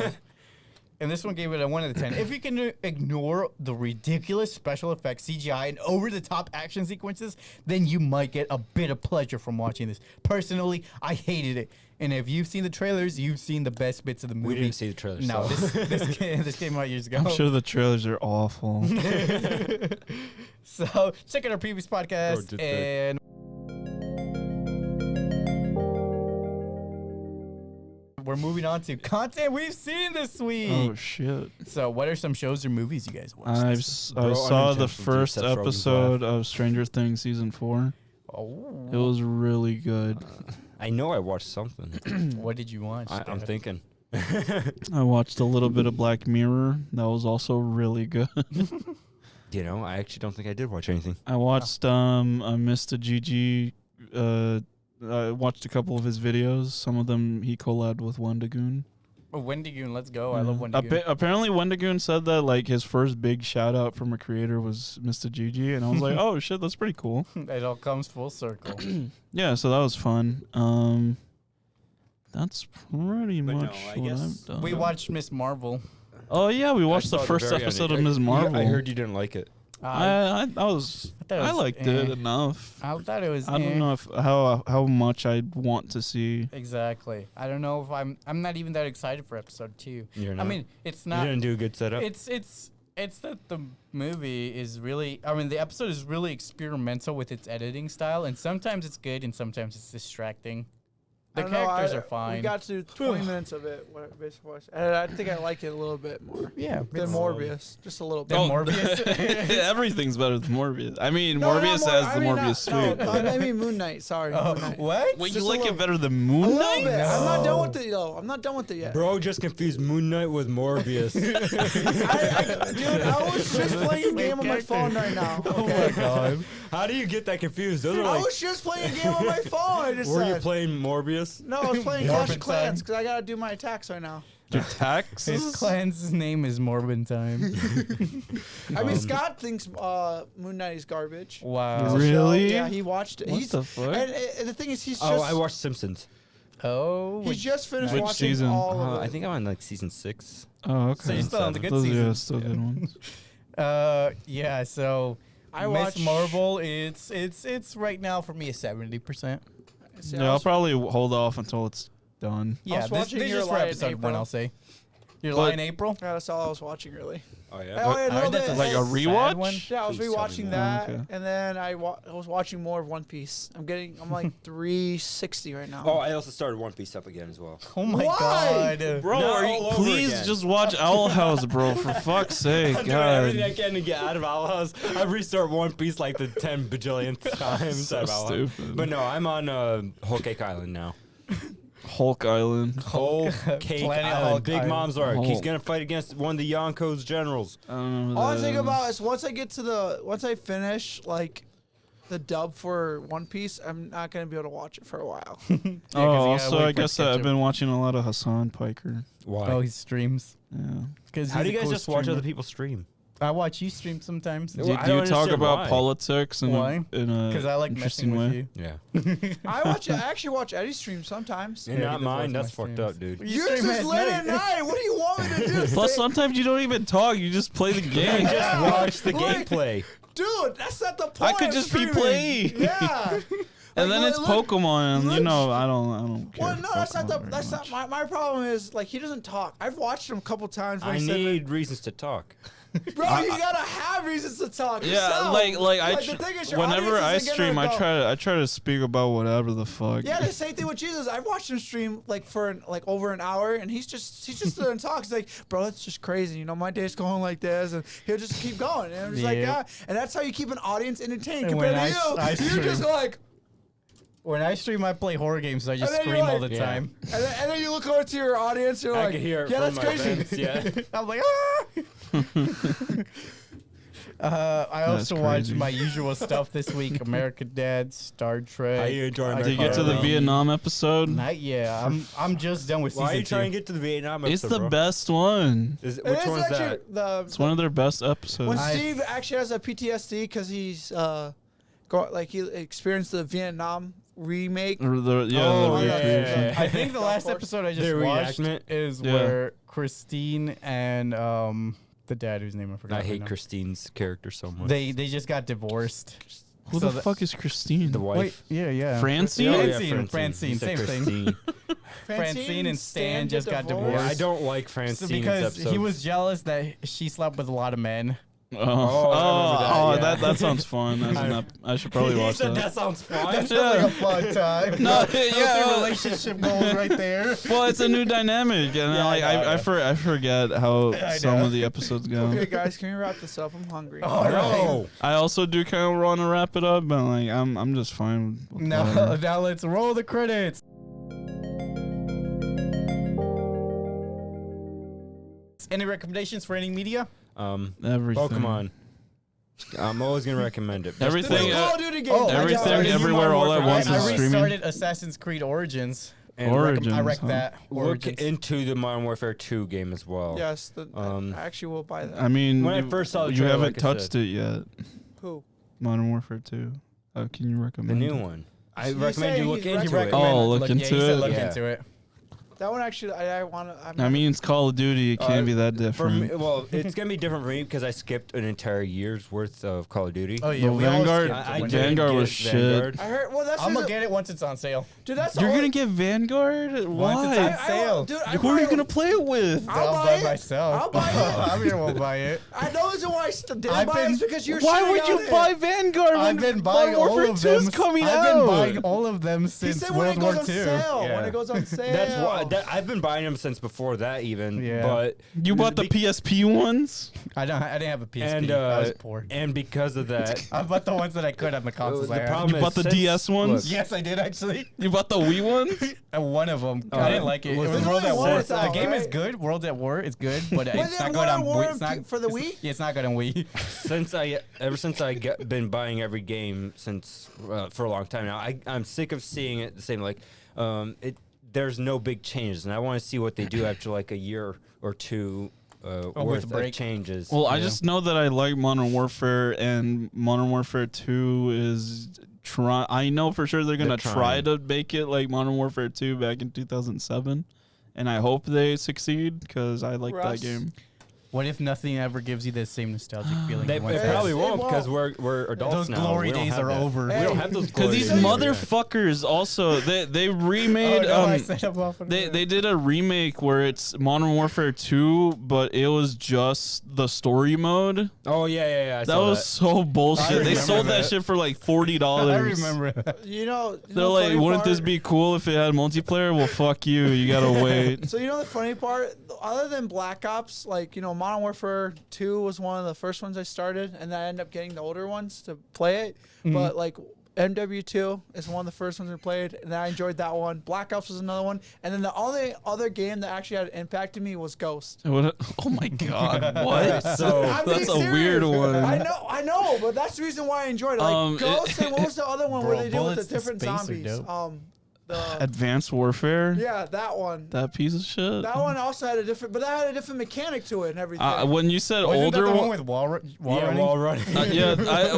And this one gave it a 1 out of 10. If you can ignore the ridiculous special effects, CGI, and over-the-top action sequences, then you might get a bit of pleasure from watching this. Personally, I hated it. And if you've seen the trailers, you've seen the best bits of the movie. We didn't see the trailer. No, so. this came out years ago. I'm sure the trailers are awful. So check out our previous podcast just and we're moving on to content we've seen this week. Oh shit! So what are some shows or movies you guys watched? I Bro, saw the unintentional first Seth Rogen's episode of Stranger Things season 4. Oh, It was really good. I know I watched something. what did you watch? I'm Dad? thinking. I watched a little bit of Black Mirror. That was also really good. You know, I actually don't think I did watch anything. I watched Mr. Gigi. I watched a couple of his videos. Some of them he collabed with Wendigoon. Oh, Wendigoon, let's go. I love Wendigoon. Apparently, Wendigoon said that like his first big shout out from a creator was Mr. Gigi, and I was like, oh shit, that's pretty cool. It all comes full circle. Yeah, so that was fun. That's pretty But no, much I what guess I've done. We watched Miss Marvel. Oh yeah, we watched the I saw first very episode end. of Ms. Marvel. I heard you didn't like it. I thought I liked it enough. I thought it was. I don't know if how much I'd want to see. Exactly. I don't know if I'm not even that excited for episode 2. You're I not? mean, it's You not. didn't do a good setup. It's that the movie is really. I mean, the episode is really experimental with its editing style, and sometimes it's good, and sometimes it's distracting. The I don't know, characters are We fine. got to 20 minutes of it, basically. And I think I like it a little bit more Yeah, than it's- Morbius, just a little bit. Than Morbius. Everything's better than Morbius. I mean, No, not Morbius Mor- has I the mean, Morbius not- suit. No, I mean Moon Knight. Sorry, Oh, Moon Knight. what? Wait, just you a like little- it better than A Moon little Knight? bit. I'm not No. done with it though. I'm not done with it yet. Bro just confused Moon Knight with Morbius. Dude, I was just playing a game on my phone right now. Oh my Okay? god. How do you get that confused? Those are I like. was just playing a game on my phone. I just Were you said. playing Morbius? No, I was playing Clash Morbin of Clans time. because I gotta do my attacks right now. Your taxes? His clan's name is Morbin Time. I mean, Scott thinks Moon Knight is garbage. Wow. Really? So, yeah, he watched it. What He's, the fuck? And the thing is, he's just. Oh, I watched Simpsons. Oh. He just finished Which watching season? all of it. I think I'm on like season 6. Oh, okay. So you're still on the good Those season. are still good ones. Yeah. So I Miss watched Marvel. It's right now for me a 70%. See, Yeah, I'll probably hold off until it's done. Yeah, was watching this Your just for Lie in episode 1, April. I'll say. Your But- Lie in April. Yeah, that's all I was watching really. Oh Oh, yeah. yeah, I no, heard that's the- a Like a sad rewatch? one. Yeah, I was Please tell me rewatching more. that, Okay. and then I was watching more of One Piece. I'm like 360 right now. Oh, I also started One Piece up again as well. Oh my Why? god. Bro, Not are all you, over please again. just watch Owl House, bro, for fuck's sake. I'm doing everything I God. can to get out of Owl House. I've restarted One Piece like the 10 bajillionth time. So out of Owl House. stupid. But no, I'm on Whole Cake Island now. Hulk Island. Whole Cake Planet Island. Hulk Big Island. Mom's arc. He's Hulk. gonna fight against one of the Yonko's generals. I don't know who All I that think is. about is once I finish like the dub for One Piece, I'm not gonna be able to watch it for a while. Yeah, 'cause you Oh, gotta also, wait I for guess it to I've catch been watching a lot of Hassan Piker. Why? Oh, he streams. Yeah. Cause How do he's you a guys cool just watch streamer. other people stream? I watch you stream sometimes. Well, Do, I do you don't talk understand about why. politics in Why? a Because I like interesting messing way? with you. Yeah. I actually watch Eddie stream sometimes. And Yeah, not he does watch mine. my That's fucked streams. up, dude. You Yours stream is at late night. at night. What do you want me to do? Plus, sometimes you don't even talk. You just play the game. Just watch the Like- gameplay. Dude, that's not the point. I could of just be streaming. playing. Yeah. And then it's Pokemon, and you look- know, I don't care. Well, no, that's not Pokemon that's very not my problem. Is like he doesn't talk. I've watched him a couple times. When I he said, need reasons to talk. bro, you gotta have reasons to talk. Yeah, yourself. like the thing is, your whenever I audience isn't stream, gonna go- I try to speak about whatever the fuck. Yeah, the same thing with Jesus. I've watched him stream like for over an hour, and he's just doesn't talk. He's like, bro, it's just crazy. You know, my day's going like this, and he'll just keep going. And I'm just like, Yeah. yeah. And that's how you keep an audience entertained. And Compared when to I you, you're stream- just like, When I stream, I play horror games, so I just And then you're scream all like- the Yeah. time. and then you look over to your audience, you're I like, can hear it yeah, from that's my crazy. vents, yeah. I'm like, ah! I That's also watched crazy. my usual stuff this week: American Dad, Star Trek. How you enjoying Did you get to the iCarly. Vietnam episode? Not yet. I'm just done with Why are season you trying 2. to get to the Vietnam It's episode, the bro? best one. Which It is one's actually that? the It's one of their best episodes. when I- Steve actually has a PTSD because he's he experienced the Vietnam remake. Or the, yeah, Oh, the yeah, recreation. yeah, yeah. I think the Golf last course. episode I just The watched reenactment? is Yeah. where Christine and the dad whose name I forgot. I right hate now. Christine's character so much. They just got divorced. Who So the fuck is Christine? the wife. Wait, yeah. Francine? Oh, yeah, Francine, You said same thing. Christine. Francine and Stan just got divorced. divorced. Yeah, I don't like So Francine's because episode. he was jealous that she slept with a lot of men. Oh, I remember that, yeah. that sounds fun. I should probably He watch said that. that sounds fun. That's like a fun time. No, Those yeah. are relationship goals right there. Well, it's a new dynamic, and Yeah, like I know, I forget how I some know. of the episodes go. Okay, guys, can we wrap this up? I'm hungry. Oh, no. I also do kind of want to wrap it up, but like I'm just fine with Now, whatever. now let's roll the credits. Any recommendations for any media? Everything. Pokemon. I'm always gonna recommend it. Everything. Call of Duty game. Oh, Everything, started everywhere, all at once I is streaming. restarted Assassin's Creed Origins. And Origins. I wrecked huh? that. Look Origins. into the Modern Warfare 2 game as well. Yes, Um, I actually will buy that. I mean, When I you- first saw the you trailer, haven't like I touched said. it yet. Who? Modern Warfare 2. Can you recommend The new it? one. I You recommend say you look he's into it. Oh, look yeah, he into said it? look Yeah. into it. That one actually, I want to. I mean, it's Call of Duty. It can't be that For different. me, well, it's gonna be different for me because I skipped an entire year's worth of Call of Duty. Oh yeah, The we all Vanguard- skipped I it. didn't Vanguard get was shit. Vanguard. I heard. Well, that's I'm gonna the- get it once it's on sale. Dude, that's You're the gonna only, get Vanguard? Once Why? it's on sale. Dude, Who are you gonna play it with? I'll I'll buy buy it. myself. I'll buy it. I'm here. Won't buy it. I know the reason why I still didn't I've buy it been- is because you're Why shitting would you on buy it. Vanguard when I've been buying Modern all Warfare of 2 them. is coming I've out? been buying all of them He since said when World it War goes on II. sale. When Yeah. it goes on sale. That's why I've been buying them since before that even. Yeah. But You bought the PSP ones? I didn't have a PSP. and I was poor. and because of that, I bought the ones that I could on the consoles. the I had. problem You bought the since- DS ones? look, Yes, I did actually. You bought the Wii ones? And one of them. I didn't like it. It was There's World only at one War. that's out, The game is right? good. World at War is good, but Was it's there not good World on at War Wii. It's not for the it's- Wii? Yeah, it's not good on Wii. ever since I been buying every game since for a long time now, I'm sick of seeing it the same. Like, there's no big changes, and I want to see what they do after like a year or two with worth a of break. changes. Well, I Yeah. just know that I like Modern Warfare, and Modern Warfare 2 is I know for sure they're gonna They're try trying. to make it like Modern Warfare 2 back in 2007, and I hope they succeed because I like Russ. that game. What if nothing ever gives you the same nostalgic feeling? They you once probably had? won't It because won't. we're adults Those now. glory We don't days have are that. over. We Hey, don't have those Because glory these days. motherfuckers also they remade Oh, no, I said I'm off on they that. they did a remake where it's Modern Warfare 2, but it was just the story mode. Oh yeah. I That saw was so bullshit. They remember sold that that. shit for like $40. I remember that. You know. They're like, wouldn't this be cool if it had multiplayer? Well, fuck you. You gotta wait. So you know the funny part, other than Black Ops, like Modern Warfare 2 was one of the first ones I started, and then I ended up getting the older ones to play it. But like MW2 is one of the first ones I played, and I enjoyed that one. Black Ops was another one, and then the only other game that actually had impacted me was Ghost. Oh my god, what? So I'm being That's a weird serious. one. I know, but that's the reason why I enjoyed it. Like Ghost, and what was the other one Bro, where they did with the Bullets to different Space are zombies? dope. Advanced Warfare? Yeah, that one. That piece of shit. That one also had a different, but that had a different mechanic to it and everything. When you said Wasn't that older the one one, with wall yeah, running? wall running.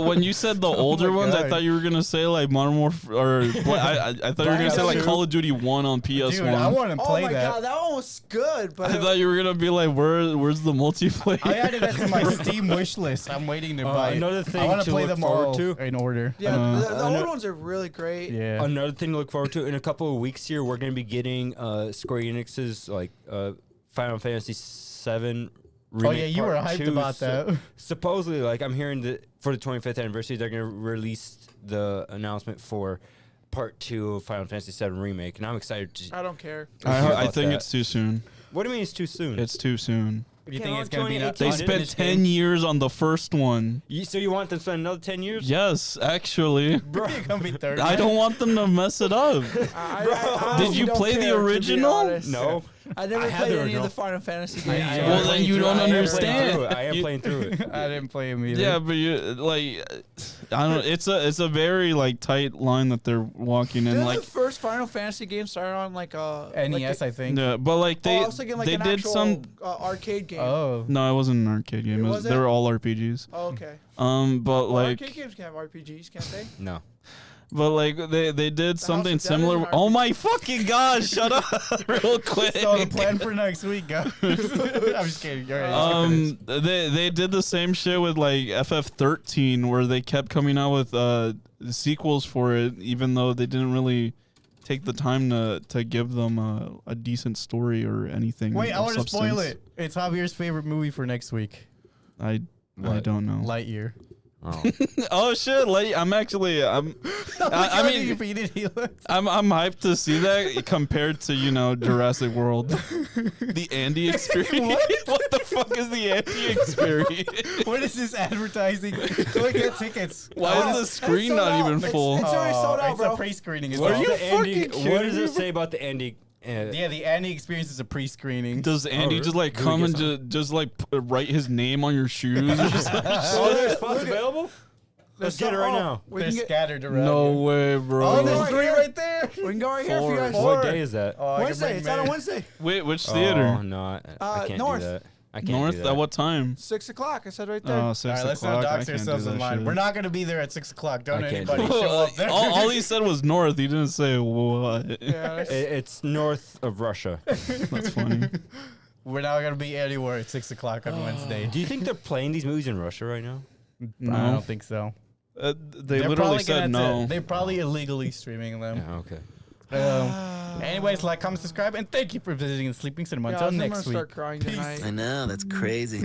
when you said the older my ones, I God. thought you were gonna say like Modern Warfare, or I thought you were gonna Black say like Ops Call of Duty 1 on PS1. Dude, I want to oh play my that. god, that one was good, but I thought you were gonna be like, where's the multiplayer? I added that to my Steam wish list. I'm waiting to buy it. another I thing want to play look them forward all to. in order. yeah, the I know- old ones are really great. Yeah. Another thing to look forward to in a couple of weeks here, we're going to be getting Square Enix's like Final Fantasy VII. Oh yeah, Remake you were Part hyped 2. about that. Supposedly, like I'm hearing that for the 25th anniversary, they're going to release the announcement for Part 2 of Final Fantasy VII Remake, and I'm excited to. I don't care. hear I about think that. it's too soon. What do you mean it's too soon? It's too soon. You Came think out it's gonna be an 2018. They spent unfinished 10 game? years on the first one. So you want them to spend another 10 years? Yes, actually. Bro, you're gonna be 30. I don't want them to mess it up. I Did honestly you don't play the care, to be original? honest. No. I never I had played the any of original. the Final Fantasy I- games. I- so- Well, then you don't understand. I am You- playing through it. I didn't play him either. Yeah, but you like, I don't. It's a very like tight line that they're walking in. Didn't Like, the first Final Fantasy game started on like a NES, I think. yeah, but like I they was thinking like they an did actual, some. arcade game. Oh. No, it wasn't an arcade game. It They were all RPGs. Oh, okay. But Well, like, arcade games can have RPGs, can't they? No. but like they did something of Dead is similar. an Oh RPG. my fucking god! Shut up, real quick. So the plan for next week, guys. I'm just kidding. You're right. They did the same shit with like FF13, where they kept coming out with sequels for it, even though they didn't really take the time to give them a decent story or anything. Wait, I of want to spoil substance. it. It's Javier's favorite movie for next week. I What? don't know. Lightyear. Oh. Oh shit! Like, I'm I mean, I'm hyped to see that compared to Jurassic World, the Andy experience. What the fuck is the Andy experience? What is this advertising? Go get tickets. Why is the screen sold not out. even full? It's already sold out, It's bro. a pre-screening. It's What are all. you The Andy, fucking what does kidding it me, say about the Andy? Yeah, the Andy experience is a pre-screening. Does Andy Oh, just like do we come get and just like write his name on your shoes? Or something? Oh, there's spots available? Let's get it right now. We They're can, scattered around. No here. way, bro. Oh, Right there's three here. right there. we can go right here for you guys. What day is that? Oh, I can Wednesday. bring It's out on May. Wednesday. Wait, which theater? Oh, no, I can't North. do that. I can't North do that. at what time? 6 o'clock. I said right there. Oh, 6 All right, let's o'clock. not I dox can't do ourselves that in line. shit. We're not gonna be there at 6 o'clock. Don't I can't anybody do show up there. all he said was north. He didn't say what. Yeah, It's north of Russia. That's funny. We're not gonna be anywhere at 6 o'clock on Wednesday. Do you think they're playing these movies in Russia right now? No. I don't think so. They They're literally probably said gonna no. They're probably illegally streaming them. Yeah, okay. Anyways, like, comment, subscribe, and thank you for visiting the Sleeping Cinema. Yeah, Until I'm next gonna week. start crying tonight. I know, that's crazy.